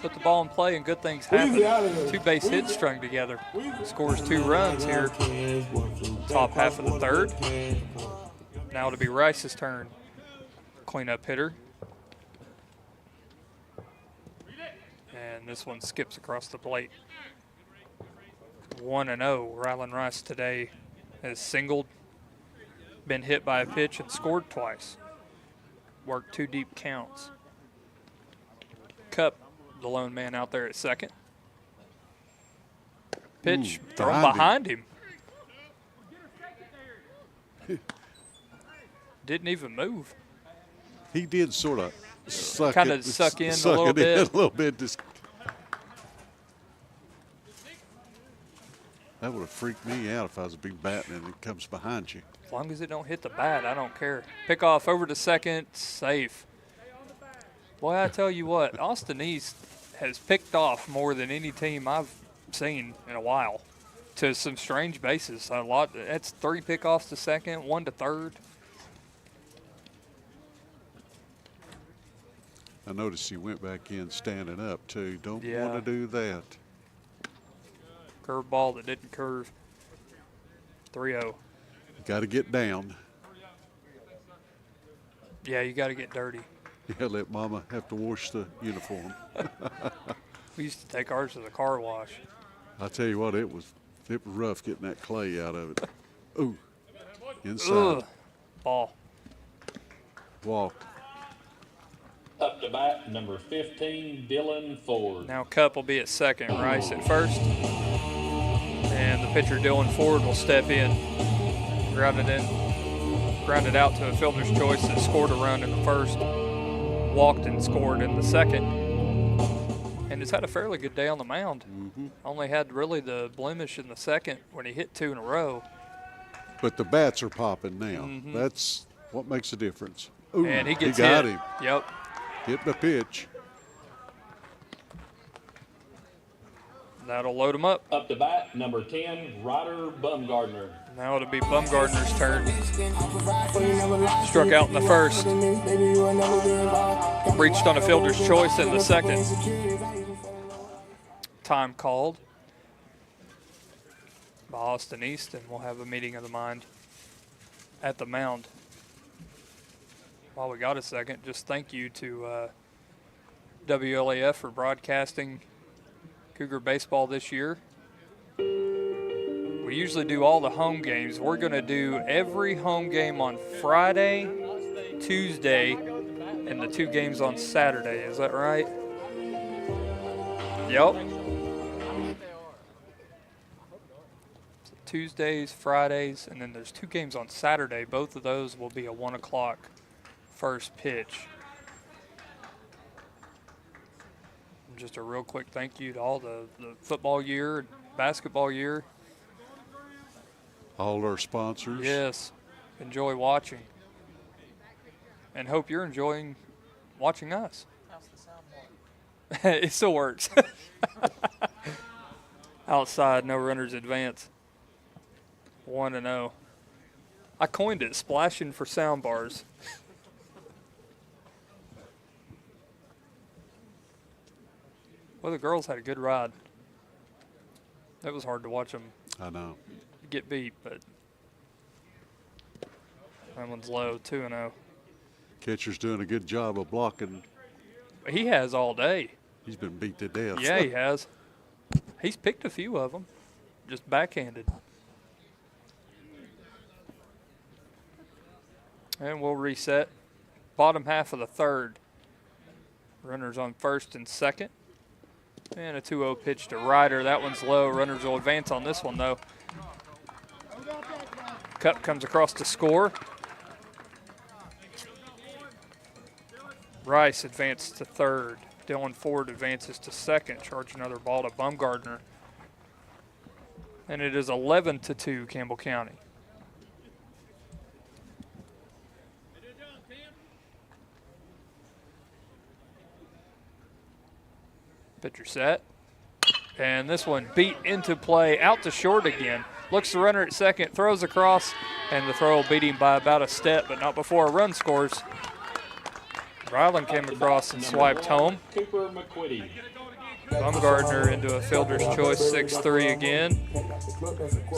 put the ball in play and good things happen. 2 base hits strung together. Scores 2 runs here. Top half of the third. Now it'll be Rice's turn. Cleanup hitter. And this one skips across the plate. 1-0. Rylan Rice today has singled, been hit by a pitch, and scored twice. Worked 2 deep counts. Cup, the lone man out there at second. Pitch thrown behind him. Didn't even move. He did sort of suck in a little bit. Just that would have freaked me out if I was a big bat and it comes behind you. As long as it don't hit the bat, I don't care. Pick off over to second, safe. Boy, I tell you what, Austin East has picked off more than any team I've seen in a while to some strange bases. A lot. That's 3 pickoffs to second, 1 to third. I noticed he went back in standing up too. Don't want to do that. Curveball that didn't curve. 3-0. Got to get down. Yeah, you got to get dirty. Yeah, let Mama have to wash the uniform. We used to take ours to the car wash. I tell you what, it was rough getting that clay out of it. Ooh, inside. Ugh. Ball. Walk. Up to bat, number 15, Dylan Ford. Now Cup will be at second, Rice at first. And the pitcher, Dylan Ford, will step in. Grounded out to a fielder's choice that scored a run in the first. Walked and scored in the second. And has had a fairly good day on the mound. Only had really the blemish in the second when he hit 2 in a row. But the bats are popping now. That's what makes a difference. Ooh, and he gets got hit. him. Yep. Hit the pitch. That'll load him up. Up to bat, number 10, Ryder Bumgardner. Now it'll be Bumgardner's turn. Struck out in the first. Reached on a fielder's choice in the second. Time called by Austin East, and we'll have a meeting of the mind at the mound. While we got a second, just thank you to WLAF for broadcasting Cougar baseball this year. We usually do all the home games. We're going to do every home game on Friday, Tuesday, and the 2 games on Saturday. Is that right? Yep. So Tuesdays, Fridays, and then there's 2 games on Saturday. Both of those will be a 1 o'clock first pitch. And just a real quick thank you to all the football year and basketball year. All our sponsors. Yes. Enjoy watching. And hope you're enjoying watching us. It still works. Outside, no runners advance. 1-0. I coined it, splashing for sound bars. Well, the girls had a good ride. It was hard to watch them. I know. Get beat, but that one's low, 2-0. Catcher's doing a good job of blocking. He has all day. He's been beat to death. Yeah, he has. He's picked a few of them, just backhanded. And we'll reset. Bottom half of the third. Runners on first and second. And a 2-0 pitch to Ryder. That one's low. Runners will advance on this one, though. Cup comes across to score. Rice advanced to third. Dylan Ford advances to second. Charge another ball to Bumgardner. And it is 11-2 Campbell County. Pitcher set. And this one beat into play, out to short again. Looks the runner at second, throws across, and the throw will beat him by about a step, but not before a run scores. Ryland came across and swiped home. Cooper McQuitty. Bumgardner into a fielder's choice 6-3 again.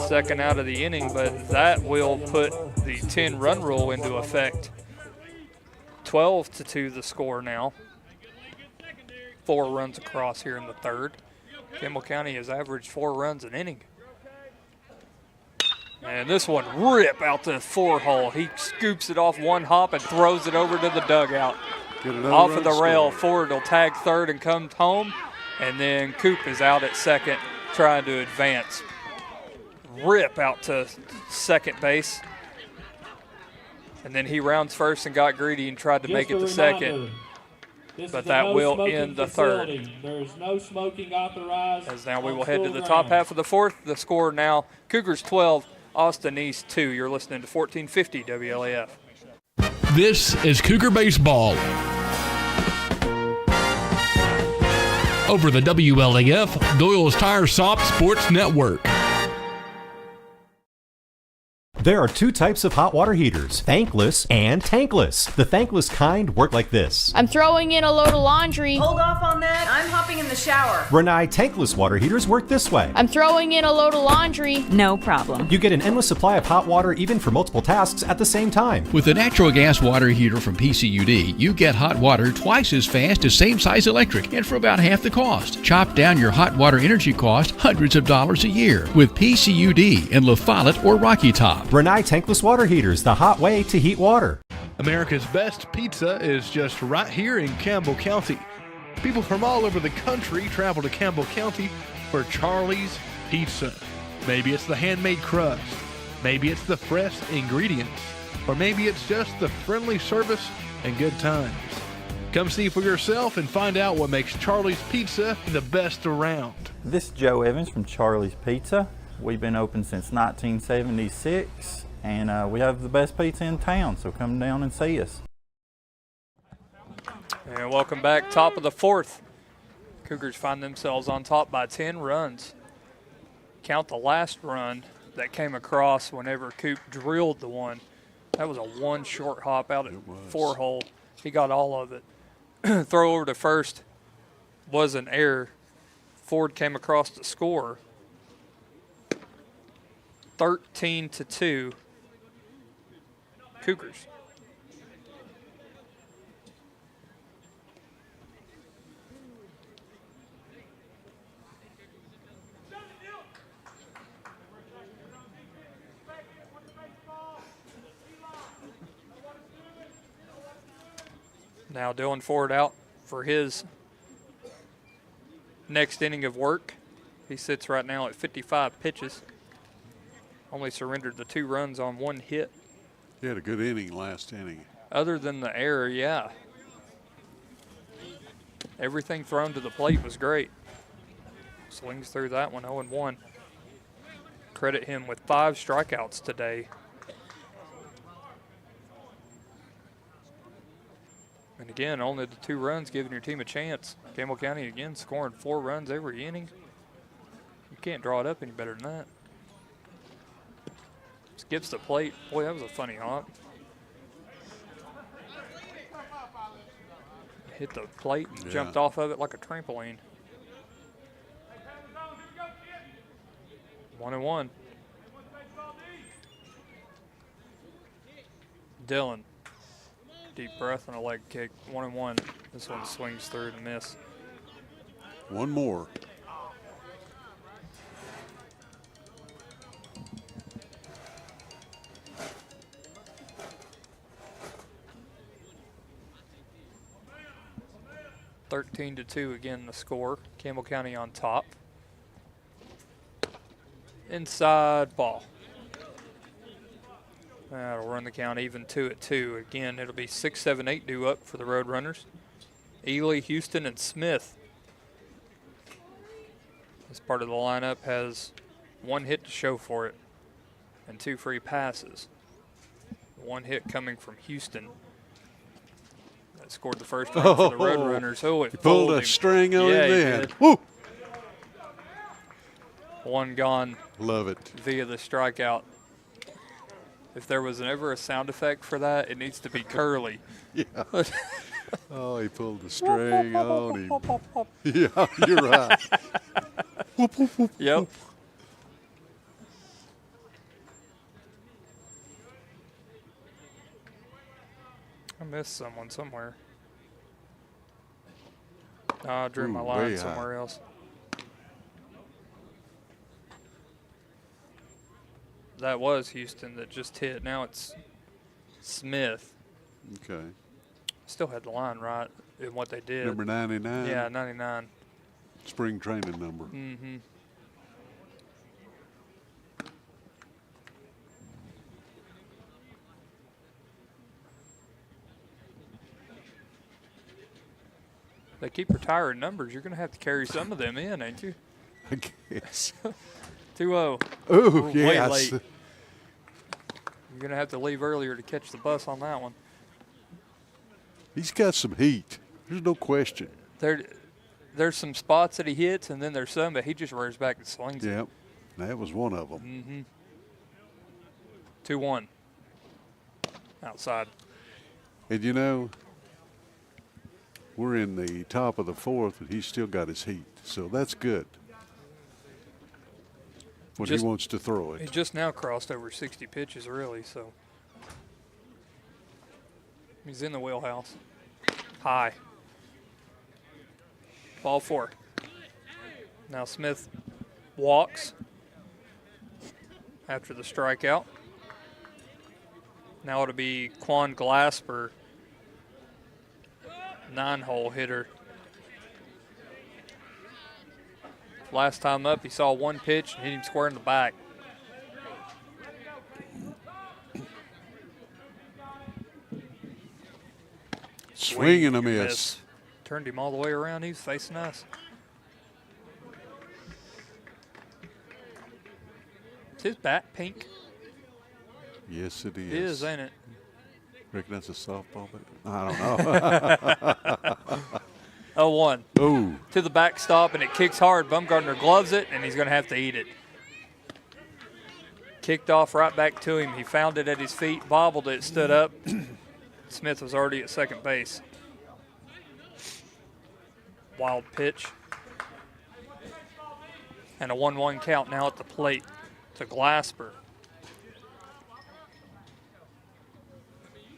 Second out of the inning, but that will put the 10-run rule into effect. 12-2 the score now. 4 runs across here in the third. Campbell County has averaged 4 runs an inning. And this one rip out the 4-hole. He scoops it off one hop and throws it over to the dugout. Off of the rail, Ford will tag third and come home. And then Coop is out at second trying to advance. Rip out to second base. And then he rounds first and got greedy and tried to make it to second. But that will end the third. There is no smoking authorized. As now we will head to the top half of the fourth. The score now, Cougars 12, Austin East 2. You're listening to 1450 WLAF. This is Cougar Baseball. Over the WLAF, Doyle's Tire Shop Sports Network. There are 2 types of hot water heaters, thankless and tankless. The thankless kind work like this. I'm throwing in a load of laundry. Hold off on that. I'm hopping in the shower. Renai tankless water heaters work this way. I'm throwing in a load of laundry. No problem. You get an endless supply of hot water even for multiple tasks at the same time. With a natural gas water heater from PCUD, you get hot water twice as fast as same size electric and for about half the cost. Chop down your hot water energy cost hundreds of dollars a year with PCUD in La Follette or Rocky Top. Renai tankless water heaters, the hot way to heat water. America's best pizza is just right here in Campbell County. People from all over the country travel to Campbell County for Charlie's Pizza. Maybe it's the handmade crust, maybe it's the fresh ingredients, or maybe it's just the friendly service and good times. Come see for yourself and find out what makes Charlie's Pizza the best around. This is Joe Evans from Charlie's Pizza. We've been open since 1976. And we have the best pizza in town, so come down and see us. And welcome back, top of the fourth. Cougars find themselves on top by 10 runs. Count the last run that came across whenever Coop drilled the one. That was a one short hop out at 4-hole. He got all of it. Throw over to first was an error. Ford came across to score. 13-2. Cougars. Now Dylan Ford out for his next inning of work. He sits right now at 55 pitches. Only surrendered the 2 runs on 1 hit. He had a good inning last inning. Other than the error, yeah. Everything thrown to the plate was great. Swings through that one, 0-1. Credit him with 5 strikeouts today. And again, only the 2 runs giving your team a chance. Campbell County again scoring 4 runs every inning. You can't draw it up any better than that. Skips the plate. Boy, that was a funny hop. Hit the plate and jumped off of it like a trampoline. 1-1. Dylan. Deep breath and a leg kick. 1-1. This one swings through to miss. One more. (13-2) again the score. Campbell County on top. Inside ball. That'll run the count even 2-2. Again, it'll be 6, 7, 8 due up for the Roadrunners. Ely, Houston, and Smith. This part of the lineup has 1 hit to show for it and 2 free passes. 1 hit coming from Houston. That scored the first run for the Roadrunners. Oh, it pulled a string on him then. Woo! 1 gone. Love it. Via the strikeout. If there was ever a sound effect for that, it needs to be curly. Yeah. Oh, he pulled the string on him. Yeah, you're right. Whoop, whoop, whoop, Yep. whoop. I missed someone somewhere. I drew my Ooh, line way somewhere high. else. That was Houston that just hit. Now it's Smith. Okay. Still had the line right in what they did. Number 99? Yeah, 99. Spring training number. Mm-hmm. They keep retiring numbers. You're going to have to carry some of them in, ain't you? I guess. 2-0. Ooh, Way yes. late. You're going to have to leave earlier to catch the bus on that one. He's got some heat. There's no question. There's some spots that he hits, and then there's some that he just rears back and swings it. Yep. That was one of them. Mm-hmm. 2-1. Outside. And you know, we're in the top of the fourth, and he's still got his heat. So that's good. When he wants to throw He it. just now crossed over 60 pitches, really, so. He's in the wheelhouse. High. Ball 4. Now Smith walks after the strikeout. Now it'll be Quan Glasper, 9-hole hitter. Last time up, he saw one pitch and hit him square in the back. Swing and a miss. Turned him all the way around. He's facing us. Is his bat pink? Yes, it is. It is, ain't it? Reckon that's a softball bat? I don't know. 0-1. Ooh. To the backstop, and it kicks hard. Bumgardner gloves it, and he's going to have to eat it. Kicked off right back to him. He found it at his feet, bobbled it, stood up. Smith was already at second base. Wild pitch. And a 1-1 count now at the plate to Glasper.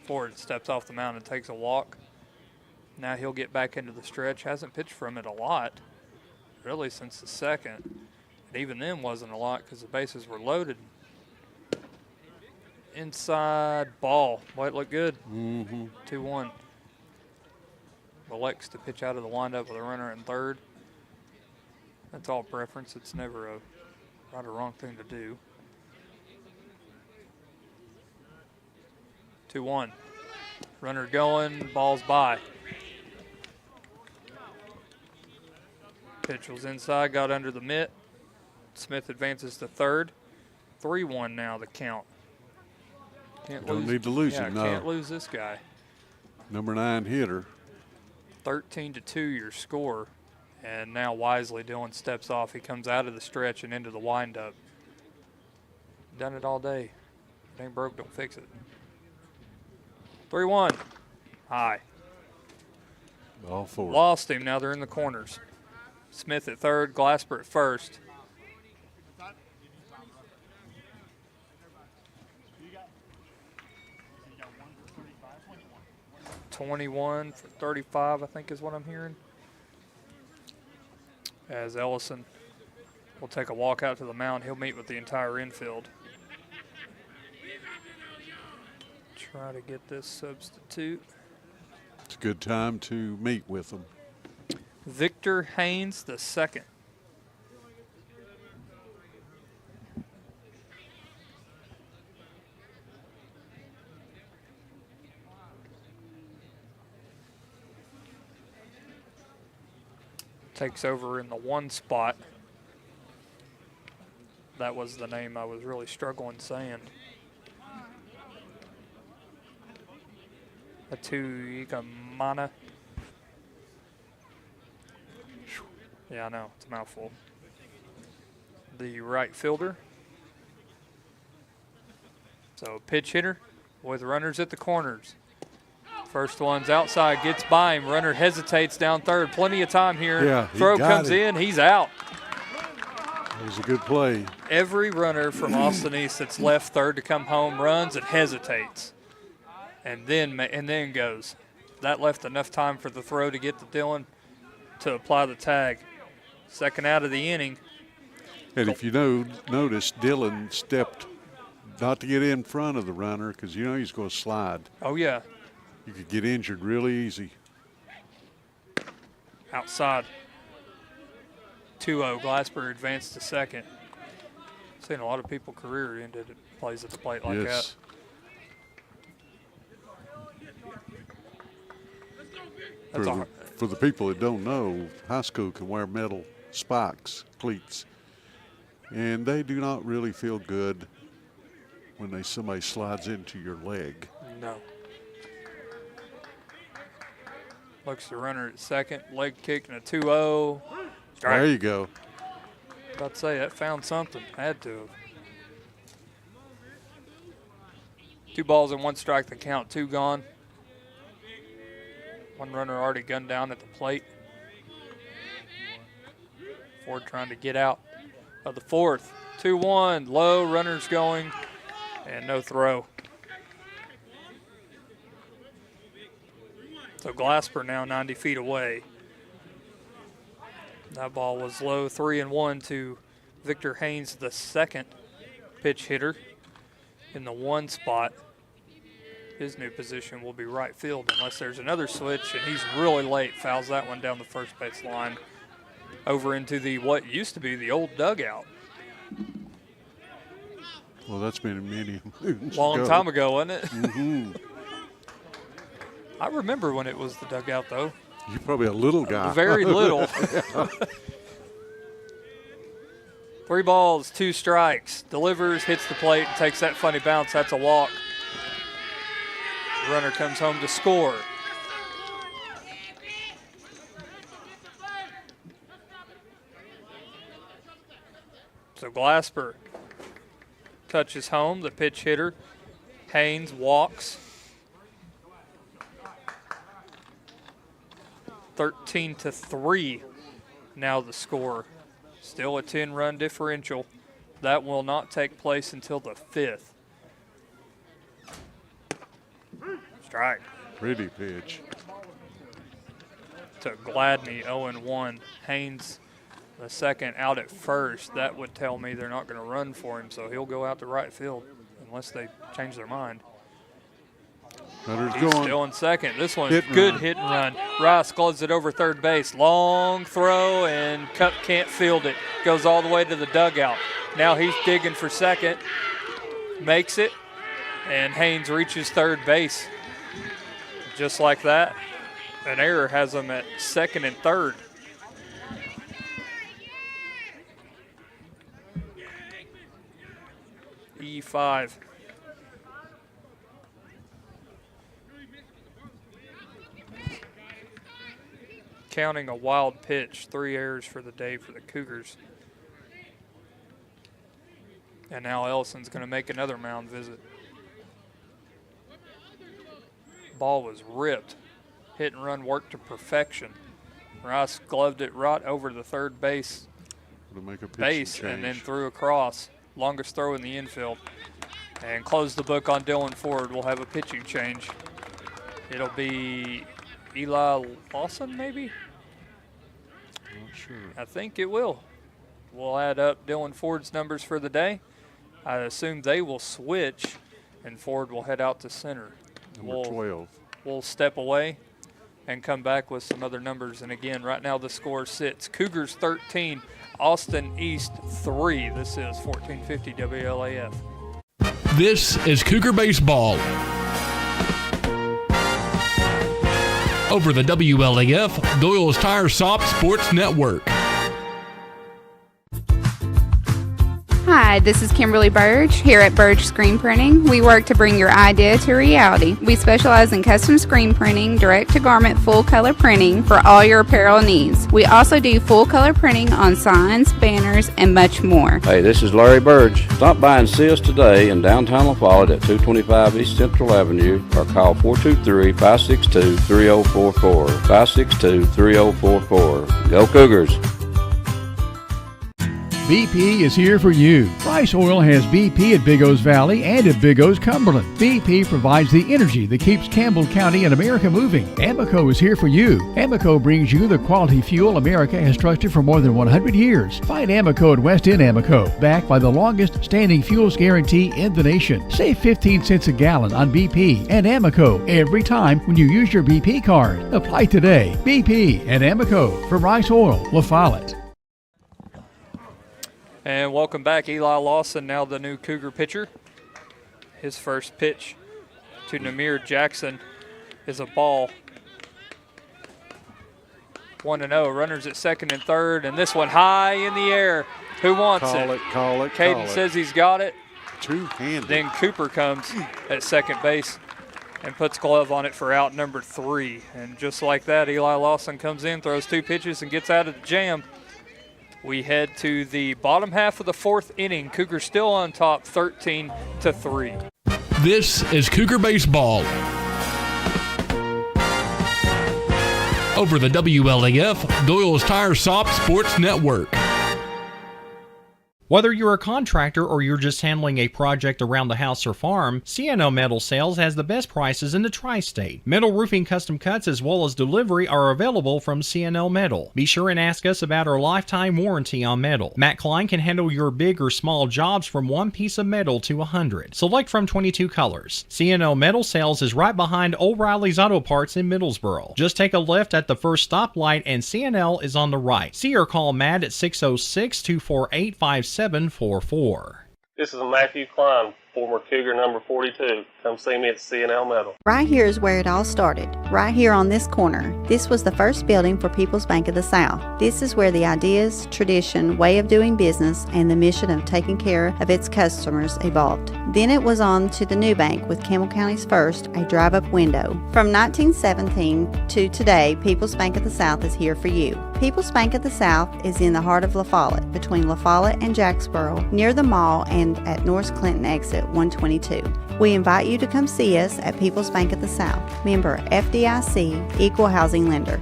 Ford steps off the mound and takes a walk. Now he'll get back into the stretch. Hasn't pitched from it a lot, really, since the second. And even then wasn't a lot because the bases were loaded. Inside ball. Boy, it looked good. 2-1. Elects to pitch out of the windup with a runner in third. That's all preference. It's never a right or wrong thing to do. 2-1. Runner going, ball's by. Pitch was inside, got under the mitt. Smith advances to third. 3-1 now the count. Don't need to lose him, no. Can't lose this guy. Number 9 hitter. 13-2 your score. And now wisely Dylan steps off. He comes out of the stretch and into the windup. Done it all day. If it ain't broke, don't fix it. 3-1. High. All 4. Lost him. Now they're in the corners. Smith at third, Glasper at first. $21 for 35, I think is what I'm hearing. As Ellison will take a walk out to the mound, he'll meet with the entire infield. Try to get this substitute. It's a good time to meet with them. Victor Haynes the second. Takes over in the 1 spot. That was the name I was really struggling saying. Atuigamana. Yeah, I know. It's a mouthful. The right fielder. So pitch hitter with runners at the corners. First one's outside, gets by him. Runner hesitates down third. Plenty of time here. Yeah, Throw comes in, he's out. It was a good play. Every runner from Austin East that's left third to come home runs and hesitates, and then goes. That left enough time for the throw to get to Dylan to apply the tag. Second out of the inning. And if you notice, Dylan stepped not to get in front of the runner because you know he's going to slide. Oh, yeah. You could get injured really easy. Outside. 2-0. Glasper advanced to second. Seen a lot of people career-ended plays at the plate like that. For the people that don't know, high school can wear metal spikes, cleats, and they do not really feel good when somebody slides into your leg. No. Looks the runner at second, leg kick and a 2-0. There you go. About to say, that found something. Had to have. 2 balls and 1 strike, the count, 2 gone. 1 runner already gunned down at the plate. Ford trying to get out of the fourth. 2-1, low, runners going, and no throw. So Glasper now 90 feet away. That ball was low, 3-1 to Victor Haynes, the second pitch hitter in the 1 spot. His new position will be right field unless there's another switch, and he's really late. Fouls that one down the first base line over into what used to be the old dugout. Well, that's been many moons Long time ago, wasn't it? Mm-hmm. I remember when it was the dugout, though. You're probably a little guy. Very little. 3 balls, 2 strikes. Delivers, hits the plate, and takes that funny bounce. That's a walk. The runner comes home to score. So Glasper touches home, the pitch hitter. Haynes walks. 13-3 now the score. Still a 10-run differential. That will not take place until the 5th. Strike. Pretty pitch. To Gladney, 0-1. Haynes, the second, out at first. That would tell me they're not going to run for him, so he'll go out to right field unless they change their mind. Runner's He's going. still in second. This one's good hit and run. Rice gloves it over third base. Long throw, and Cup can't field it. Goes all the way to the dugout. Now he's digging for second. Makes it, and Haynes reaches third base. Just like that, an error has him at second and third. E5. Counting a wild pitch, 3 errors for the day for the Cougars. And now Ellison's going to make another mound visit. Ball was ripped. Hit and run worked to perfection. Rice gloved it right over the third base and then threw across. Longest throw in the infield. And close the book on Dylan Ford. We'll have a pitching change. It'll be Eli Lawson, maybe? Not sure. I think it will. We'll add up Dylan Ford's numbers for the day. I assume they will switch, and Ford will head out to center. Number 12. We'll step away and come back with some other numbers. And again, right now the score sits Cougars 13, Austin East 3. This is 1450 WLAF. This is Cougar Baseball. Over the WLAF, Doyle's Tire Shop Sports Network. Hi, this is Kimberly Burge here at Burge Screen Printing. We work to bring your idea to reality. We specialize in custom screen printing, direct-to-garment full-color printing for all your apparel needs. We also do full-color printing on signs, banners, and much more. Hey, this is Larry Burge. Stop by and see us today in downtown La Follette at 225 East Central Avenue or call 423-562-3044. 562-3044. Go Cougars! BP is here for you. Rice Oil has BP at Big O's Valley and at Big O's Cumberland. BP provides the energy that keeps Campbell County and America moving. Amoco is here for you. Amoco brings you the quality fuel America has trusted for more than 100 years. Find Amoco at West End Amoco, backed by the longest standing fuels guarantee in the nation. Save 15 cents a gallon on BP and Amoco every time when you use your BP card. Apply today. BP and Amoco from Rice Oil, La Follette. And welcome back, Eli Lawson, now the new Cougar pitcher. His first pitch to Namir Jackson is a ball. 1-0, runners at second and third, and this one high in the air. Who wants it? Call it. Caden says he's got it. Two-handed. Then Cooper comes at second base and puts glove on it for out number 3. And just like that, Eli Lawson comes in, throws 2 pitches, and gets out of the jam. We head to the bottom half of the 4th inning. Cougars still on top, 13-3. This is Cougar Baseball. Over the WLAF, Doyle's Tire Shop Sports Network. Whether you're a contractor or you're just handling a project around the house or farm, C&L Metal Sales has the best prices in the tri-state. Metal roofing custom cuts as well as delivery are available from C&L Metal. Be sure and ask us about our lifetime warranty on metal. Matt Klein can handle your big or small jobs from 1 piece of metal to 100. Select from 22 colors. C&L Metal Sales is right behind O'Reilly's Auto Parts in Middlesboro. Just take a left at the first stoplight and C&L is on the right. See or call Matt at 606-248-5744. This is Matthew Klein, former Cougar number 42. Come see me at C&L Metal. Right here is where it all started. Right here on this corner. This was the first building for People's Bank of the South. This is where the ideas, tradition, way of doing business, and the mission of taking care of its customers evolved. Then it was on to the new bank with Campbell County's first, a drive-up window. From 1917 to today, People's Bank of the South is here for you. People's Bank of the South is in the heart of La Follette, between La Follette and Jacksboro, near the mall and at North Clinton exit 122. We invite you to come see us at People's Bank of the South. Member FDIC, Equal Housing Lender.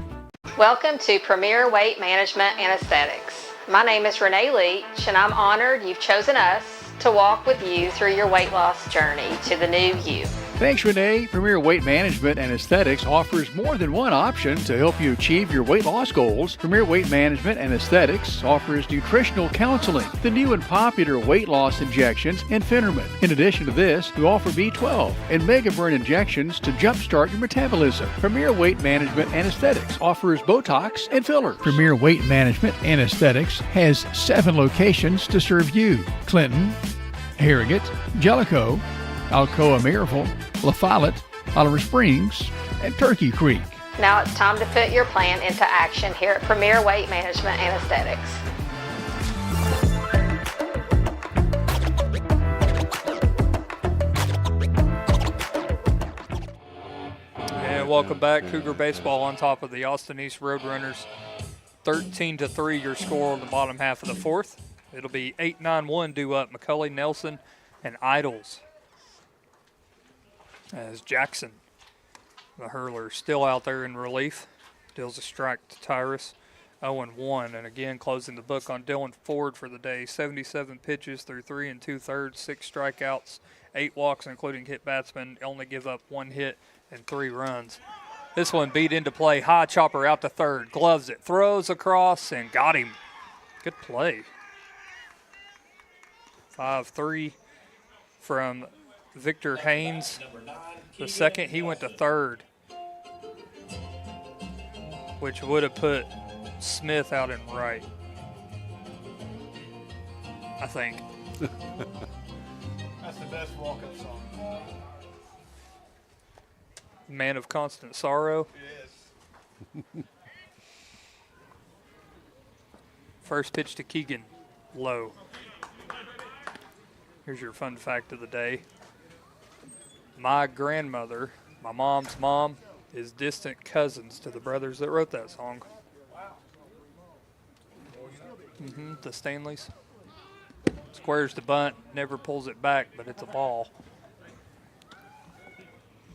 Welcome to Premier Weight Management and Aesthetics. My name is Renee Leach, and I'm honored you've chosen us to walk with you through your weight loss journey to the new you. Thanks, Renee. Premier Weight Management and Aesthetics offers more than one option to help you achieve your weight loss goals. Premier Weight Management and Aesthetics offers nutritional counseling, the new and popular weight loss injections, and Phenermin. In addition to this, we offer B12 and Mega Burn injections to jumpstart your metabolism. Premier Weight Management and Aesthetics offers Botox and fillers. Premier Weight Management and Aesthetics has 7 locations to serve you: Clinton, Harrogate, Jellicoe, Alcoa Maryville, La Follette, Oliver Springs, and Turkey Creek. Now it's time to put your plan into action here at Premier Weight Management and Aesthetics. And welcome back. Cougar Baseball on top of the Austin East Roadrunners. 13-3 your score on the bottom half of the 4th. It'll be 8-9-1 due up. McCulley, Nelson, and Idols. As Jackson, the hurler, still out there in relief. Deals a strike to Tyrus. 0-1. And again, closing the book on Dylan Ford for the day. 77 pitches through 3 2/3, 6 strikeouts, 8 walks, including hit batsmen. Only give up 1 hit and 3 runs. This one beat into play. High chopper out to third. Gloves it. Throws across and got him. Good play. 5-3 from Victor Haynes. The second, he went to third, which would have put Smith out in right, I think. That's the best walk-up song. Man of Constant Sorrow. Yes. First pitch to Keegan, low. Here's your fun fact of the day. My grandmother, my mom's mom, is distant cousins to the brothers that wrote that song. The Stanleys. Squares the bunt, never pulls it back, but it's a ball.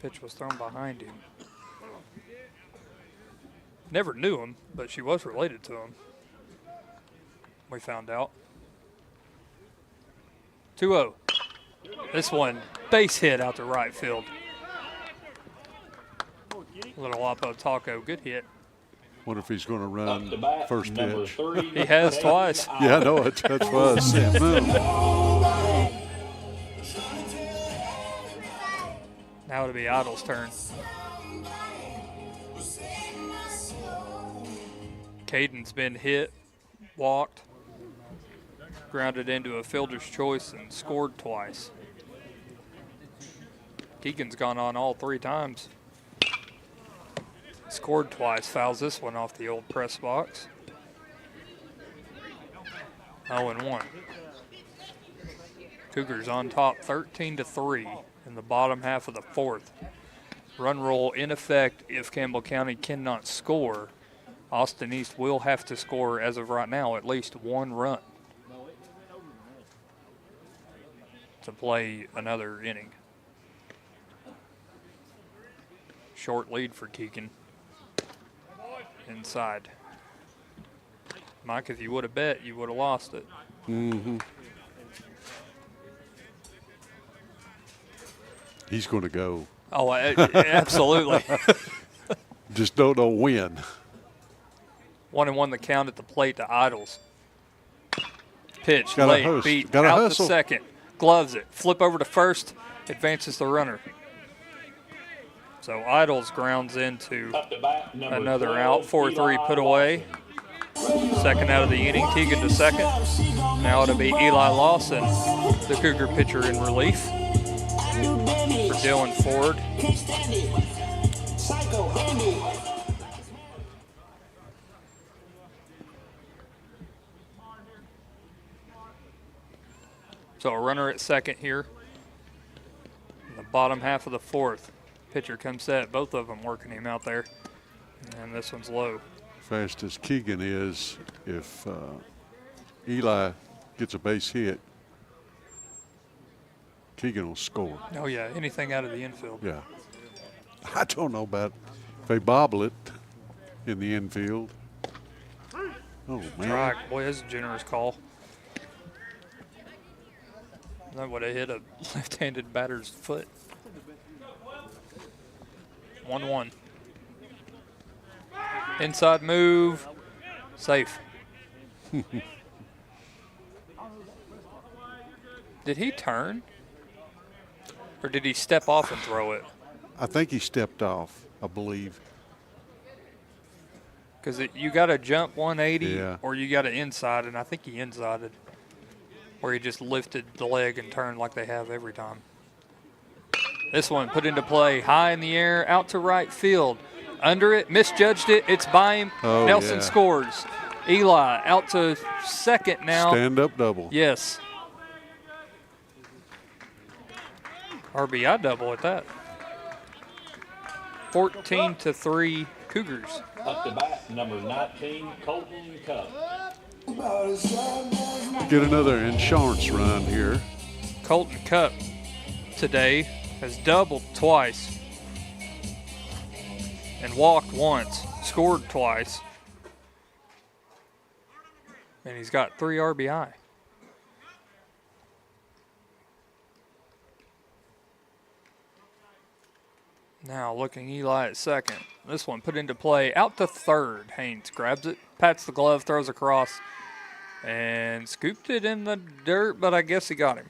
Pitch was thrown behind him. Never knew him, but she was related to him. We found out. 2-0. This one, base hit out to right field. Little Wapo Taco, good hit. Wonder if he's going to run first pitch. He has twice. Yeah, I know it. That's why I said Now it'll be Idle's turn. Caden's been hit, walked, grounded into a fielder's choice, and scored twice. Keegan's gone on all 3 times. Scored twice, fouls this one off the old press box. 0-1. Cougars on top 13-3 in the bottom half of the 4th. Run rule in effect if Campbell County cannot score. Austin East will have to score, as of right now, at least 1 run to play another inning. Short lead for Keegan. Inside. Mike, if you would have bet, you would have lost it. He's going to go. Oh, absolutely. Just don't know when. 1-1 the count at the plate to Idols. Pitch, Gotta late, hustle. beat, Gotta out hustle. to second. Gloves it, flip over to first, advances the runner. So Idols grounds into another out, 4-3 put away. Second out of the inning, Teagan to second. Now it'll be Eli Lawson, the Cougar pitcher in relief for Dylan Ford. So a runner at second here in the bottom half of the 4th. Pitcher comes set, both of them working him out there. And this one's low. Fast as Keegan is, if Eli gets a base hit, Keegan will score. Oh, yeah, anything out of the infield. Yeah. I don't know about if they bobble it in the infield. Oh, man. Strike. Boy, that's a generous call. That would have hit a left-handed batter's foot. 1-1. Inside move. Safe. Did he turn? Or did he step off and throw it? I think he stepped off, I believe. Because you got to jump 180 Yeah. or you got to inside, and I think he insided. Or he just lifted the leg and turned like they have every time. This one put into play, high in the air, out to right field. Under it, misjudged it, it's by him. Oh, Nelson yeah. scores. Eli out to second now. Stand-up double. Yes. RBI double at that. 14-3 Cougars. Up to bat, number 19, Colton Cup. Get another insurance run here. Colton Cup today has doubled twice and walked once, scored twice, and he's got 3 RBI. Now looking Eli at second. This one put into play, out to third. Haynes grabs it, pats the glove, throws across, and scooped it in the dirt, but I guess he got him.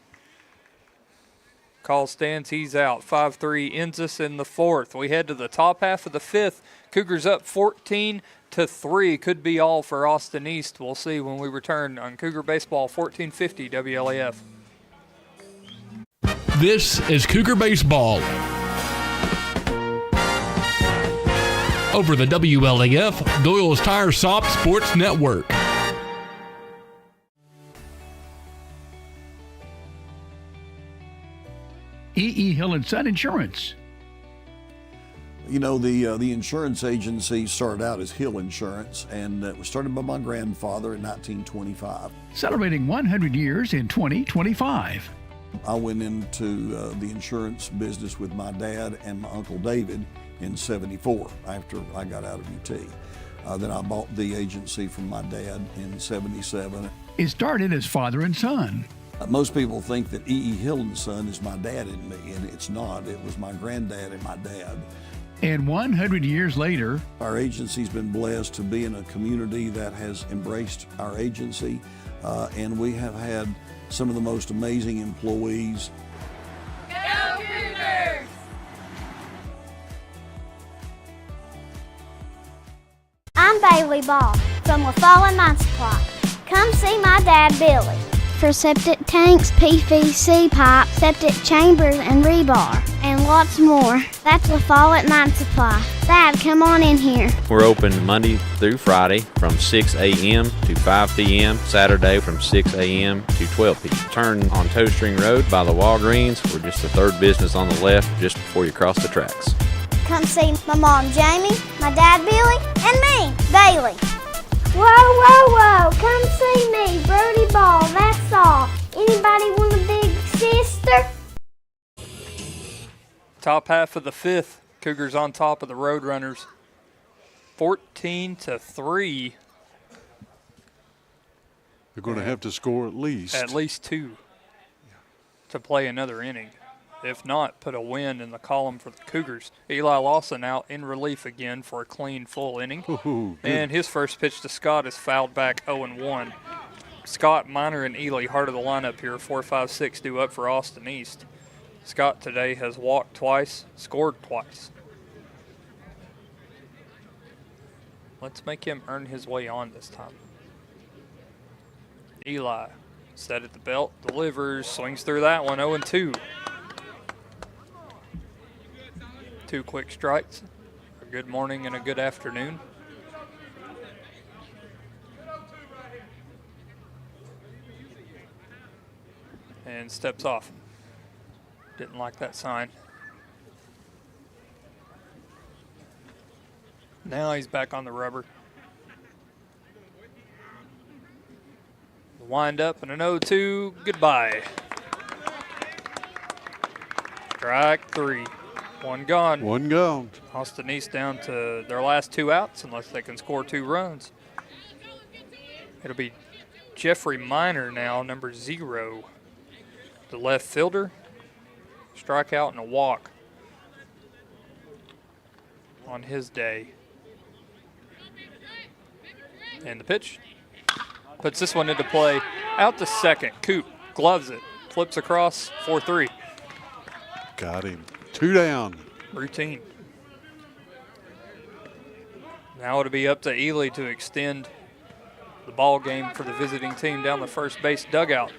Call stands, he's out. 5-3 ends us in the 4th. We head to the top half of the 5th. Cougars up 14-3. Could be all for Austin East. We'll see when we return on Cougar Baseball 1450 WLAF. This is Cougar Baseball. Over the WLAF, Doyle's Tire Shop Sports Network. E.E. Hill & Son Insurance. You know, the insurance agency started out as Hill Insurance, and it was started by my grandfather in 1925. Celebrating 100 years in 2025. I went into the insurance business with my dad and my Uncle David in '74 after I got out of UT. Then I bought the agency from my dad in '77. It started as father and son. Most people think that E.E. Hill & Son is my dad and me, and it's not. It was my granddad and my dad. And 100 years later, our agency's been blessed to be in a community that has embraced our agency, and we have had some of the most amazing employees. Go Cougars! I'm Bailey Ball from LaFollette Mine Supply. Come see my dad, Billy. For septic tanks, PVC pipe, septic chambers, and rebar, and lots more. That's LaFollette Mine Supply. Dad, come on in here. We're open Monday through Friday from 6 a.m. to 5 p.m., Saturday from 6 a.m. to 12 p.m. Turn on Toe String Road by the Walgreens. We're just the third business on the left just before you cross the tracks. Come see my mom, Jamie, my dad, Billy, and me, Bailey. Whoa, whoa, whoa, come see me, Brody Ball, that's all. Anybody want a big sister? Top half of the fifth, Cougars on top of the Roadrunners, 14-3. They're going to have to score at least 2 to play another inning. If not, put a win in the column for the Cougars. Eli Lawson out in relief again for a clean full inning. Ooh, and his first pitch to Scott is fouled back 0-1. Scott, Minor, and Ely, heart of the lineup here, 4, 5, 6 due up for Austin East. Scott today has walked twice, scored twice. Let's make him earn his way on this time. Eli, set at the belt, delivers, swings through that one, 0-2. 2 quick strikes, a good morning and a good afternoon. And steps off. Didn't like that sign. Now he's back on the rubber. The wind up and an 0-2, goodbye. Strike 3. One gone. One gone. Austin East down to their last 2 outs unless they can score 2 runs. It'll be Jeffrey Minor now, number 0. The left fielder. Strikeout and a walk on his day. And the pitch. Puts this one into play. Out to second. Coop gloves it. Flips across. 4-3. Got him. 2 down. Routine. Now it'll be up to Ely to extend the ball game for the visiting team down the first base dugout.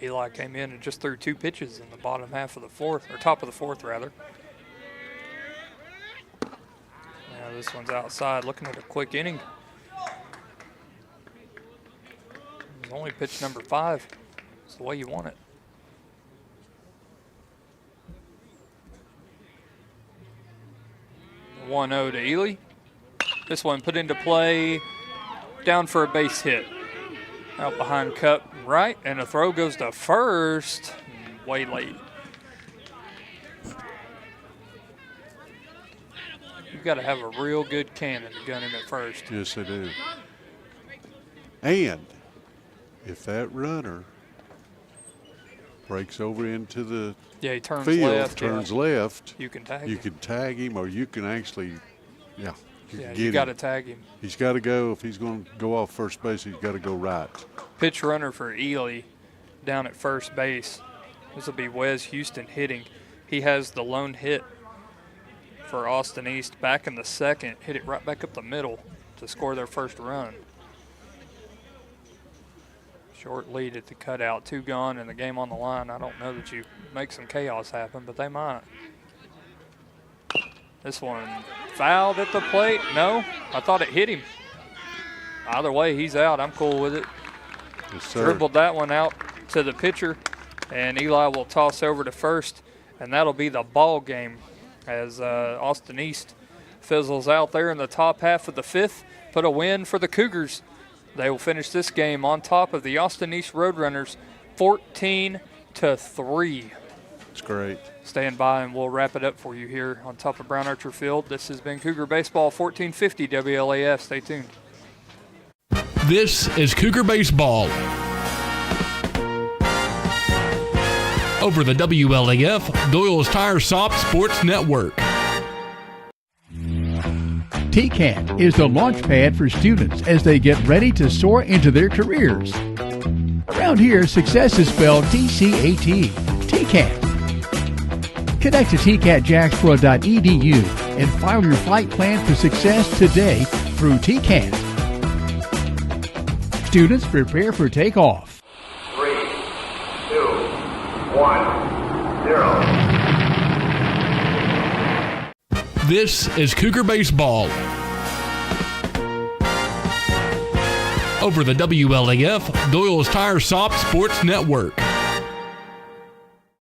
Eli came in and just threw 2 pitches in the bottom half of the fourth, or top of the fourth rather. Now this one's outside, looking at a quick inning. It's only pitch number 5. It's the way you want it. The 1-0 to Ely. This one put into play, down for a base hit. Out behind Cup right, and a throw goes to first. Way late. You've got to have a real good cannon to gun him at first. Yes, they do. And if that runner breaks over into the he turns field, left, turns left, you can tag you him. can tag him, or you can actually, You got to tag him. He's got to go. If he's going to go off first base, he's got to go right. Pitch runner for Ely down at first base. This will be Wes Houston hitting. He has the lone hit for Austin East back in the second. Hit it right back up the middle to score their first run. Short lead at the cutout, 2 gone and the game on the line. I don't know that you make some chaos happen, but they might. This one fouled at the plate. No, I thought it hit him. Either way, he's out. I'm cool with it. Yes, sir. Dribbled that one out to the pitcher, and Eli will toss over to first, and that'll be the ball game as Austin East fizzles out there in the top half of the fifth. Put a win for the Cougars. They will finish this game on top of the Austin East Roadrunners 14-3. It's great. Stand by and we'll wrap it up for you here on top of Brown Archer Field. This has been Cougar Baseball 1450 WLAF. Stay tuned. This is Cougar Baseball. Over the WLAF, Doyle's Tire Shop Sports Network. TCAT is the launch pad for students as they get ready to soar into their careers. Around here, success is spelled TCAT, TCAT. Connect to tcatjacksboro.edu and file your flight plan for success today through TCAT. Students prepare for takeoff. 3, 2, 1, 0. This is Cougar Baseball. Over the WLAF, Doyle's Tire Shop Sports Network.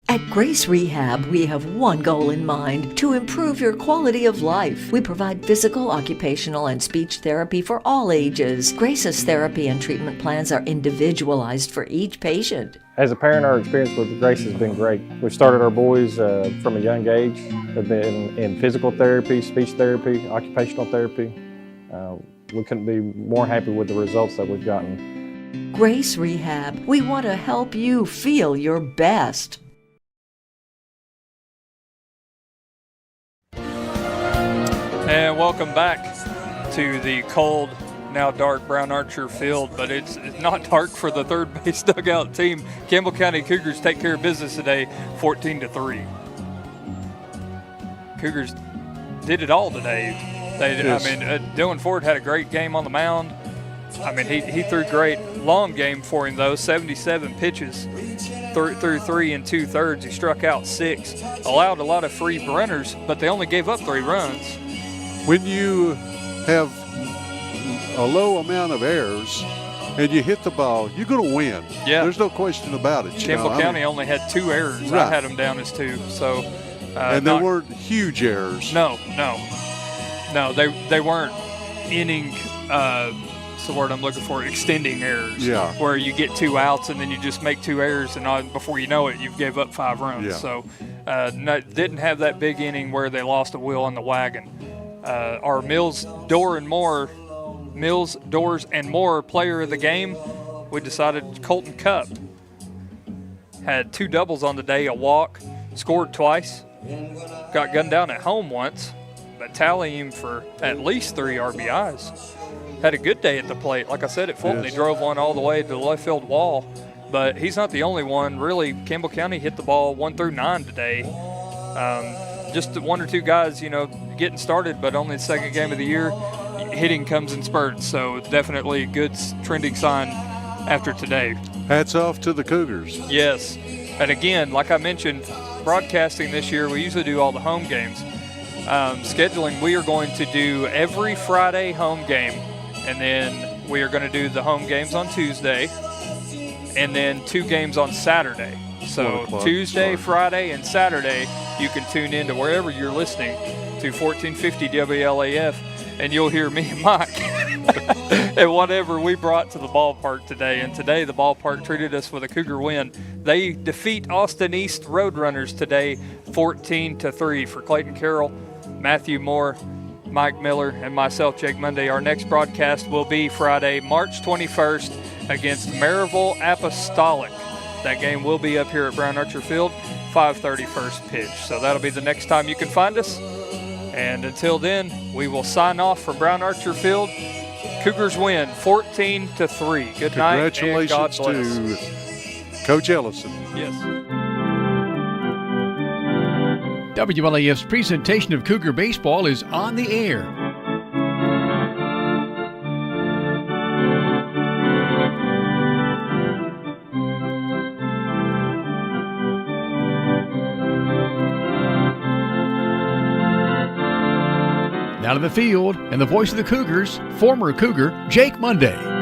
At Grace Rehab, we have one goal in mind: to improve your quality of life. We provide physical, occupational, and speech therapy for all ages. Grace's therapy and treatment plans are individualized for each patient. As a parent, our experience with Grace has been great. We started our boys from a young age. They've been in physical therapy, speech therapy, occupational therapy. We couldn't be more happy with the results that we've gotten. Grace Rehab, we want to help you feel your best. And welcome back to the cold, now dark Brown Archer Field, but it's not dark for the third base dugout team. Campbell County Cougars take care of business today, 14-3. Cougars did it all today. Yes. Dylan Ford had a great game on the mound. He threw great. Long game for him though, 77 pitches, threw 3 2/3. He struck out 6, allowed a lot of free runners, but they only gave up 3 runs. When you have a low amount of errors and you hit the ball, you're going to win. Yeah. There's no question about it. Campbell County only had 2 errors. Right. I had them down as 2. So, and they weren't huge errors. No, they weren't inning. What's the word I'm looking for? Extending errors. Yeah. Where you get 2 outs and then you just make 2 errors, and before you know it, you've gave up 5 runs. Yeah. So, didn't have that big inning where they lost a wheel on the wagon. Our Mills, Doors, and More player of the game, we decided Colton Cup. Had 2 doubles on the day, a walk, scored twice, got gunned down at home once, but tallying for at least 3 RBIs. Had a good day at the plate. Like I said, at Fulton, Yes. he drove one all the way to the left field wall, but he's not the only one. Really, Campbell County hit the ball 1 through 9 today. Just 1 or 2 guys, getting started, but only the second game of the year. Hitting comes in spurts, so definitely a good trending sign after today. Hats off to the Cougars. Yes, and again, like I mentioned, broadcasting this year, we usually do all the home games. Scheduling, we are going to do every Friday home game, and then we are going to do the home games on Tuesday, and then 2 games on Saturday. So Tuesday, Friday, and Saturday, you can tune in to wherever you're listening to 1450 WLAF, and you'll hear me and Mike and whatever we brought to the ballpark today. And today the ballpark treated us with a Cougar win. They defeat Austin East Roadrunners today 14-3. For Clayton Carroll, Matthew Moore, Mike Miller, and myself, Jake Monday, our next broadcast will be Friday, March 21st against Maryville Apostolic. That game will be up here at Brown Archer Field, 5:30 first pitch. So that'll be the next time you can find us. And until then, we will sign off from Brown Archer Field. Cougars win 14-3. Good night. And God Congratulations bless. to Coach Ellison. Yes. WLAF's presentation of Cougar Baseball is on the air. Down in the field, and the voice of the Cougars, former Cougar Jake Monday.